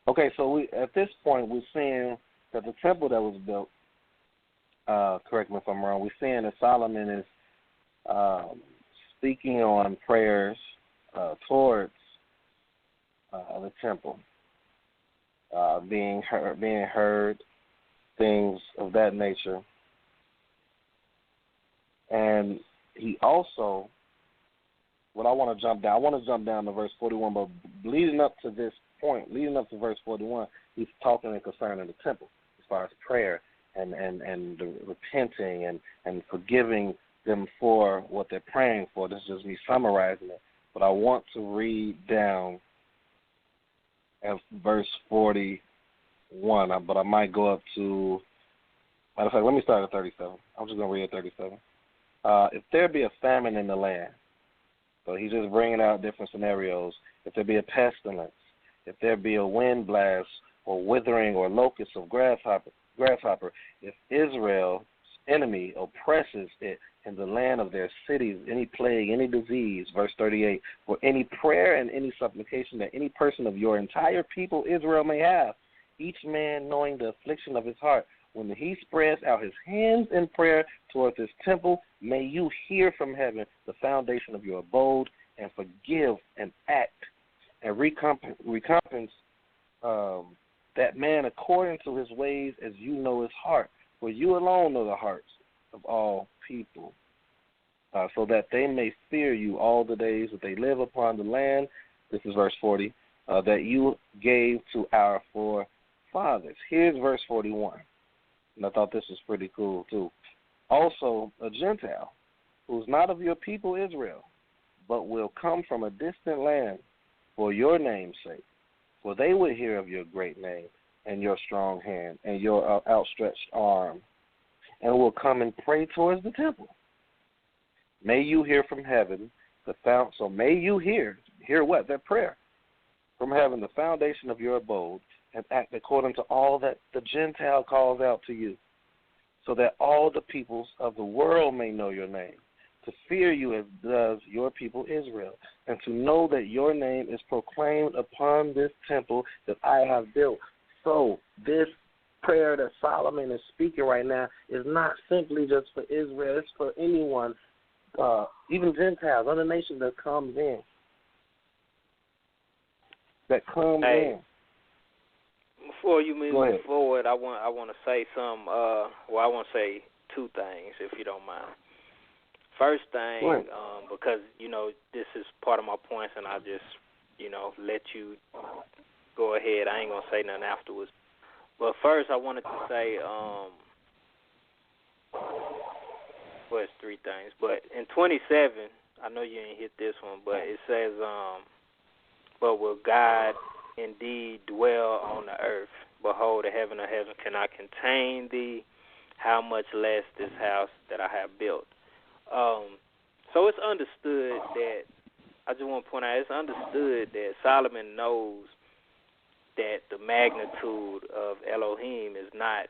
Okay, so at this point we're seeing that the temple that was built, correct me if I'm wrong, we're seeing that Solomon is speaking on prayers towards the temple, being heard, things of that nature. And he also, what I want to jump down to verse 41, but leading up to this point, leading up to verse 41, he's talking concerning the temple as far as prayer and the repenting and forgiving them for what they're praying for. This is just me summarizing it. But I want to read down at verse 41, but I might go up to, matter of fact, let me start at 37. I'm just going to read at 37. If there be a famine in the land, So he's just bringing out different scenarios. If there be a pestilence, if there be a wind blast or withering or locust of grasshopper, if Israel's enemy oppresses it in the land of their cities, any plague, any disease, verse 38, for any prayer and any supplication that any person of your entire people Israel may have, each man knowing the affliction of his heart, when he spreads out his hands in prayer towards his temple, may you hear from heaven the foundation of your abode and forgive and act and recompense that man according to his ways as you know his heart. For you alone know the hearts of all people, so that they may fear you all the days that they live upon the land. This is verse 40, that you gave to our forefathers. Here's verse 41, and I thought this was pretty cool too. Also, a Gentile who's not of your people Israel, but will come from a distant land for your name's sake, for they will hear of your great name and your strong hand and your outstretched arm, and will come and pray towards the temple. May you hear from heaven so may you hear what? That prayer from heaven, the foundation of your abode, and act according to all that the Gentile calls out to you, so that all the peoples of the world may know your name, to fear you as does your people Israel, and to know that your name is proclaimed upon this temple that I have built. So this prayer that Solomon is speaking right now is not simply just for Israel. It's for anyone, even Gentiles, other nations that comes in. Before you move forward, I want to say some. I want to say two things, if you don't mind. First thing, because this is part of my points, and I'll just let you go ahead. I ain't gonna say nothing afterwards. But first, I wanted to say, it's three things. But in 27, I know you ain't hit this one, but it says, but will God indeed dwell on the earth? Behold, the heaven of heaven cannot contain thee. How much less this house that I have built? So it's understood that, I just want to point out, it's understood that Solomon knows that the magnitude of Elohim is not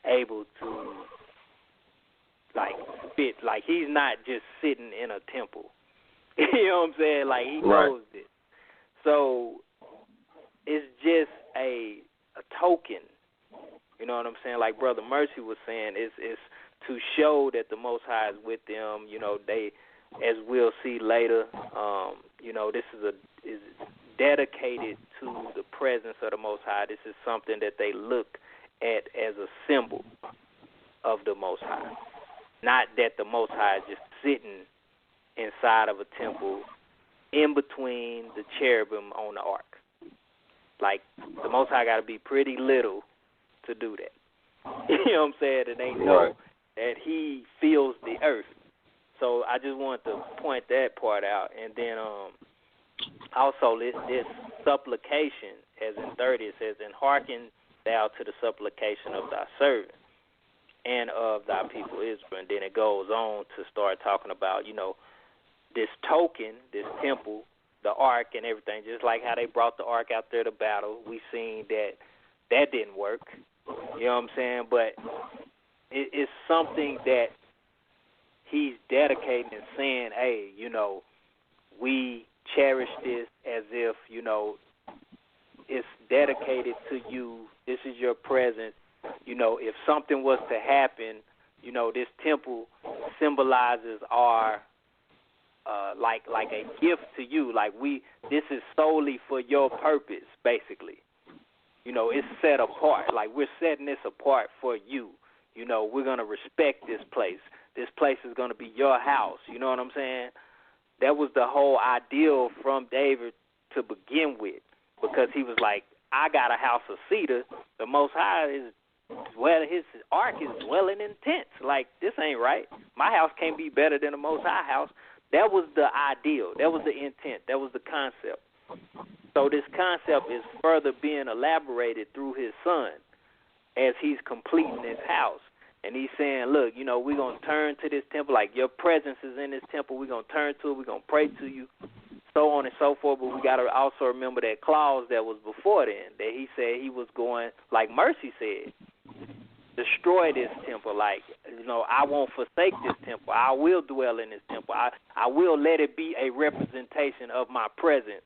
able to, fit. He's not just sitting in a temple. You know what I'm saying? He knows it. So it's just a token. You know what I'm saying? Like Brother Mercy was saying, it's to show that the Most High is with them. They, as we'll see later, this is dedicated to the presence of the Most High. This is something that they look at as a symbol of the Most High. Not that the Most High is just sitting inside of a temple in between the cherubim on the ark. The Most High got to be pretty little to do that. You know what I'm saying? And they know that he fills the earth. So I just wanted to point that part out. And then also this supplication, as in 30, it says, and hearken thou to the supplication of thy servant and of thy people Israel. And then it goes on to start talking about, this token, this temple, the ark and everything, just like how they brought the ark out there to battle. We seen that didn't work. You know what I'm saying? But it's something that he's dedicating and saying, hey, we cherish this as if, it's dedicated to you. This is your presence. If something was to happen, this temple symbolizes our, like a gift to you. This is solely for your purpose, basically. It's set apart. We're setting this apart for you. We're going to respect this place. This place is going to be your house. You know what I'm saying? That was the whole ideal from David to begin with, because he was like, I got a house of cedar. The Most High his ark is dwelling in tents. This ain't right. My house can't be better than the Most High house. That was the ideal. That was the intent. That was the concept. So this concept is further being elaborated through his son as he's completing his house. And he's saying, look, you know, we're going to turn to this temple. Like, your presence is in this temple. We're going to turn to it. We're going to pray to you, so on and so forth. But we got to also remember that clause that was before then, that he said he was going, like Mercy said, destroy this temple. Like, you know, I won't forsake this temple. I will dwell in this temple. I will let it be a representation of my presence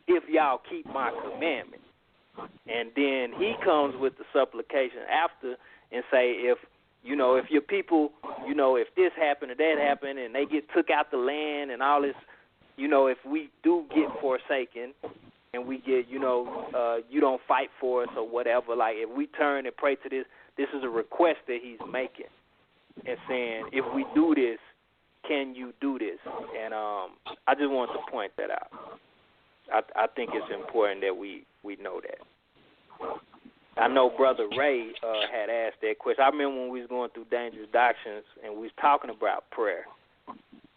if y'all keep my commandments. And then he comes with the supplication after and say, if your people, you know, if this happened or that happened and they get took out the land and all this, you know, if we do get forsaken and we get, you know, you don't fight for us or whatever, like if we turn and pray to this is a request that he's making and saying, if we do this, can you do this? And I just want to point that out. I think it's important that we know that. I know Brother Ray had asked that question. I remember when we was going through Dangerous Doctrines and we was talking about prayer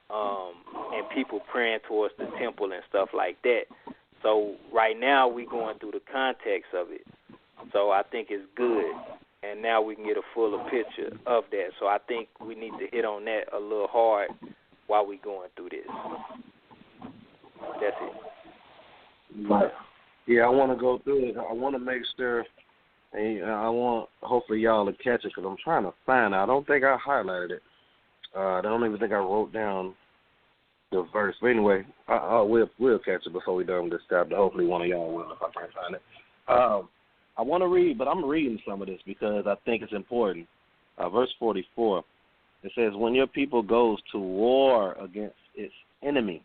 and people praying towards the temple and stuff like that. So right now we going through the context of it. So I think it's good. And now we can get a fuller picture of that. So I think we need to hit on that a little hard while we going through this. That's it. Right. Yeah, I want to go through it. I want to make sure, and I want hopefully y'all to catch it because I'm trying to find it. I don't think I highlighted it. I don't even think I wrote down the verse. But anyway, we'll catch it before we're done with this chapter. Hopefully one of y'all will if I can't find it. I want to read, but I'm reading some of this because I think it's important. Verse 44, it says, when your people goes to war against its enemy,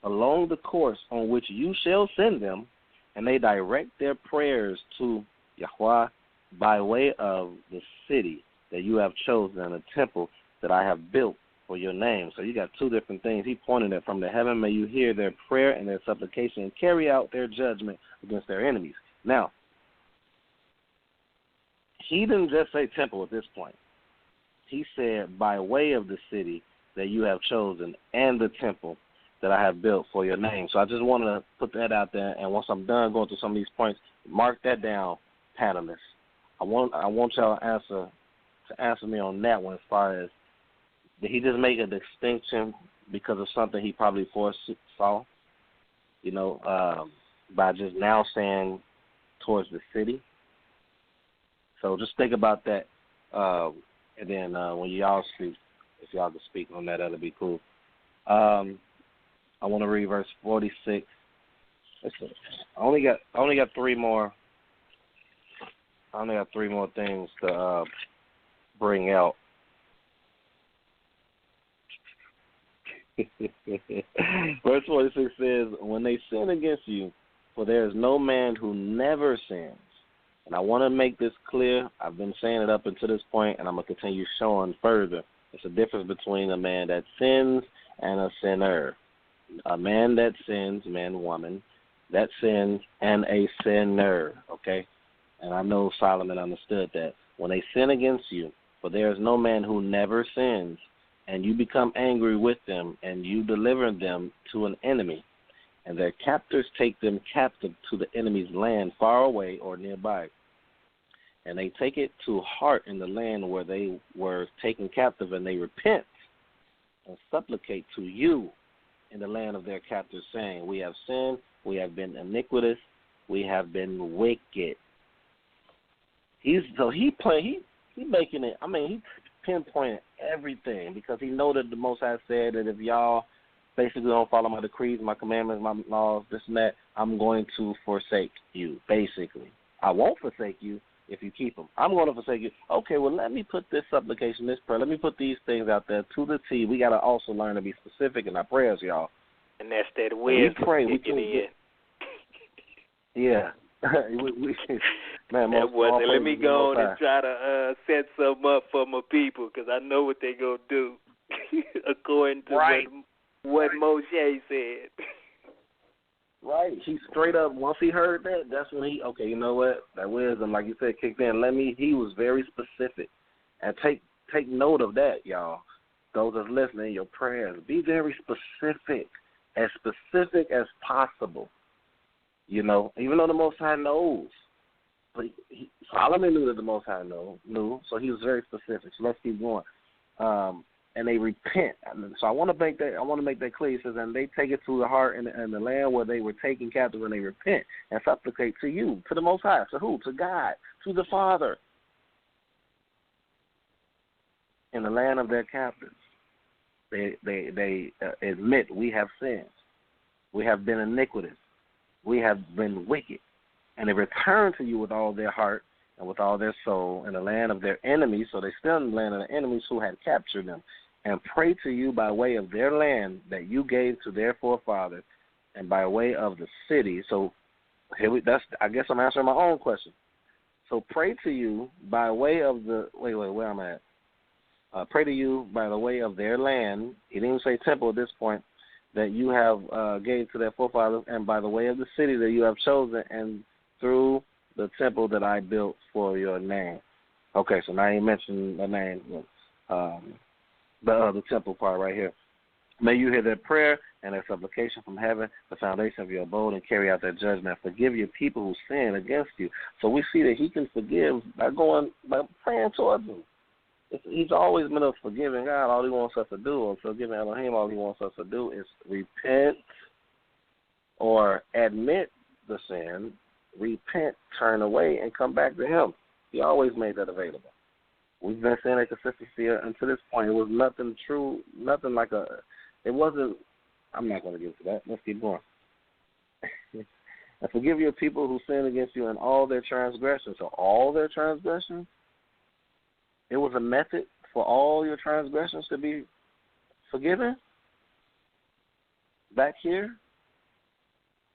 along the course on which you shall send them, and they direct their prayers to Yahweh by way of the city that you have chosen and the temple that I have built for your name. So you got two different things. He pointed at from the heaven, may you hear their prayer and their supplication and carry out their judgment against their enemies. Now, he didn't just say temple at this point. He said by way of the city that you have chosen and the temple that I have built for your name. So I just want to put that out there, and once I'm done going through some of these points, mark that down, panelists. I want y'all to answer me on that one as far as, did he just make a distinction because of something he probably foresaw, you know, by just now saying towards the city? So just think about that, and then when y'all speak, if y'all can speak on that, that'll be cool. I want to read verse 46. Listen, I only got three more. I only got three more things to bring out. Verse 46 says, when they sin against you, for there is no man who never sins. And I want to make this clear. I've been saying it up until this point, and I'm going to continue showing further. It's a difference between a man that sins and a sinner. A man that sins, man, woman, that sins, and a sinner, okay? And I know Solomon understood that. When they sin against you, for there is no man who never sins, and you become angry with them, and you deliver them to an enemy, and their captors take them captive to the enemy's land far away or nearby. And they take it to heart in the land where they were taken captive, and they repent and supplicate to you in the land of their captors, saying, we have sinned, we have been iniquitous, we have been wicked. He making it, I mean, he pinpointed everything because he know that the Most High said that if y'all basically don't follow my decrees, my commandments, my laws, this and that, I'm going to forsake you, basically. I won't forsake you if you keep them. I'm going to forsake you. Okay, well, let me put this supplication, this prayer, let me put these things out there to the T. We got to also learn to be specific in our prayers, y'all. And that's that wisdom. We pray. We can in. Yeah. Man, let me go on and try to set something up for my people because I know what they're going to do according to what Moshe said. Right. He straight up, once he heard that, that's when he, okay, you know what? That wisdom, like you said, kicked in. He was very specific. And take note of that, y'all. Those that's listening, your prayers. Be very specific as possible. You know, even though the Most High knows. But Solomon knew that the Most High knew, so he was very specific. So let's keep going. And they repent. So I want to make that clear. He says, and they take it to the heart and the land where they were taken captive, and they repent and supplicate to you, to the Most High. To who? To God, to the Father. In the land of their captives, they admit we have sinned, we have been iniquitous, we have been wicked, and they return to you with all their heart and with all their soul in the land of their enemies. So they still in the land of their enemies who had captured them, and pray to you by way of their land that you gave to their forefathers, and by way of the city. So I guess I'm answering my own question. So pray to you by way of the where I'm at. Pray to you by the way of their land. He didn't even say temple at this point, that you have gave to their forefathers, and by the way of the city that you have chosen, and through the temple that I built for your name. Okay, so now you mentioned the name, the temple part right here. May you hear their prayer and their supplication from heaven, the foundation of your abode, and carry out their judgment. Forgive your people who sin against you. So we see that he can forgive by praying towards them. He's always been a forgiving God. All he wants us to do, or forgiving Elohim, all he wants us to do is repent or admit the sin, repent, turn away, and come back to him. He always made that available. We've been seeing a consistency until this point. It was nothing true, nothing like it wasn't, I'm not going to get into that. Let's keep going. And forgive your people who sin against you in all their transgressions. So all their transgressions, it was a method for all your transgressions to be forgiven back here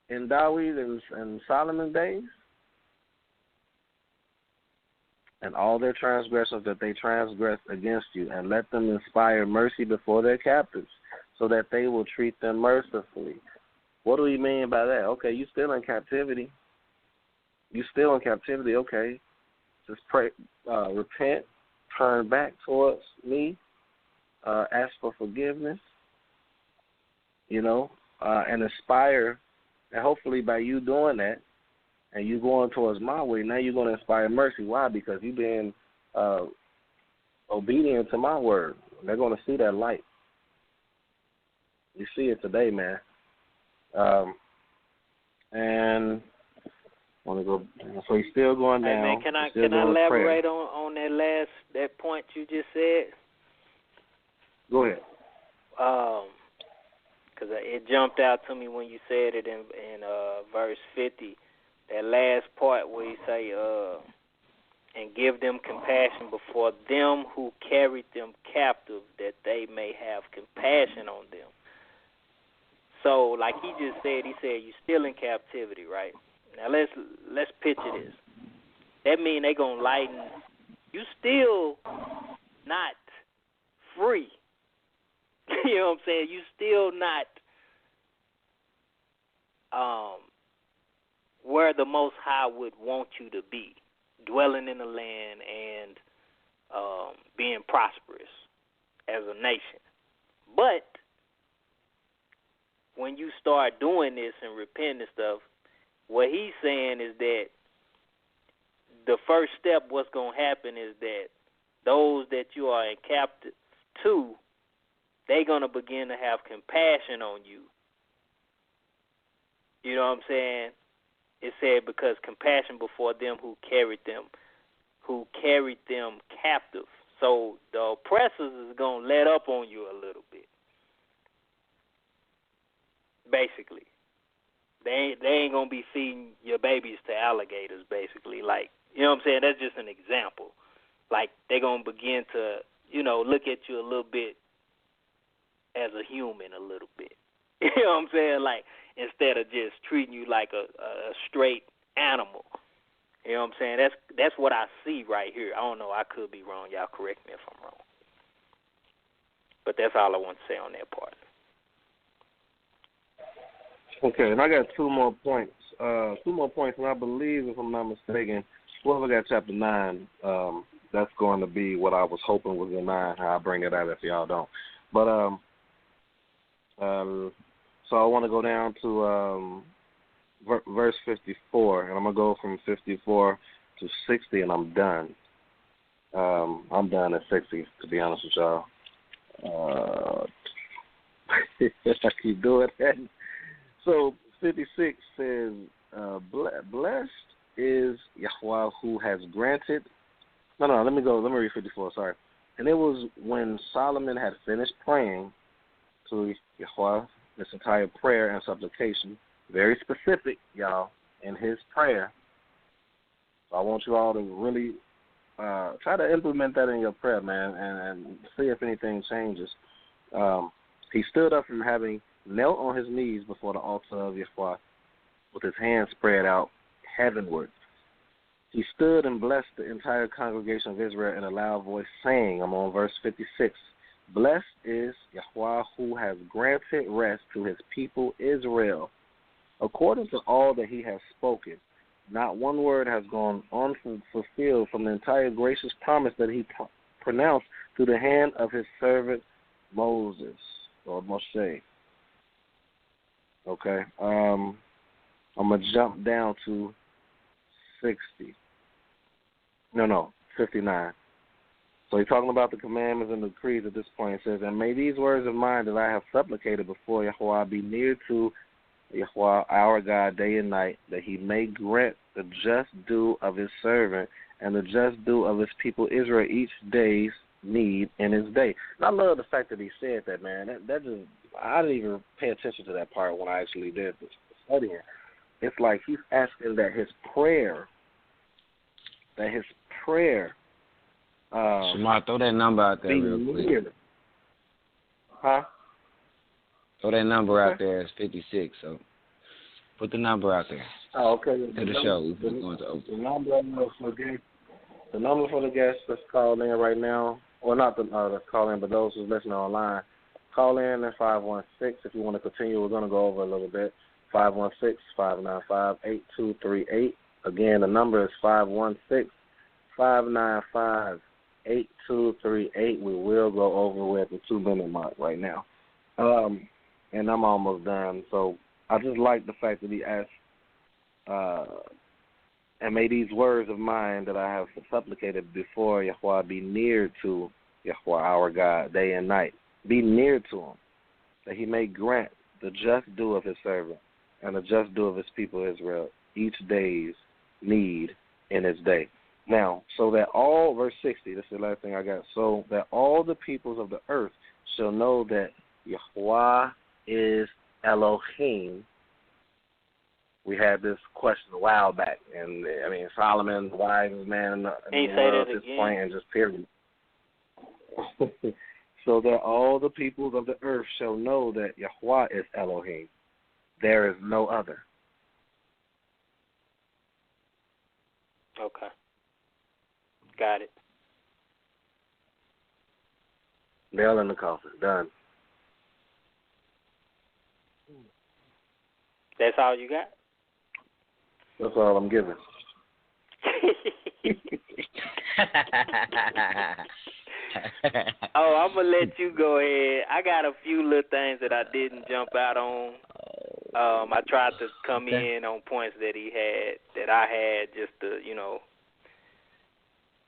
in Dawid and Solomon's days. And all their transgressions that they transgressed against you, and let them inspire mercy before their captives, so that they will treat them mercifully. What do we mean by that? Okay, you still in captivity. Okay. Just pray, repent, turn back towards me, ask for forgiveness, and inspire. And hopefully by you doing that, and you going towards my way, now you're going to inspire mercy. Why? Because you've been obedient to my word. They're going to see that light. You see it today, man. And I want to go. So he's still going down. Hey, man, can I elaborate on that point you just said? Go ahead. Because it jumped out to me when you said it in verse 50. That last part where you say, and give them compassion before them who carried them captive, that they may have compassion on them. So, like he just said, you're still in captivity, right? Now let's picture this. That means they gonna lighten. You still not free. You know what I'm saying? You still not where the Most High would want you to be, dwelling in the land and being prosperous as a nation. But when you start doing this and repenting and stuff, what he's saying is that the first step, what's going to happen is that those that you are in captive to, they're going to begin to have compassion on you. You know what I'm saying? It said, because compassion before them who carried them captive. So the oppressors is going to let up on you a little bit. Basically. They ain't going to be feeding your babies to alligators, basically. Like, you know what I'm saying? That's just an example. Like, they're going to begin to, look at you a little bit as a human a little bit. You know what I'm saying? Like, instead of just treating you like a straight animal. You know what I'm saying? That's what I see right here. I don't know. I could be wrong. Y'all correct me if I'm wrong. But that's all I want to say on that part. Okay, and I got two more points. And I believe, if I'm not mistaken, whoever got chapter 9, that's going to be what I was hoping was in 9. I'll bring it out if y'all don't. But so I want to go down to verse 54, and I'm going to go from 54 to 60, and I'm done. I'm done at 60, to be honest with y'all. I keep doing that. So 56 says, blessed is Yahweh who has granted. No, let me read 54, sorry. And it was when Solomon had finished praying to Yahweh, this entire prayer and supplication, very specific, y'all, in his prayer. So I want you all to really try to implement that in your prayer, man, and see if anything changes. He stood up from having knelt on his knees before the altar of Yahweh with his hands spread out heavenward. He stood and blessed the entire congregation of Israel in a loud voice, saying, I'm on verse 56, blessed is Yahweh who has granted rest to his people Israel, according to all that he has spoken. Not one word has gone unfulfilled from the entire gracious promise that he pronounced through the hand of his servant Moses, or Moshe. Okay. I'm going to jump down to 60. No, 59. So he's talking about the commandments and decrees at this point. It says, and may these words of mine that I have supplicated before Yahweh be near to Yahweh our God day and night, that he may grant the just due of his servant and the just due of his people Israel each day's need in his day. And I love the fact that he said that, man. That just, I didn't even pay attention to that part when I actually did this studying. It's like he's asking that his prayer. Shamar, throw that number out there real quick. Huh? Throw that number out there. It's 56. So put the number out there. Oh, okay. To the show. We're going to open. The number for the guests that's called in right now, or not the that's call in, but those who's listening online, call in at 516. If you want to continue, we're going to go over a little bit. 516-595-8238. Again, the number is 516-595-8238. We will go over. We're at the 2-minute mark right now. And I'm almost done. So I just like the fact that he asked, and may these words of mine that I have supplicated before Yahweh be near to Yahweh our God day and night. Be near to him, that he may grant the just due of his servant and the just due of his people Israel each day's need in his day. Now, so that all, verse 60, this is the last thing I got, so that all the peoples of the earth shall know that Yahweh is Elohim. We had this question a while back, and I mean, Solomon, the wisest man in the world at this point, and just period. So that all the peoples of the earth shall know that Yahweh is Elohim. There is no other. Okay. Got it. Nail in the coffin. Done. That's all you got? That's all I'm giving. I'm going to let you go ahead. I got a few little things that I didn't jump out on. I tried to come in on points that he had, that I had, just to,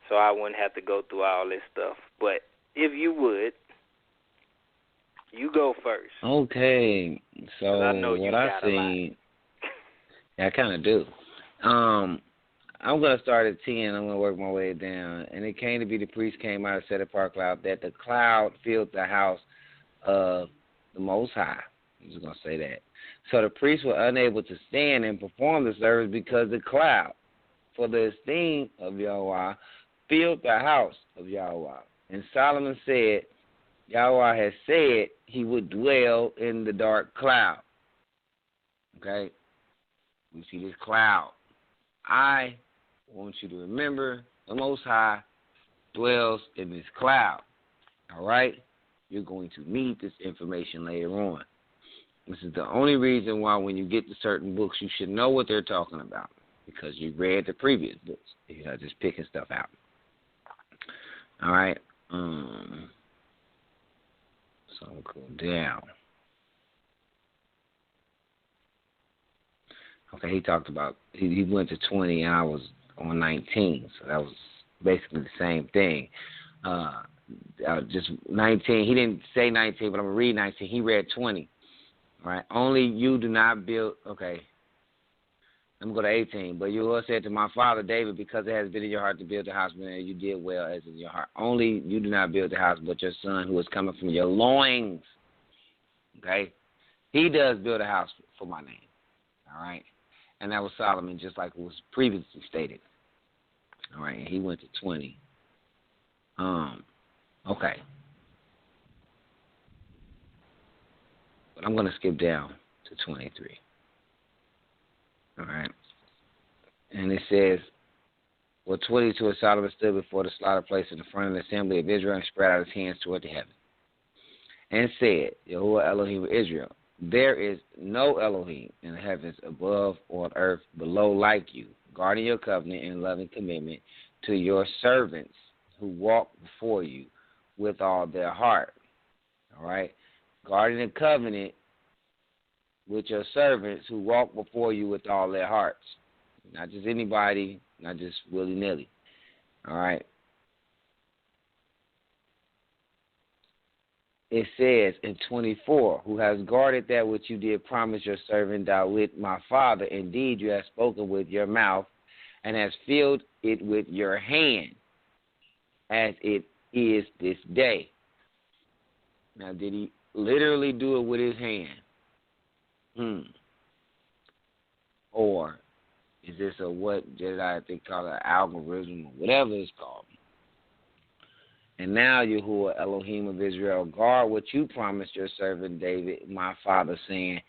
so I wouldn't have to go through all this stuff. But if you would, you go first. Okay. So I know what I've seen, yeah, I kind of do. I'm going to start at 10. I'm going to work my way down. And it came to be the priest came out and set apart cloud, that the cloud filled the house of the Most High. I'm just going to say that. So the priests were unable to stand and perform the service because the cloud, for the esteem of Yahweh, filled the house of Yahweh. And Solomon said, Yahweh has said he would dwell in the dark cloud. Okay? We see this cloud. I want you to remember the Most High dwells in this cloud. All right? You're going to need this information later on. This is the only reason why when you get to certain books, you should know what they're talking about, because you read the previous books. You're not just picking stuff out. All right? So I'll go down. Okay, he talked about, he went to 20, and I was on 19. So that was basically the same thing. Just 19. He didn't say 19, but I'm going to read 19. He read 20. All right. Only you do not build. Okay. Let me go to 18. But Yahuwah said to my father David, because it has been in your heart to build the house, and you did well as in your heart. Only you do not build the house, but your son who is coming from your loins. Okay? He does build a house for my name. All right? And that was Solomon, just like it was previously stated. All right? And he went to 20. Okay. But I'm going to skip down to 23. All right. And it says, well, 22, Solomon stood before the slaughter place in the front of the assembly of Israel and spread out his hands toward the heaven. And said, Yahuwah Elohim of Israel, there is no Elohim in the heavens above or on earth below like you, guarding your covenant and loving commitment to your servants who walk before you with all their heart. All right? Guarding the covenant with your servants who walk before you with all their hearts. Not just anybody, not just willy-nilly. All right? It says in 24, who has guarded that which you did promise your servant David, my father. Indeed, you have spoken with your mouth and has filled it with your hand, as it is this day. Now, did he literally do it with his hand? Or is this a what did I think call an algorithm or whatever it's called? And now, Yahuwah Elohim of Israel, guard what you promised your servant David, my father, saying,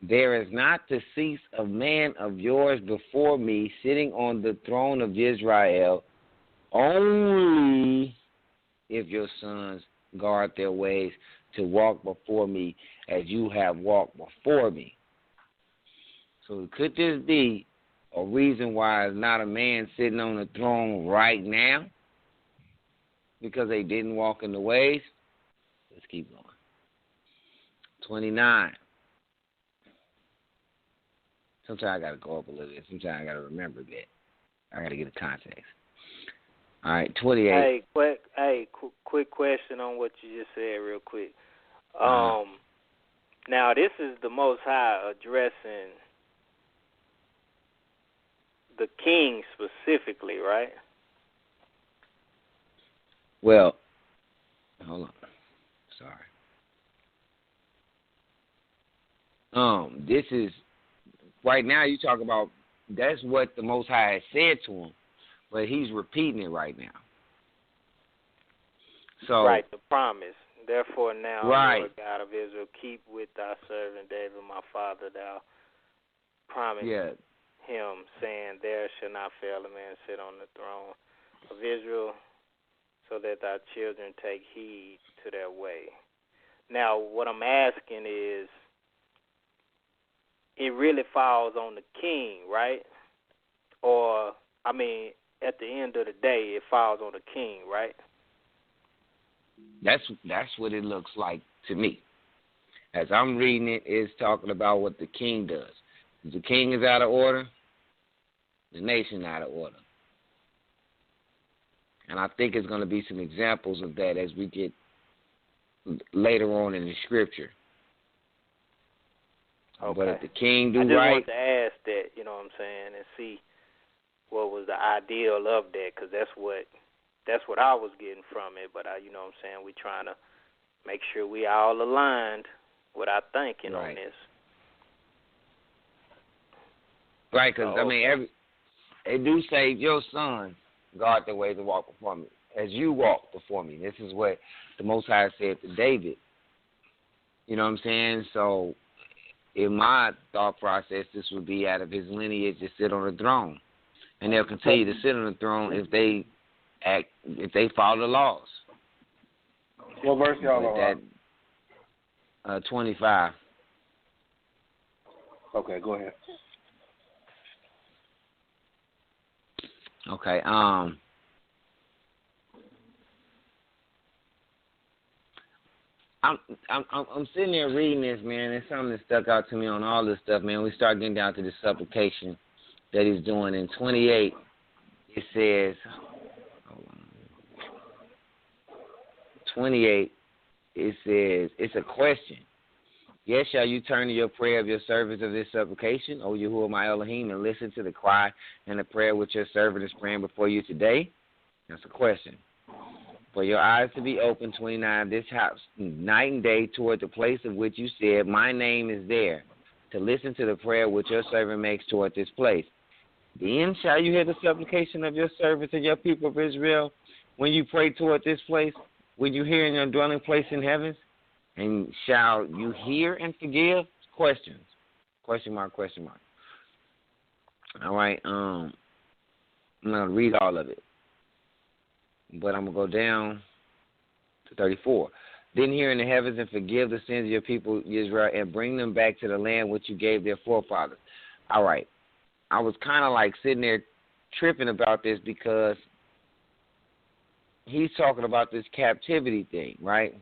there is not to cease a man of yours before me sitting on the throne of Israel, only if your sons guard their ways to walk before me as you have walked before me. So could this be a reason why there's not a man sitting on the throne right now? Because they didn't walk in the ways? Let's keep going. 29. Sometimes I got to go up a little bit. Sometimes I got to remember that. I got to get the context. All right, 28. Quick question on what you just said real quick. Now, this is the Most High addressing the king specifically, right? Well, hold on. Sorry. This is, right now you talk about, that's what the Most High has said to him, but he's repeating it right now. So, right, the promise. Therefore now, right. Lord God of Israel, keep with thy servant David, my father, thou promised him, saying, there shall not fail a man sit on the throne of Israel, so that thy children take heed to their way. Now, what I'm asking is, it really falls on the king, right? Or, I mean, at the end of the day, it falls on the king, right? That's what it looks like to me. As I'm reading it, it's talking about what the king does. If the king is out of order, the nation out of order. And I think it's going to be some examples of that as we get later on in the scripture. Okay. But if the king do right, I just want to ask that, you know what I'm saying, and see what was the ideal of that, because that's what I was getting from it. But you know what I'm saying, we trying to make sure we all aligned with our thinking on this. Right, because I mean, they do say your son guard the way to walk before me, as you walk before me. This is what the Most High said to David. You know what I'm saying? So, in my thought process, this would be out of his lineage to sit on the throne, and they'll continue to sit on the throne if they follow the laws. What verse y'all on? 25. Okay, go ahead. Okay. I'm sitting there reading this, man, and something that stuck out to me on all this stuff, man. We start getting down to the supplication that he's doing in 28. it says, 28, it says, it's a question. Yes, shall you turn to your prayer of your service of this supplication, O Yahuwah my Elohim, and listen to the cry and the prayer which your servant is praying before you today? That's a question. For your eyes to be open, 29, this house, night and day, toward the place of which you said, my name is there, to listen to the prayer which your servant makes toward this place. Then shall you hear the supplication of your servants and your people of Israel when you pray toward this place, when you hear in your dwelling place in heavens? And shall you hear and forgive? Questions. Question mark, question mark. All right. I'm going to read all of it. But I'm going to go down to 34. Then hear in the heavens and forgive the sins of your people Israel and bring them back to the land which you gave their forefathers. All right. I was kind of like sitting there tripping about this because he's talking about this captivity thing, right?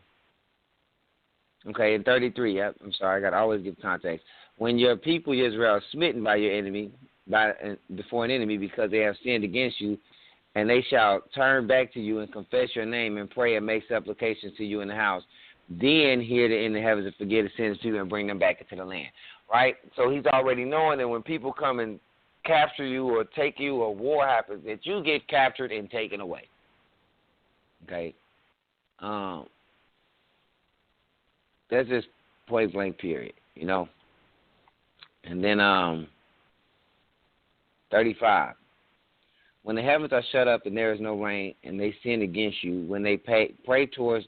Okay, in 33, I'm sorry, I got to always give context. When your people Israel are smitten by your enemy, before an enemy because they have sinned against you, and they shall turn back to you and confess your name and pray and make supplications to you in the house, then hear in the heavens and forgive the sins to you and bring them back into the land, right? So he's already knowing that when people come and capture you or take you or war happens, that you get captured and taken away. Okay? That's just point blank period, you know. And then 35. When the heavens are shut up and there is no rain, and they sin against you, when they pray towards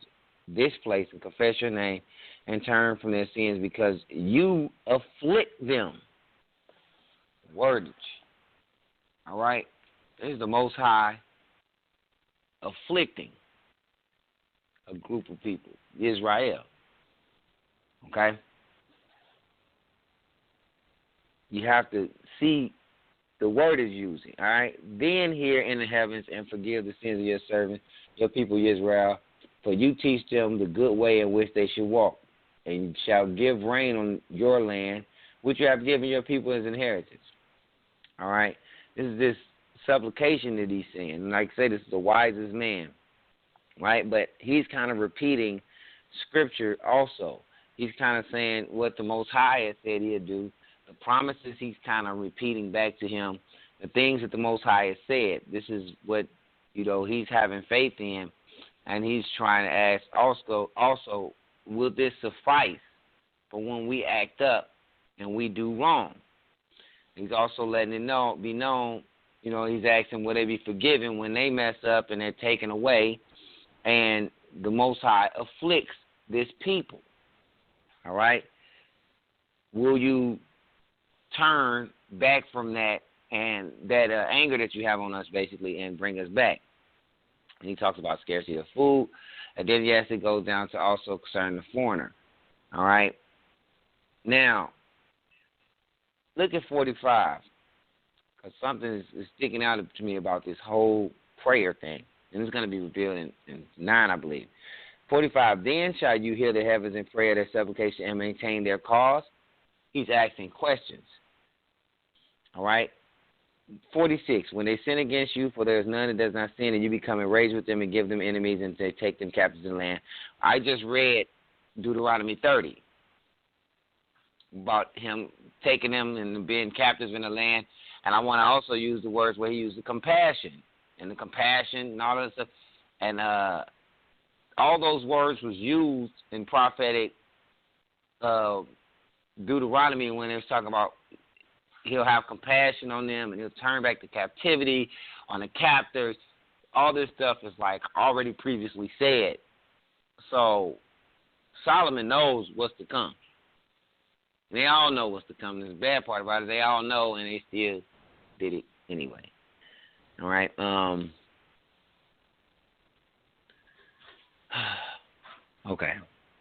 this place and confess your name and turn from their sins because you afflict them. Wordage. All right? This is the Most High afflicting a group of people, Israel. Okay? You have to see the word is using, all right? Then hear in the heavens and forgive the sins of your servants, your people Israel, for you teach them the good way in which they should walk, and shall give rain on your land, which you have given your people as inheritance. All right? This is this supplication that he's saying. And like I say, this is the wisest man, right? But he's kind of repeating scripture also. He's kind of saying what the Most High has said he'll do. The promises he's kind of repeating back to him, the things that the Most High has said. This is what, you know, he's having faith in, and he's trying to ask also, will this suffice for when we act up and we do wrong? He's also letting it be known, you know, he's asking will they be forgiven when they mess up and they're taken away, and the Most High afflicts this people. All right? Will you turn back from that and that anger that you have on us, basically, and bring us back? And he talks about scarcity of food. And then, yes, it goes down to also concerning the foreigner. All right? Now, look at 45, because something is sticking out to me about this whole prayer thing. And it's going to be revealed in 9, I believe. 45, then shall you hear the heavens in prayer, their supplication, and maintain their cause. He's asking questions. All right? 46, when they sin against you, for there is none that does not sin, and you become enraged with them and give them enemies and they take them captives in the land. I just read Deuteronomy 30 about him taking them and being captives in the land, and I want to also use the words where he used the compassion and all that stuff. And all those words was used in prophetic Deuteronomy when it was talking about he'll have compassion on them and he'll turn back the captivity on the captors. All this stuff is like already previously said. So Solomon knows what's to come. They all know what's to come. The bad part about it, they all know and they still did it anyway. All right. Okay.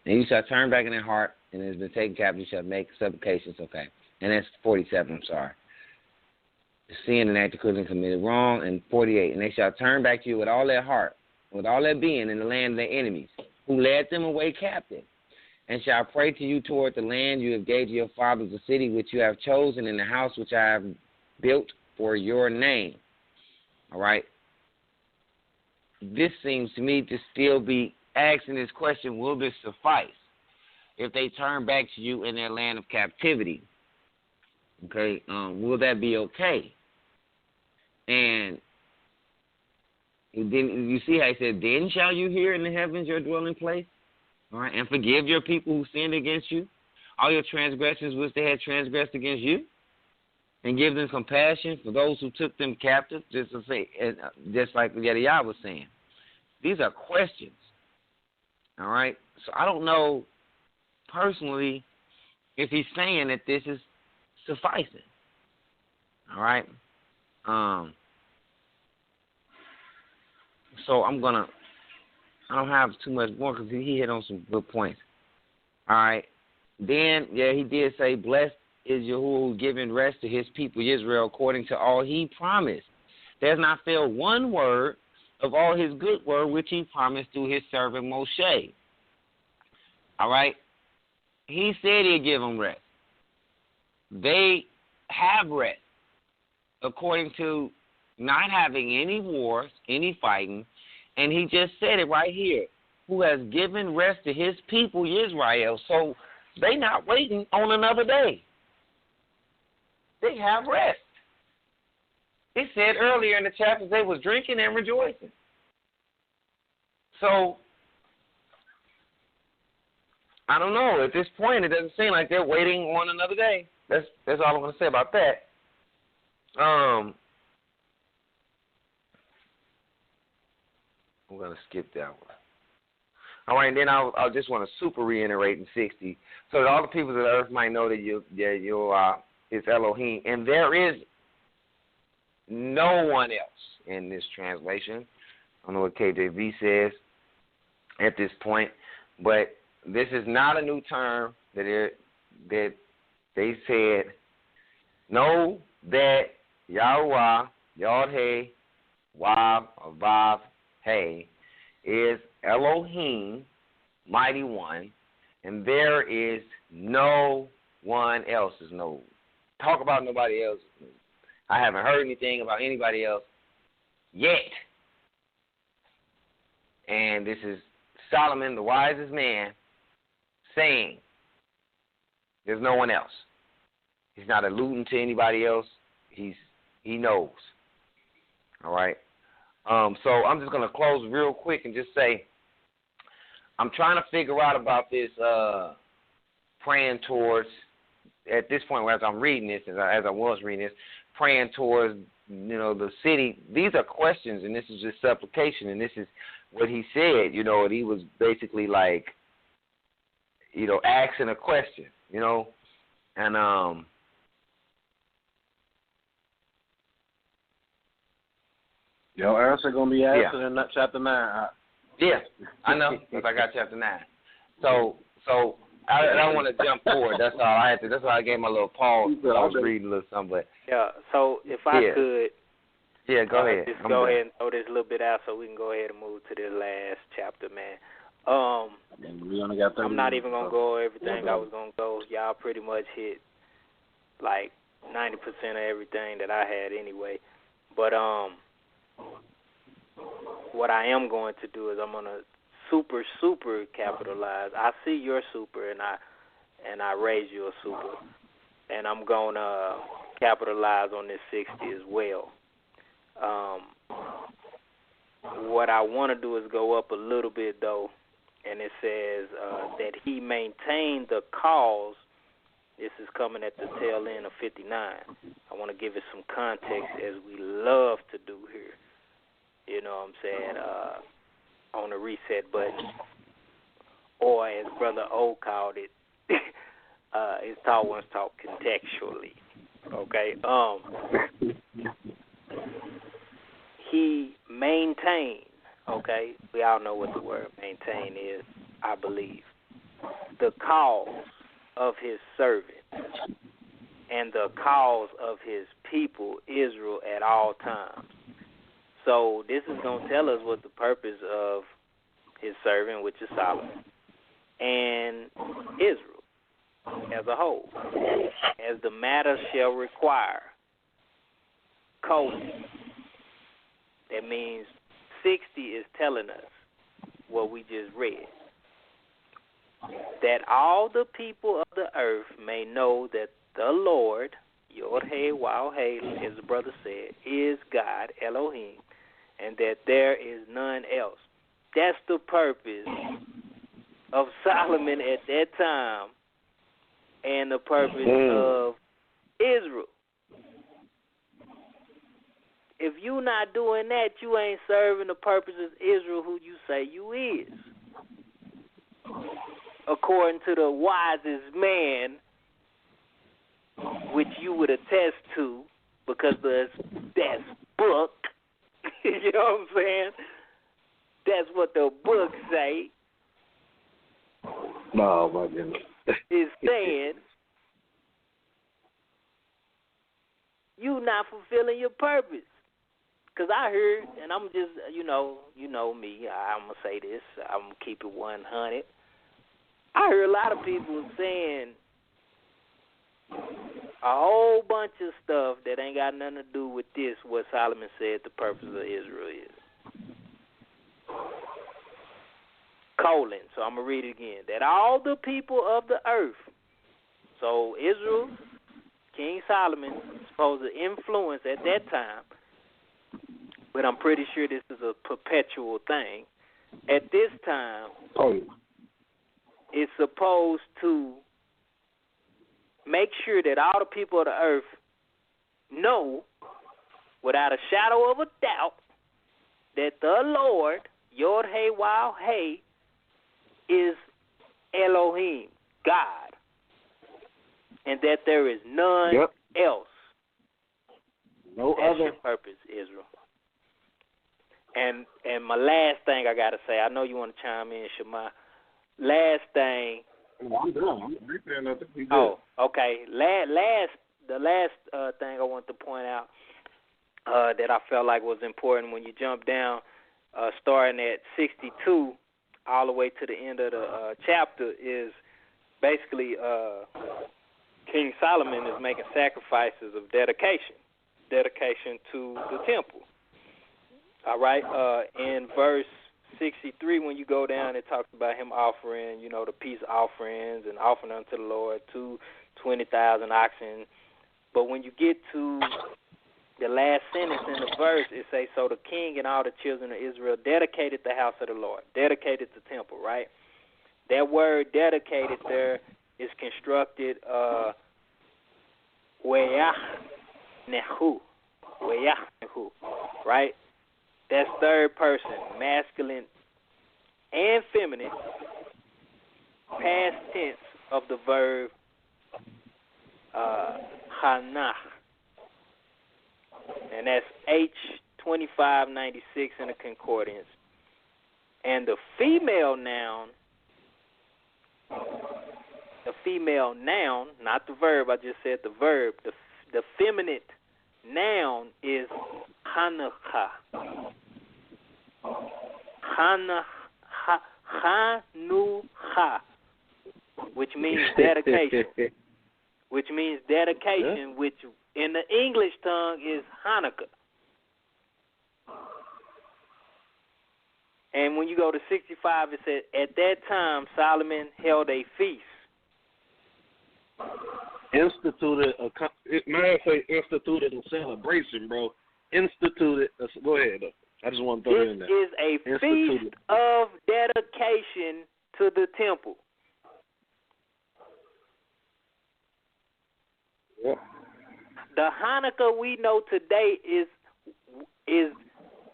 And you shall turn back in their heart, and it has been taken captive, you shall make supplications. Okay. And that's 47, I'm sorry. Sin and act according to committed wrong. And 48, and they shall turn back to you with all their heart, with all their being in the land of their enemies, who led them away captive, and shall pray to you toward the land you have gave to your fathers, the city which you have chosen, and the house which I have built for your name. All right? This seems to me to still be asking this question, will this suffice if they turn back to you in their land of captivity? Okay, will that be okay? And then you see how he said, then shall you hear in the heavens your dwelling place? All right, and forgive your people who sinned against you, all your transgressions which they had transgressed against you, and give them compassion for those who took them captive, just like Yediah was saying. These are questions, all right? So I don't know personally if he's saying that this is sufficing, all right? So I don't have too much more because he hit on some good points, all right? Then, he did say, blessed is Yahuwah giving rest to his people Israel according to all he promised. There's not failed one word of all his good word which he promised through his servant Moshe. All right? He said he'd give them rest. They have rest according to not having any wars, any fighting, and he just said it right here, who has given rest to his people Israel. So they not waiting on another day. They have rest. It said earlier in the chapters they was drinking and rejoicing. So, I don't know. At this point, it doesn't seem like they're waiting on another day. That's all I'm going to say about that. I'm going to skip that one. All right, and then I'll just want to super reiterate in 60, so that all the people of the earth might know that you is Elohim, and there is no one else in this translation. I don't know what KJV says at this point, but this is not a new term that they said. Know that Yahweh, Yod-Heh, Wav, or Vav-Heh, is Elohim, mighty one, and there is no one else. There's no talk about nobody else. I haven't heard anything about anybody else yet. And this is Solomon, the wisest man, saying there's no one else. He's not alluding to anybody else. He knows. All right. So I'm just going to close real quick and just say I'm trying to figure out about this praying towards, at this point, as I'm reading this, as I was reading this, praying towards, the city. These are questions, and this is just supplication, and this is what he said, and he was basically like, asking a question, and your answer gonna be answered in chapter 9. Yeah, I know, because I got chapter 9. So I don't want to jump forward. That's all I had to. That's why I gave my little pause. I was reading a little something, but So if I could, go ahead. Just go ahead and throw this a little bit out, so we can go ahead and move to this last chapter, man. We only got 30 I'm not even gonna go over everything I was gonna go. Y'all pretty much hit like 90% of everything that I had anyway. But what I am going to do is I'm gonna super capitalize. I see your super and I raise you a super, and I'm gonna capitalize on this 60 as well. What I want to do is go up a little bit though, and it says that he maintained the cause. This is coming at the tail end of 59. I want to give it some context, as we love to do here. You know what I'm saying? On the reset button, or as Brother O called it, his talk once talk contextually. Okay. He maintained. Okay, we all know what the word maintain is, I believe. The cause of his servant and the cause of his people, Israel, at all times. So this is going to tell us what the purpose of his servant, which is Solomon, and Israel as a whole, as the matter shall require. Colon. That means 60 is telling us what we just read. That all the people of the earth may know that the Lord, YHWH, as the brother said, is God, Elohim, and that there is none else. That's the purpose of Solomon at that time and the purpose of Israel. If you not doing that, you ain't serving the purpose of Israel who you say you is. According to the wisest man, which you would attest to, because that's book. You know what I'm saying? That's what the book say. No, my goodness. Is saying you not fulfilling your purpose. Because I heard, and I'm just, you know me, I'm going to say this, I'm going to keep it 100. I heard a lot of people saying a whole bunch of stuff that ain't got nothing to do with this, what Solomon said the purpose of Israel is. Colon, so I'm going to read it again. That all the people of the earth, so Israel, King Solomon, supposed to influence at that time, but I'm pretty sure this is a perpetual thing. At this time, it's supposed to make sure that all the people of the earth know, without a shadow of a doubt, that the Lord, YHWH, is Elohim, God, and that there is none else. No That's other. Your purpose, Israel. And my last thing I got to say, I know you want to chime in, Shema. Last thing. I'm done. I'm preparing nothing. Oh, okay. The last thing I want to point out that I felt like was important when you jump down, starting at 62, all the way to the end of the chapter, is basically King Solomon is making sacrifices of dedication to the temple. All right, in verse 63, when you go down, it talks about him offering, the peace offerings and offering unto the Lord 20,000 oxen. But when you get to the last sentence in the verse, it says, so the king and all the children of Israel dedicated the house of the Lord, dedicated the temple, right? That word dedicated there is constructed YHWH, right? That's third person, masculine and feminine, past tense of the verb hanach. And that's H2596 in the concordance. And the female noun, not the verb, I just said the verb, the feminine noun is Hanukkah. Hanukkah, which means dedication. Which in the English tongue is Hanukkah. And when you go to 65, it says, at that time Solomon held a feast. Instituted a celebration, bro. Instituted. Go ahead, though. I just want to throw it in there. This is a feast of dedication to the temple. Yeah. The Hanukkah we know today is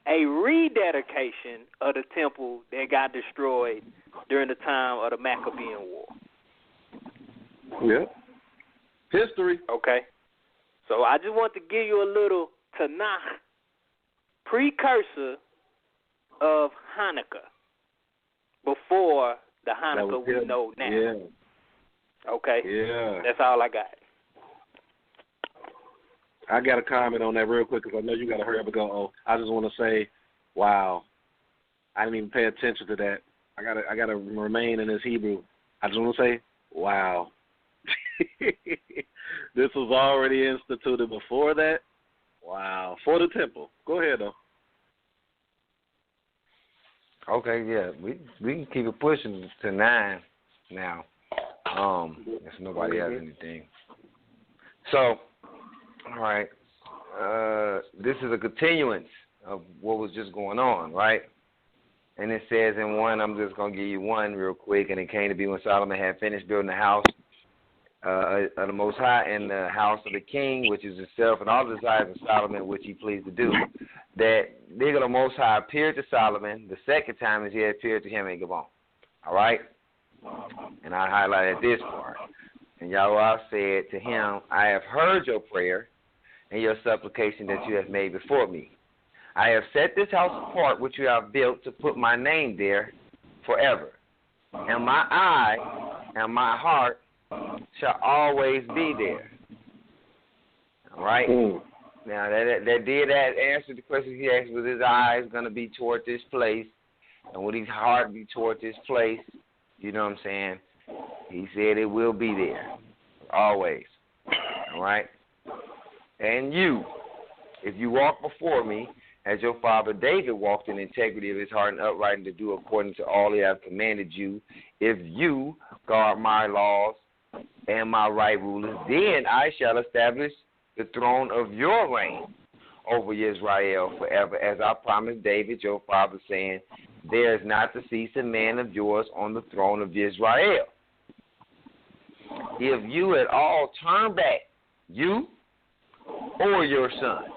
a rededication of the temple that got destroyed during the time of the Maccabean War. Yeah. History. Okay. So I just want to give you a little Tanakh precursor of Hanukkah before the Hanukkah we know now. Yeah. Okay? Yeah. That's all I got. I got a comment on that real quick because I know you got to hurry up and go. I just want to say, wow, I didn't even pay attention to that. I gotta remain in this Hebrew. I just want to say, wow. This was already instituted before that. Wow. For the temple. Go ahead, though. Okay, yeah, we can keep it pushing to 9 now. If nobody has anything. So, all right, this is a continuance of what was just going on, right? And it says in 1, I'm just going to give you 1 real quick, and it came to be when Solomon had finished building the house of the Most High and the house of the king, which is himself, and all the desires of Solomon, which he pleased to do, that the Most High appeared to Solomon the second time as he had appeared to him in Gabon. All right? And I highlighted this part. And Yahweh said to him, I have heard your prayer and your supplication that you have made before me. I have set this house apart which you have built to put my name there forever. And my eye and my heart shall always be there. All right? Now, that did answer the question he asked, was his eyes going to be toward this place? And would his heart be toward this place? You know what I'm saying? He said it will be there. Always. All right? And you, if you walk before me, as your father David walked in integrity of his heart and uprightness to do according to all I have commanded you, if you guard my laws and my right rulers, then I shall establish the throne of your reign over Israel forever, as I promised David your father, saying, there is not to cease a man of yours on the throne of Israel. If you at all turn back, you or your sons,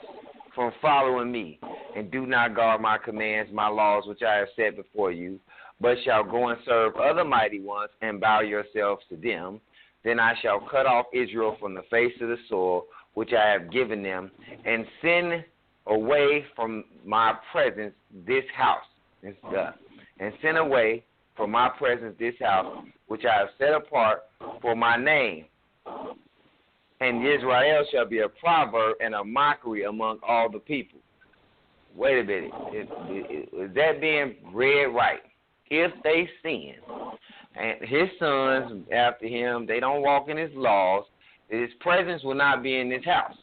from following me, and do not guard my commands, my laws, which I have set before you, but shall go and serve other mighty ones and bow yourselves to them, then I shall cut off Israel from the face of the soil which I have given them, and send away from my presence this house, and send away from my presence this house which I have set apart for my name. And Israel shall be a proverb and a mockery among all the people. Wait a minute. Is that being read right? If they sin, and his sons after him, they don't walk in his laws, his presence will not be in this house.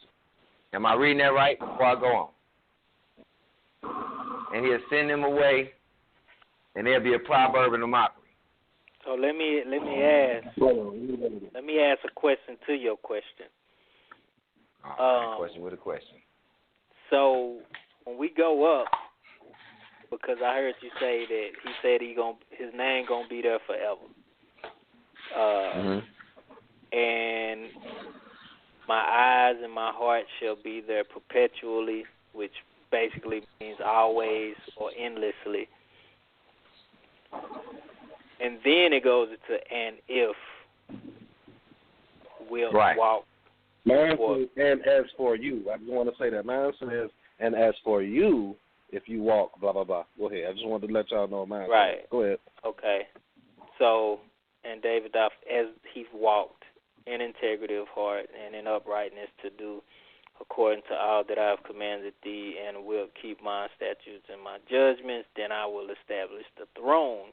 Am I reading that right before I go on? And he'll send them away, and there'll be a proverb and a mockery. So let me ask a question to your question. Question with a question. So when we go up, because I heard you say that he said his name gonna be there forever. And my eyes and my heart shall be there perpetually, which basically means always or endlessly. And then it goes into and if we'll walk. Mine says, and as for you. I just want to say that. Mine says, and as for you, if you walk, blah, blah, blah. Go ahead. I just wanted to let y'all know mine. Right. Go ahead. Okay. So, and David, as he walked in integrity of heart and in uprightness to do according to all that I have commanded thee, and will keep my statutes and my judgments, then I will establish the throne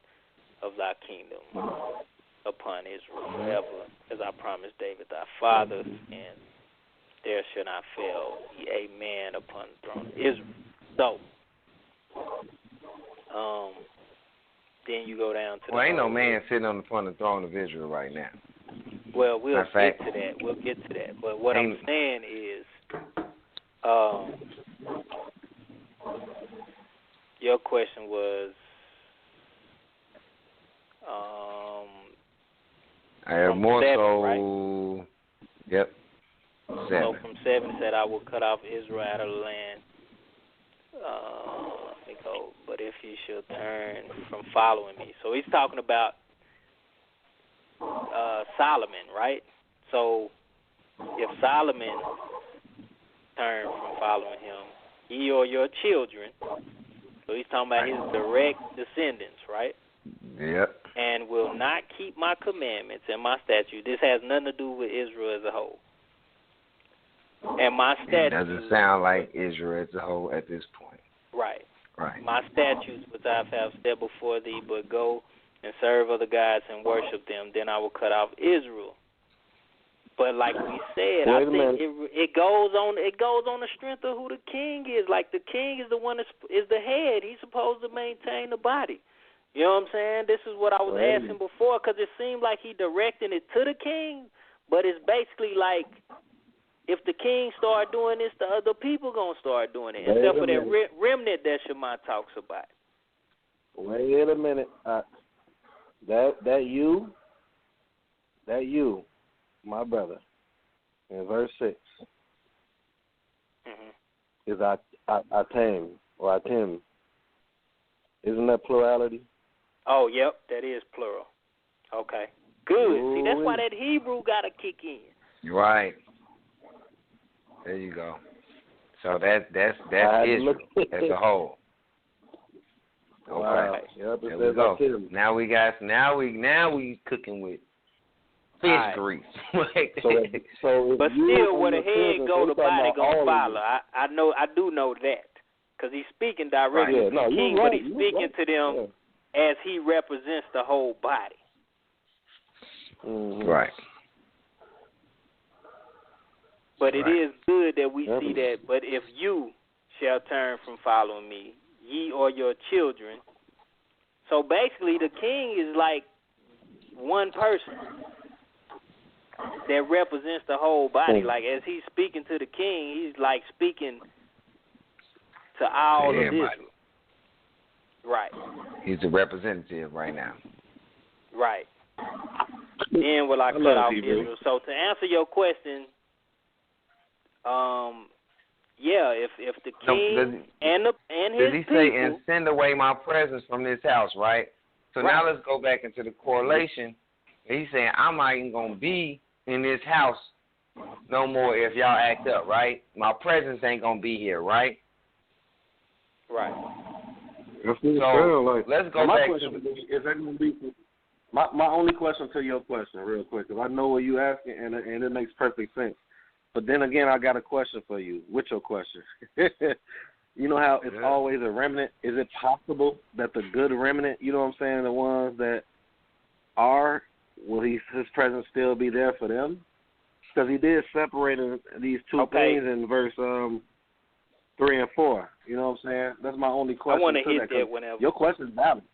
of thy kingdom upon Israel forever, as I promised David thy father, and there shall not fail a man upon the throne of Israel. So, then you go down to ain't no man sitting on the front of the throne of Israel right now. Well, we'll get to that. We'll get to that. But what I'm saying is, your question was, I have more 7, so. Right? Yep. 7. So from 7 it said, I will cut off Israel out of the land. Let me go. But if he shall turn from following me. So he's talking about Solomon, right? So if Solomon turned from following him, ye or your children, so he's talking about his direct descendants, right? Yep. And will not keep my commandments and my statutes. This has nothing to do with Israel as a whole. And my statutes. It doesn't sound like Israel as a whole at this point. Right. Right. My statutes which I have set before thee, but go and serve other gods and worship them, then I will cut off Israel But like we said, I think it goes on the strength of who the king is. Like the king is the one that is the head. He's supposed to maintain the body. You know what I'm saying? This is what I was asking before, because it seemed like he directing it to the king, but it's basically like if the king start doing this, the other people gonna start doing it. Except for that remnant that Shema talks about. Wait a minute. That you, my brother, in verse 6, is Atem or Atem. Isn't that plurality? Oh, yep, that is plural. Okay, good. See, that's why that Hebrew got to kick in. Right. There you go. So that's Israel as a whole. Okay. Wow. Yep, there we go. Now we cooking with fish grease. so but still, where the head go, the body gonna follow. I do know that, because he's speaking directly to the king, but he's speaking to them as he represents the whole body. Mm-hmm. Right. But it is good that we see that. But if you shall turn from following me, ye or your children. So basically, the king is like one person that represents the whole body. Like, as he's speaking to the king, he's like speaking to all of Israel. Right. He's a representative right now. Right. Then will I cut off Israel? So to answer your question, if the king and his does he people, say, and send away my presence from this house, right? So now let's go back into the correlation. He's saying, I'm not even going to be in this house no more if y'all act up, right? My presence ain't going to be here, right? Right. So let's go back to is that going to be my only question to your question real quick, because I know what you're asking, and it makes perfect sense. But then again, I got a question for you. What's your question? You know how it's always a remnant? Is it possible that the good remnant, you know what I'm saying, the ones that are, will his presence still be there for them? Because he did separate these two things in verse 3 and 4. You know what I'm saying? That's my only question. I want to hit that whenever. Your question is valid.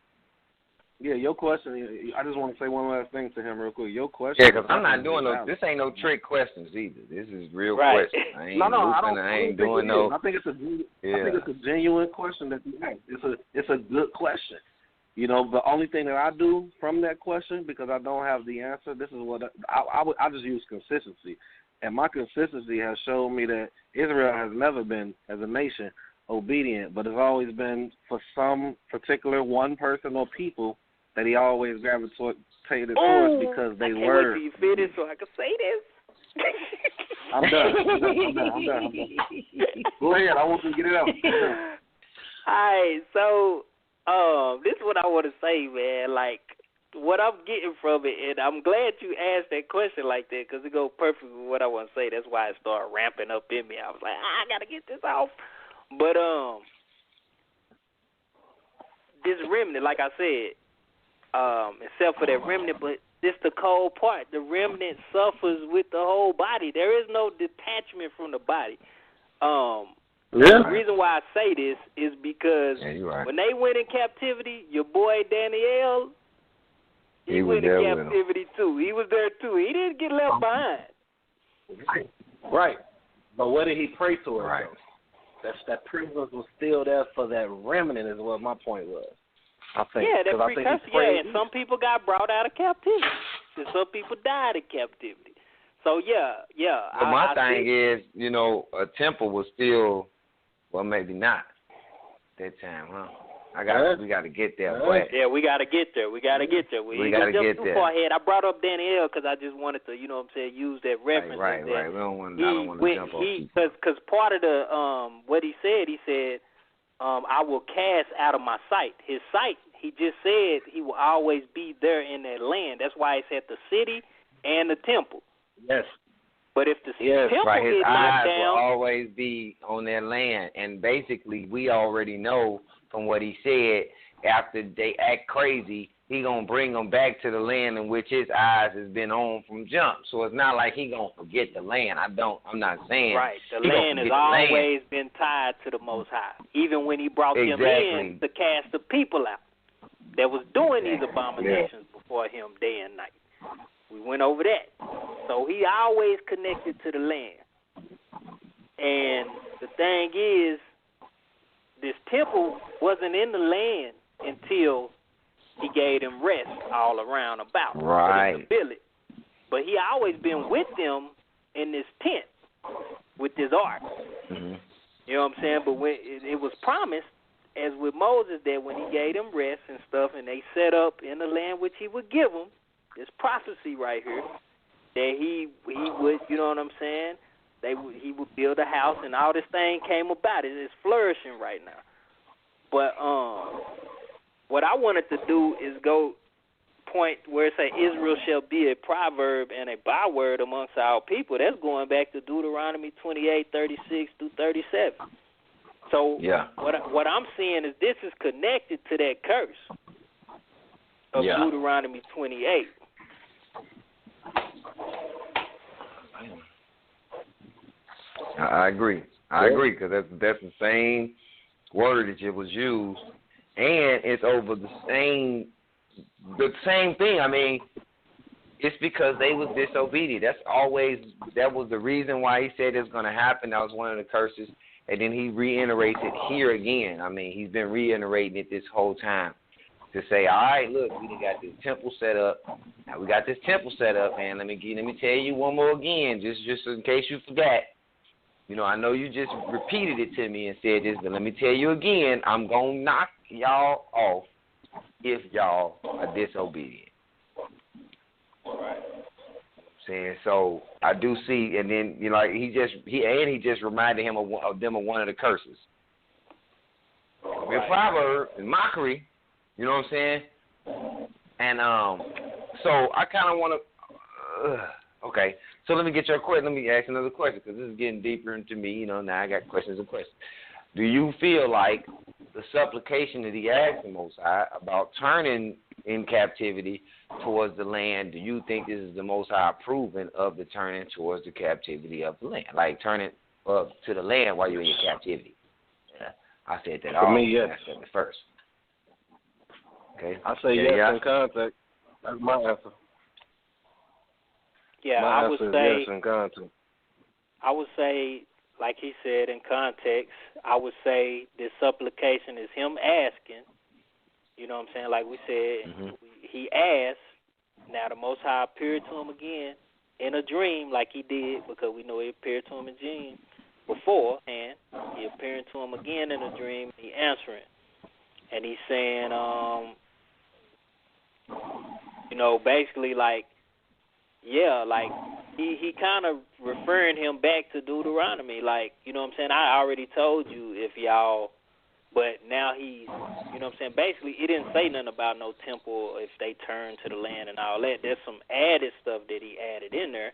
Yeah, your question, I just want to say one last thing to him real quick. Your question. Yeah, because I'm not doing this ain't no trick questions either. This is real questions. I ain't I ain't doing no. I think it's a genuine question that you ask. It's a good question. You know, the only thing that I do from that question, because I don't have the answer, this is what I just use consistency. And my consistency has shown me that Israel has never been, as a nation, obedient, but it's always been for some particular one person or people that he always gravitated towards because they were. Wait till you finish so I can say this. I'm done. Go ahead. I want you to get it out. All right. So this is what I want to say, man. Like, what I'm getting from it, and I'm glad you asked that question like that, because it goes perfect with what I want to say. That's why it started ramping up in me. I was like, I got to get this off. But this remnant, like I said, except for that remnant, but this the cold part. The remnant suffers with the whole body. There is no detachment from the body. The reason why I say this is because when they went in captivity, your boy Daniel, he went in captivity too. He was there too. He didn't get left behind. Right. But what did he pray to her? That presence was still there for that remnant, is what my point was. I think. Yeah, that precursor. And some people got brought out of captivity, and some people died in captivity. So But my thing is, you know, a temple was still, well, maybe not that time, huh? We got to get there. Yeah, we got to get there. We got to get there. We got to get too far ahead. I brought up Daniel because I just wanted to, you know what I'm saying, use that reference. Right. We don't want to jump off. Because part of the what he said, I will cast out of my sight. His sight, he just said he will always be there in that land. That's why he said the city and the temple. Yes. But if the temple his is eyes knocked down, will always be on that land. And basically, we already know from what he said, after they act crazy, he gonna bring them back to the land in which his eyes has been on from jump. So it's not like he gonna forget the land. I'm not saying right. The land has always been tied to the Most High, even when he brought them in to cast the people out that was doing these abominations before him day and night. We went over that. So he always connected to the land. And the thing is, this temple wasn't in the land until he gave them rest all around about. Right. In the village. But he always been with them in this tent with this ark. Mm-hmm. You know what I'm saying? But when it was promised, as with Moses, that when he gave them rest and stuff, and they set up in the land which he would give them, this prophecy right here, that he would, you know what I'm saying? He would build a house, and all this thing came about. It's flourishing right now. But what I wanted to do is go point where it say Israel shall be a proverb and a byword amongst our people. That's going back to Deuteronomy 28:36-37. So what I'm seeing is this is connected to that curse of Deuteronomy 28. I agree. I agree, because that's the same word that it was used, and it's over the same thing. I mean, it's because they was disobedient. That was the reason why he said it's going to happen. That was one of the curses. And then he reiterates it here again. I mean, he's been reiterating it this whole time to say, all right, look, we got this temple set up. Now we got this temple set up, and let me tell you one more again, just in case you forgot. You know, I know you just repeated it to me and said this, but let me tell you again, I'm going to knock y'all off if y'all are disobedient. Right. Saying so, I do see, and then he just reminded him of them of one of the curses. Right. A proverb and mockery, you know what I'm saying? And so I kind of want to. Okay, so let me get your question. Let me ask another question, because this is getting deeper into me. You know, now I got questions and questions. Do you feel like the supplication that he asked the Most High about turning in captivity towards the land, do you think this is the Most High approving of the turning towards the captivity of the land? Like turning up to the land while you're in your captivity? Yeah, I said that. For me, yes. I said it first. Okay. I say yes in context. That's my answer. Yeah, my I would answer say is yes in context. I would say, like he said in context, I would say this supplication is him asking. You know what I'm saying? Like we said, he asked. Now the Most High appeared to him again in a dream, like he did, because we know he appeared to him in dream beforehand. He appearing to him again in a dream. He answering, and he's saying, basically like, like he kind of referring him back to Deuteronomy, like, you know what I'm saying? I already told you if y'all. But now he's, you know what I'm saying, basically he didn't say nothing about no temple if they turn to the land and all that. There's some added stuff that he added in there.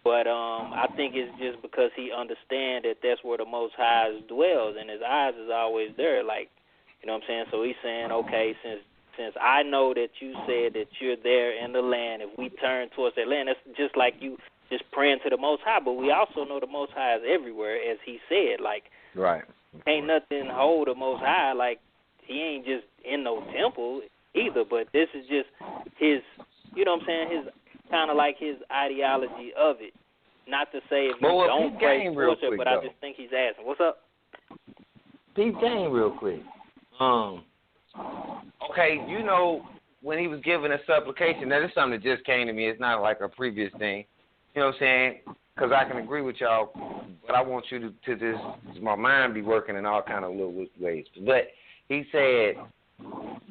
But I think it's just because he understands that that's where the Most High dwells, and his eyes is always there. Like, you know what I'm saying? So he's saying, okay, since I know that you said that you're there in the land, if we turn towards that land, that's just like you just praying to the Most High. But we also know the Most High is everywhere, as he said. Like, right. Ain't nothing hold the Most High, like he ain't just in no temple either, but this is just his, you know what I'm saying, his kind of like his ideology of it. Not to say if you don't pray towards it, but I just think he's asking. What's up? Peep game real quick. Okay, when he was giving a supplication, now this is something that just came to me. It's not like a previous thing. You know what I'm saying? Because I can agree with y'all, but I want you to just, my mind be working in all kind of little ways. But he said,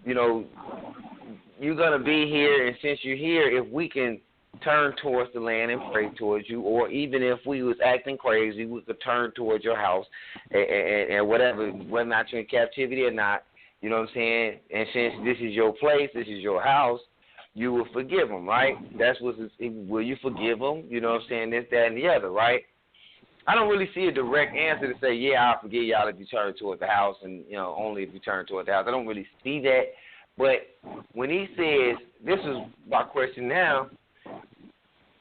you're going to be here, and since you're here, if we can turn towards the land and pray towards you, or even if we was acting crazy, we could turn towards your house and whatever, whether or not you're in captivity or not, you know what I'm saying? And since this is your place, this is your house, you will forgive them, right? That's what will you forgive them? You know what I'm saying? This, that, and the other, right? I don't really see a direct answer to say, yeah, I'll forgive y'all if you turn toward the house, and only if you turn toward the house. I don't really see that, But when he says, this is my question now,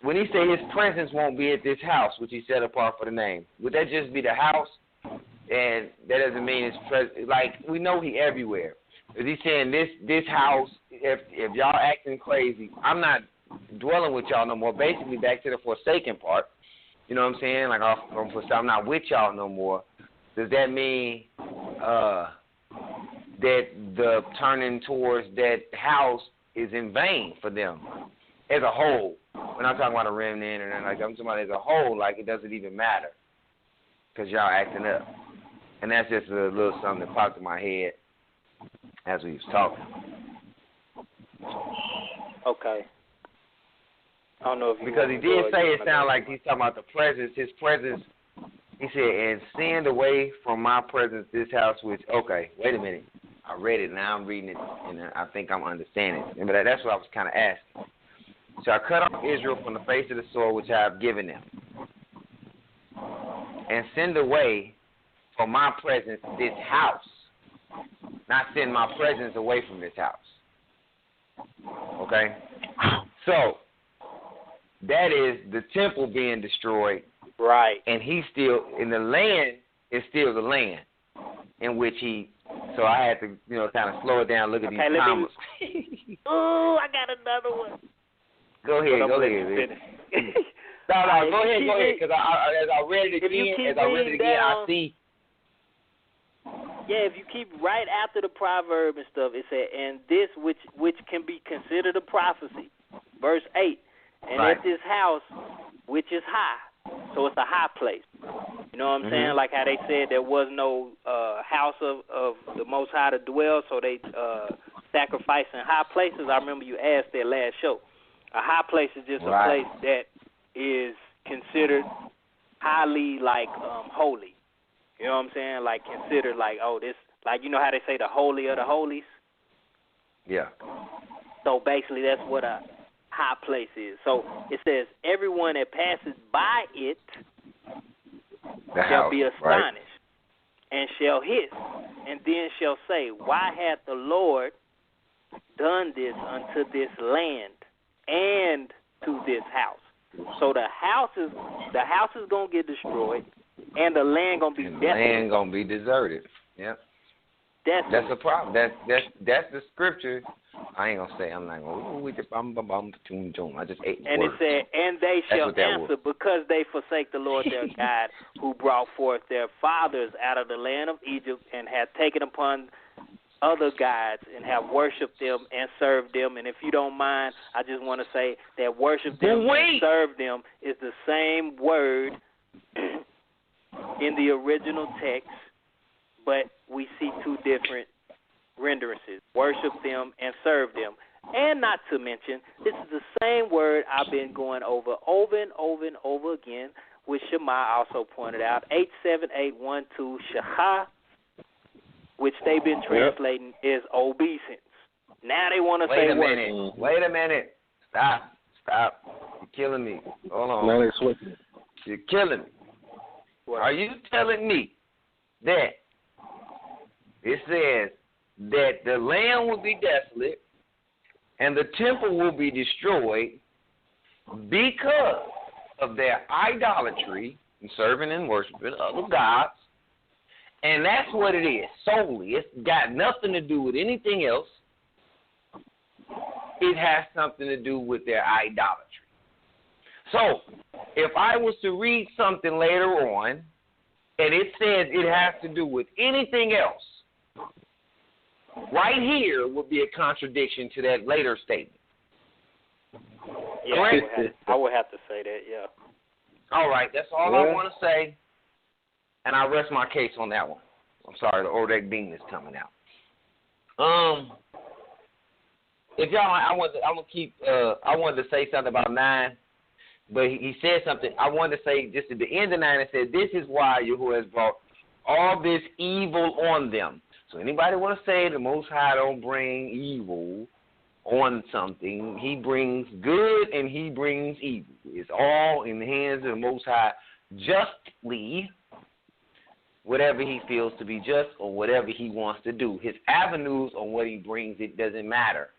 when he says his presence won't be at this house, which he set apart for the name, would that just be the house? And that doesn't mean his presence. Like, we know he everywhere. Is he saying this house, if y'all acting crazy, I'm not dwelling with y'all no more. Basically, back to the forsaken part. You know what I'm saying? Like, I'm not with y'all no more. Does that mean that the turning towards that house is in vain for them as a whole? When I'm talking about a remnant, and like I'm talking about as a whole, like it doesn't even matter because y'all acting up. And that's just a little something that popped in my head as we was talking. Okay. I don't know if you because he did say it sounded like he's talking about the presence. His presence. He said, "And send away from my presence this house." Which, okay, wait a minute. I read it, now I'm reading it, and I think I'm understanding it. But that's what I was kind of asking. So I cut off Israel from the face of the soil which I have given them, and send away from my presence this house. Not send my presence away from this house. Okay? So, that is the temple being destroyed. Right. And he's still, in the land, is still the land in which he, so I had to, kind of slow it down, look at these comments. Oh, I got another one. Go ahead. No, go ahead, because as I read it again, I see. Yeah, if you keep right after the proverb and stuff, it said, and this which can be considered a prophecy. Verse 8, and right. At this house, which is high. So it's a high place. You know what I'm saying? Like how they said there was no house of the Most High to dwell, so they sacrifice in high places. I remember you asked that last show. A high place is just a place that is considered highly, like, holy. You know what I'm saying? Like, considered, like, this, like, you know how they say the holy of the holies? Yeah. So basically that's what a high place is. So it says, everyone that passes by it shall be astonished and shall hiss, and then shall say, why hath the Lord done this unto this land and to this house? So the house is going to get destroyed, and the land going to be desolate. The land going to be deserted. Yep. That's the problem. That's the scripture. I ain't gonna say. I'm not gonna. I just ate. And words. It said, and they shall answer because they forsake the Lord their God, who brought forth their fathers out of the land of Egypt, and have taken upon other gods and have worshipped them and served them. And if you don't mind, I just want to say that worship them and serve them is the same word in the original text, but we see two different renderings. Worship them and serve them. And not to mention, this is the same word I've been going over and over again, which Shema also pointed out, 87812 Shachah, which they've been translating is obeisance. Now they want to say worship. Wait a minute. Stop. You're killing me. Hold on. Now they're switching. You're killing me. What? Are you telling me that it says that the land will be desolate and the temple will be destroyed because of their idolatry and serving and worshiping other gods? And that's what it is, solely. It's got nothing to do with anything else. It has something to do with their idolatry. So, if I was to read something later on, and it says it has to do with anything else, right here would be a contradiction to that later statement. Yeah, I would have to say that, yeah. All right, that's all I want to say, and I rest my case on that one. I'm sorry, the Ordek Bean is coming out. If y'all, I wanted to say something about 9, but he said something. I wanted to say just at the end of 9, it said, this is why Yahuwah has brought all this evil on them. So anybody want to say the Most High don't bring evil on something? He brings good and he brings evil. It's all in the hands of the Most High justly. whatever he feels to be just or whatever he wants to do. His avenues on what he brings, it doesn't matter.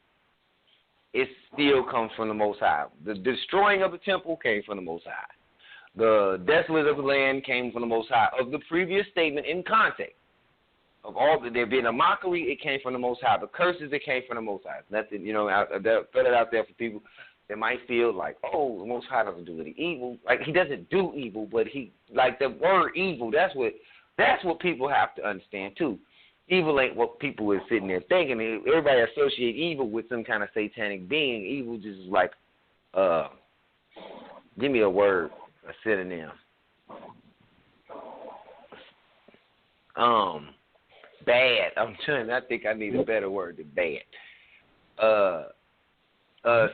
It still comes from the Most High. The destroying of the temple came from the Most High. The desolate of the land came from the Most High. Of the previous statement in context, of all there being a mockery, it came from the Most High. The curses, it came from the Most High. Nothing, I put it out there for people that might feel like, oh, the Most High doesn't do any evil. Like, he doesn't do evil, but he, like the word evil, that's what people have to understand too. Evil ain't what people are sitting there thinking. Everybody associate evil with some kind of satanic being. Evil just is like, give me a word, a synonym. Bad. I think I need a better word than bad.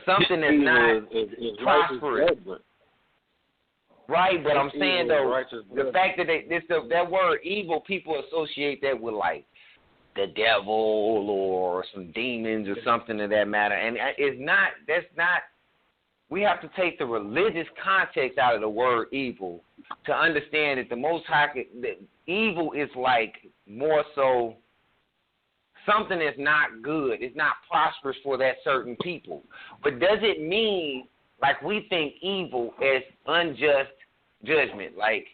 Something that's not prosperous. Right, but I'm saying though, the fact that that word evil, people associate that with like the devil or some demons or something of that matter, and it's not. That's not. We have to take the religious context out of the word evil to understand that the Most High, that evil is like more so something that's not good. It's not prosperous for that certain people. But does it mean like we think evil as unjust judgment? Like,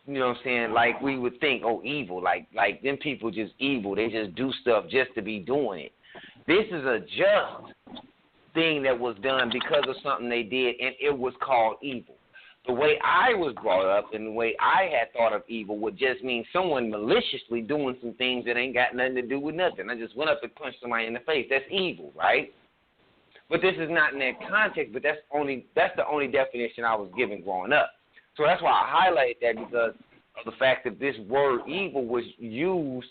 you know what I'm saying? Like we would think, oh, evil. Like them people just evil. They just do stuff just to be doing it. This is a just thing that was done because of something they did, and it was called evil. The way I was brought up and the way I had thought of evil would just mean someone maliciously doing some things that ain't got nothing to do with nothing. I just went up and punched somebody in the face. That's evil, right? But this is not in that context, but that's the only definition I was given growing up. So that's why I highlighted that, because of the fact that this word evil was used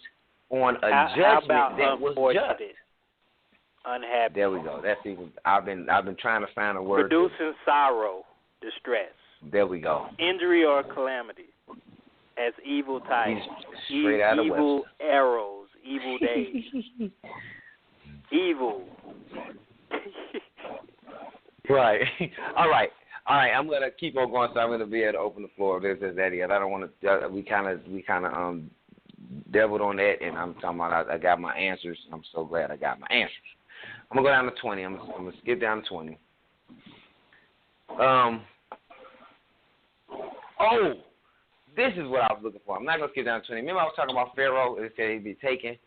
on a judgment that was just. Unhappy. There we go. That's even. I've been trying to find a word. Producing sorrow, distress. There we go. Injury or calamity, as evil tidings, straight out of evil Webster. arrows, evil days, evil. Right. All right. I'm gonna keep on going, so I'm gonna be able to open the floor. This, that, yet. I don't want to. We kind of deviled on that, and I'm talking about. I got my answers. I'm so glad I got my answers. I'm gonna go down to 20. I'm gonna skip down to 20. Oh, this is what I was looking for. I'm not gonna skip down to 20. Remember I was talking about Pharaoh? It said he'd be taken.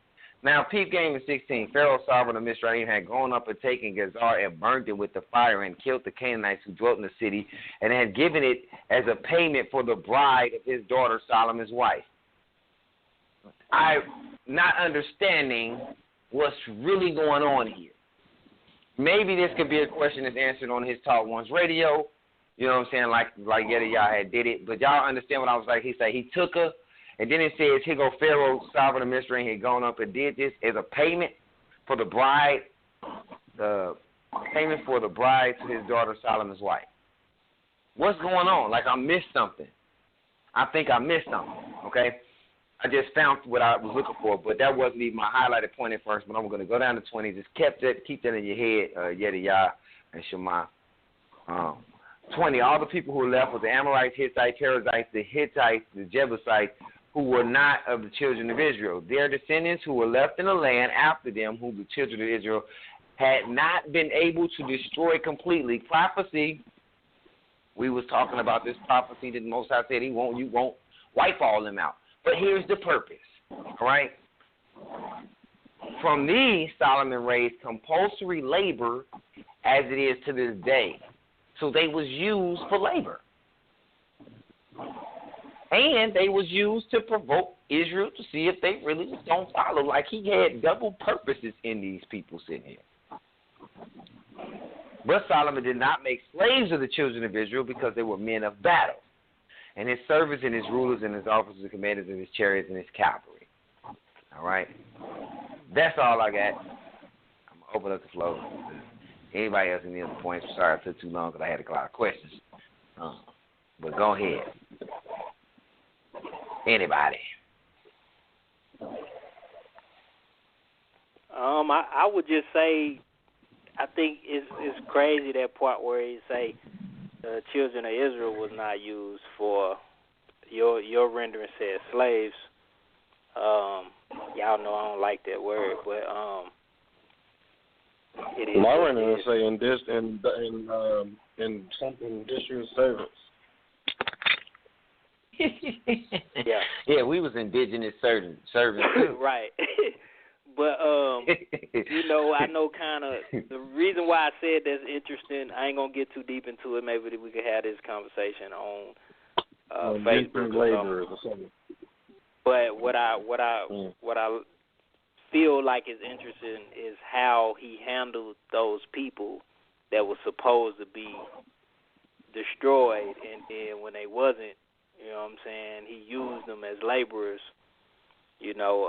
Now, peep game in 16. Pharaoh, sovereign of Mizraim, had gone up and taken Gezer and burned it with the fire and killed the Canaanites who dwelt in the city, and had given it as a payment for the bride of his daughter Solomon's wife. I'm not understanding what's really going on here. Maybe this could be a question that's answered on his Talk Once radio. You know what I'm saying? Like YHWH had did it. But y'all understand what I was like? He said he took her, and then it says, here go Pharaoh, sovereign of Mizraim, had gone up and did this as a payment for the bride, the payment for the bride to his daughter Solomon's wife. What's going on? Like I missed something. I think I missed something, okay? I just found what I was looking for, but that wasn't even my highlighted point at first. But I'm going to go down to 20. Just keep that in your head, YHWH and Shema. 20. All the people who left were the Amorites, Hittites, Perizzites, the Hittites, the Jebusites, who were not of the children of Israel. Their descendants who were left in the land after them, who the children of Israel had not been able to destroy completely. Prophecy. We was talking about this prophecy that Most High said you won't wipe all them out. But here's the purpose, all right? From these, Solomon raised compulsory labor as it is to this day. So they was used for labor. And they was used to provoke Israel to see if they really was going to follow. Like he had double purposes in these people sitting here. But Solomon did not make slaves of the children of Israel because they were men of battle. And his servants and his rulers and his officers and commanders and his chariots and his cavalry. All right? That's all I got. I'm going to open up the floor. Anybody else any other points? Sorry I took too long because I had a lot of questions. But go ahead. Anybody? I would just say, I think it's crazy that part where he say the children of Israel was not used for, your rendering said slaves. Y'all know I don't like that word, but it is. My rendering say in something district servants. Yeah, we was indigenous servants too. Right. But you know, I know kind of the reason why I said that's interesting. I ain't gonna get too deep into it. Maybe we could have this conversation on Facebook or something. But what I feel like is interesting is how he handled those people that were supposed to be destroyed, and then when they wasn't, you know what I'm saying, he used them as laborers, you know,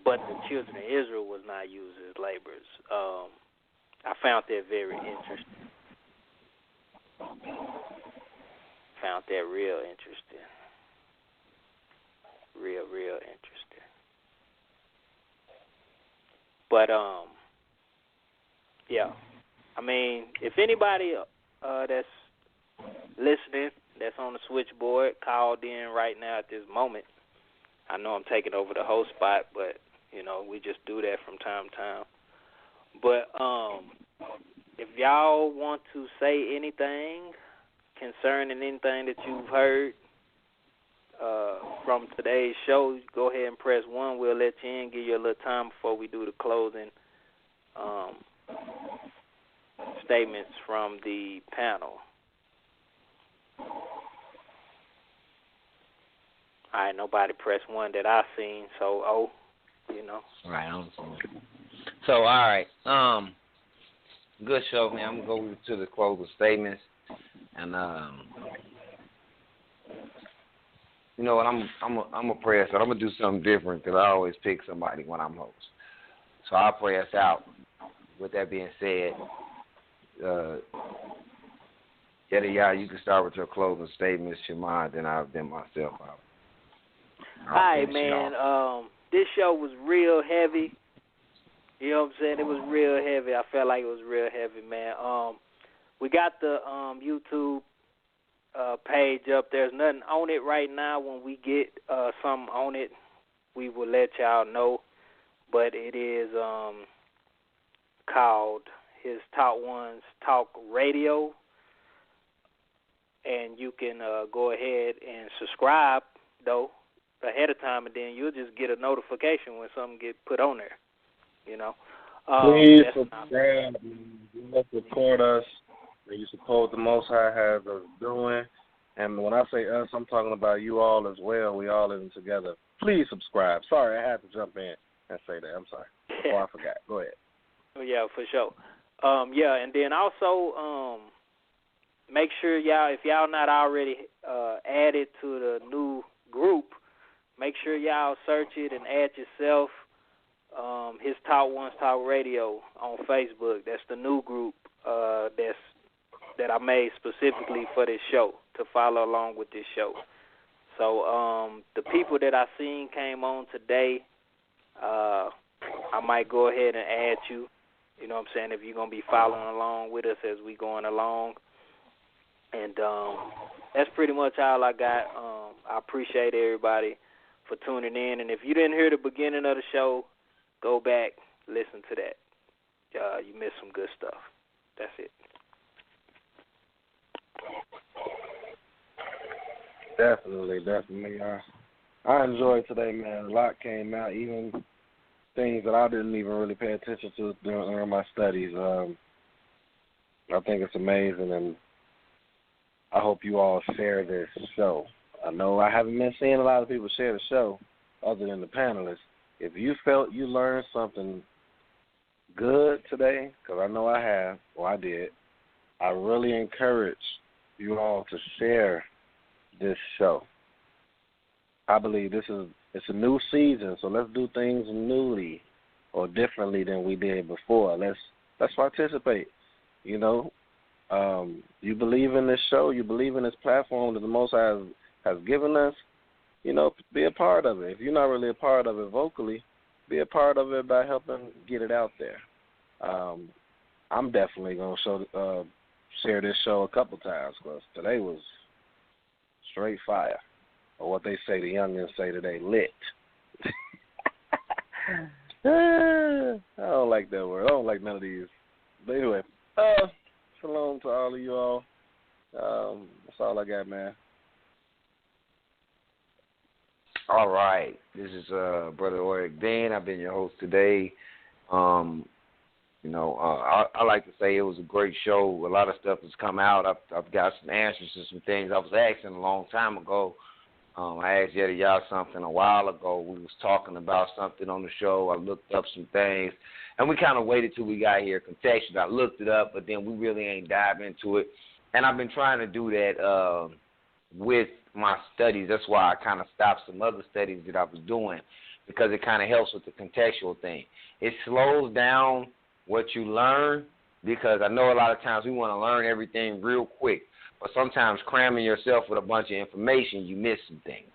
but the children of Israel was not used as laborers. I found that very interesting. Found that real interesting. Real interesting. But yeah. I mean, if anybody that's listening, that's on the switchboard, called in right now at this moment, I know I'm taking over the host spot, but you know, we just do that from time to time. But if y'all want to say anything concerning anything that you've heard from today's show, go ahead and press 1. We'll let you in, give you a little time before we do the closing statements from the panel. All right, nobody pressed 1 that I seen, so you know. Right, I'm saying. So, all right, good show, man. I'm gonna go to the closing statements, and you know what? I'm a pray us out. I'm gonna do something different because I always pick somebody when I'm host. So I'll pray us out. With that being said, Yada, you can start with your closing statements, Shemai, then I'll then myself out. All right, man. This show was real heavy. You know what I'm saying? It was real heavy. I felt like it was real heavy, man. We got the YouTube page up. There's nothing on it right now. When we get something on it, we will let y'all know. But it is called His Top Ones Talk Radio. And you can go ahead and subscribe, though, ahead of time, and then you'll just get a notification when something get put on there, you know. Please subscribe. You support us. You support the Most High has us doing. And when I say us, I'm talking about you all as well. We all in together. Please subscribe. Sorry, I had to jump in and say that. I'm sorry. Oh, I forgot. Go ahead. Oh, yeah, for sure. Yeah, and then also make sure y'all, if y'all not already added to the new group, make sure y'all search it and add yourself. His Top Ones Talk Radio on Facebook. That's the new group that I made specifically for this show to follow along with this show. So the people that I seen came on today, I might go ahead and add you. You know what I'm saying? If you're going to be following along with us as we going along. And that's pretty much all I got. I appreciate everybody for tuning in. And if you didn't hear the beginning of the show, go back, listen to that. You missed some good stuff. That's it. Definitely. I enjoyed today, man. A lot came out, even things that I didn't even really pay attention to during my studies. I think it's amazing, and I hope you all share this show. I know I haven't been seeing a lot of people share the show other than the panelists. If you felt you learned something good today, because I know I have, or I did, I really encourage you all to share this show. I believe it's a new season, so let's do things newly or differently than we did before. Let's participate. You know, you believe in this show, you believe in this platform that the Most High has given us, you know, be a part of it. If you're not really a part of it vocally, be a part of it by helping get it out there. I'm definitely going to share this show a couple times because today was straight fire. Or what they say, the youngins say today, lit. I don't like that word. I don't like none of these. But anyway, shalom to all of you all. That's all I got, man. All right. This is Brother Oric Dan. I've been your host today. I like to say it was a great show. A lot of stuff has come out. I've got some answers to some things I was asking a long time ago. I asked y'all something a while ago. We was talking about something on the show. I looked up some things, and we kind of waited till we got here contextual. I looked it up, but then we really ain't dived into it. And I've been trying to do that with my studies. That's why I kind of stopped some other studies that I was doing, because it kind of helps with the contextual thing. It slows down what you learn, because I know a lot of times we want to learn everything real quick. But sometimes cramming yourself with a bunch of information, you miss some things.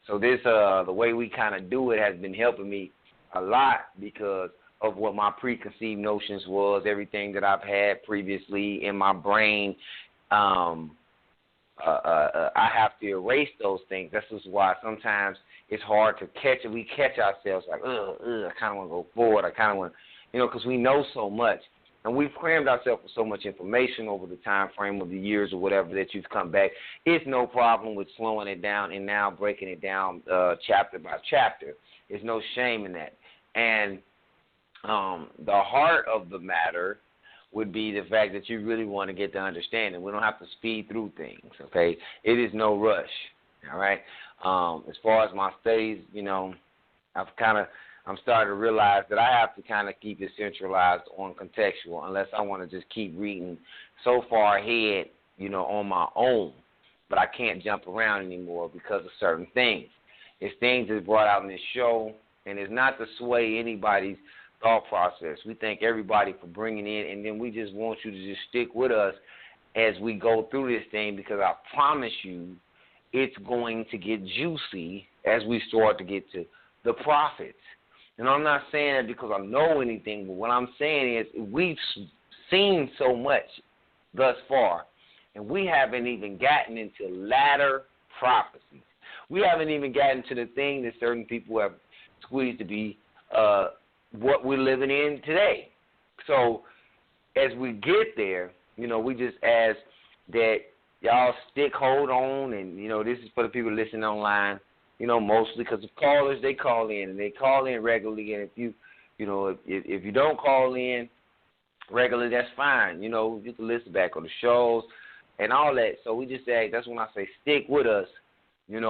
So this, the way we kind of do it has been helping me a lot, because of what my preconceived notions was, everything that I've had previously in my brain. I have to erase those things. That's just why sometimes it's hard to catch it. We catch ourselves like, I kind of want to go forward. I kind of want, because we know so much. And we've crammed ourselves with so much information over the time frame of the years or whatever that you've come back. It's no problem with slowing it down and now breaking it down chapter by chapter. There's no shame in that. And the heart of the matter would be the fact that you really want to get the understanding. We don't have to speed through things, okay? It is no rush, all right? As far as my studies, I'm starting to realize that I have to kind of keep it centralized on contextual, unless I want to just keep reading so far ahead, on my own. But I can't jump around anymore because of certain things. It's things that's brought out in this show, and it's not to sway anybody's thought process. We thank everybody for bringing in, and then we just want you to just stick with us as we go through this thing, because I promise you it's going to get juicy as we start to get to the prophets. And I'm not saying that because I know anything, but what I'm saying is we've seen so much thus far, and we haven't even gotten into latter prophecies. We haven't even gotten to the thing that certain people have squeezed to be what we're living in today. So as we get there, we just ask that y'all hold on, and, this is for the people listening online, mostly because of callers, they call in, and they call in regularly, and if you don't call in regularly, that's fine. You can listen back on the shows and all that. So we just say, that's when I say stick with us. If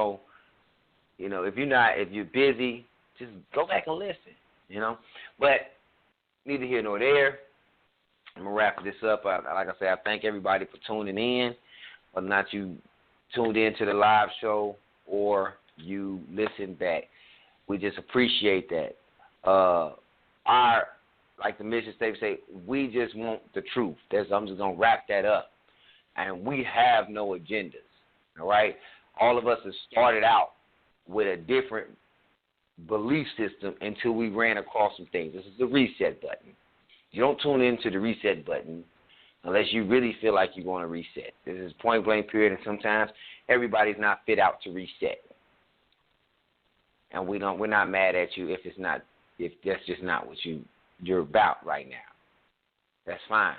you're busy, just go back and listen, But neither here nor there. I'm going to wrap this up. Like I said, I thank everybody for tuning in, whether or not you tuned in to the live show or you listen back. We just appreciate that. Like the mission statement say, we just want the truth. I'm just going to wrap that up. And we have no agendas, all right? All of us have started out with a different belief system until we ran across some things. This is the reset button. You don't tune into the reset button unless you really feel like you want to reset. This is point blank period, and sometimes everybody's not fit out to reset. And we're not mad at you if that's just not what you're about right now. That's fine.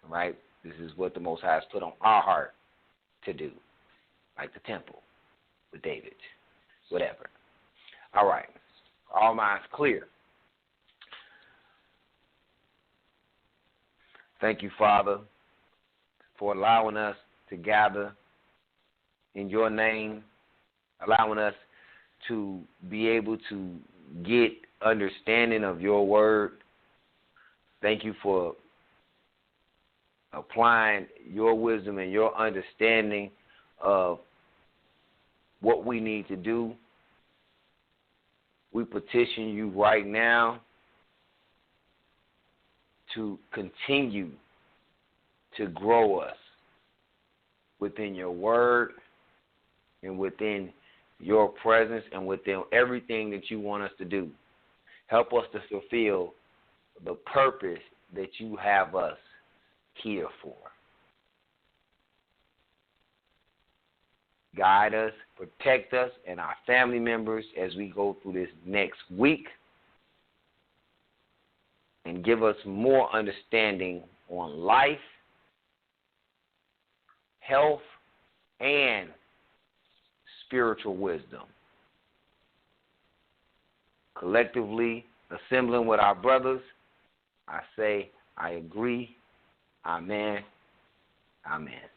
All right? This is what the Most High has put on our heart to do. Like the temple with David. Whatever. All right. All minds clear. Thank you, Father, for allowing us to gather in your name, allowing us to be able to get understanding of your word. Thank you for applying your wisdom and your understanding of what we need to do. We petition you right now to continue to grow us within your word and within your presence and within everything that you want us to do. Help us to fulfill the purpose that you have us here for. guide us, protect us, and our family members as we go through this next week, and give us more understanding on life, health, and spiritual wisdom. Collectively, assembling with our brothers, I say, I agree. Amen. Amen.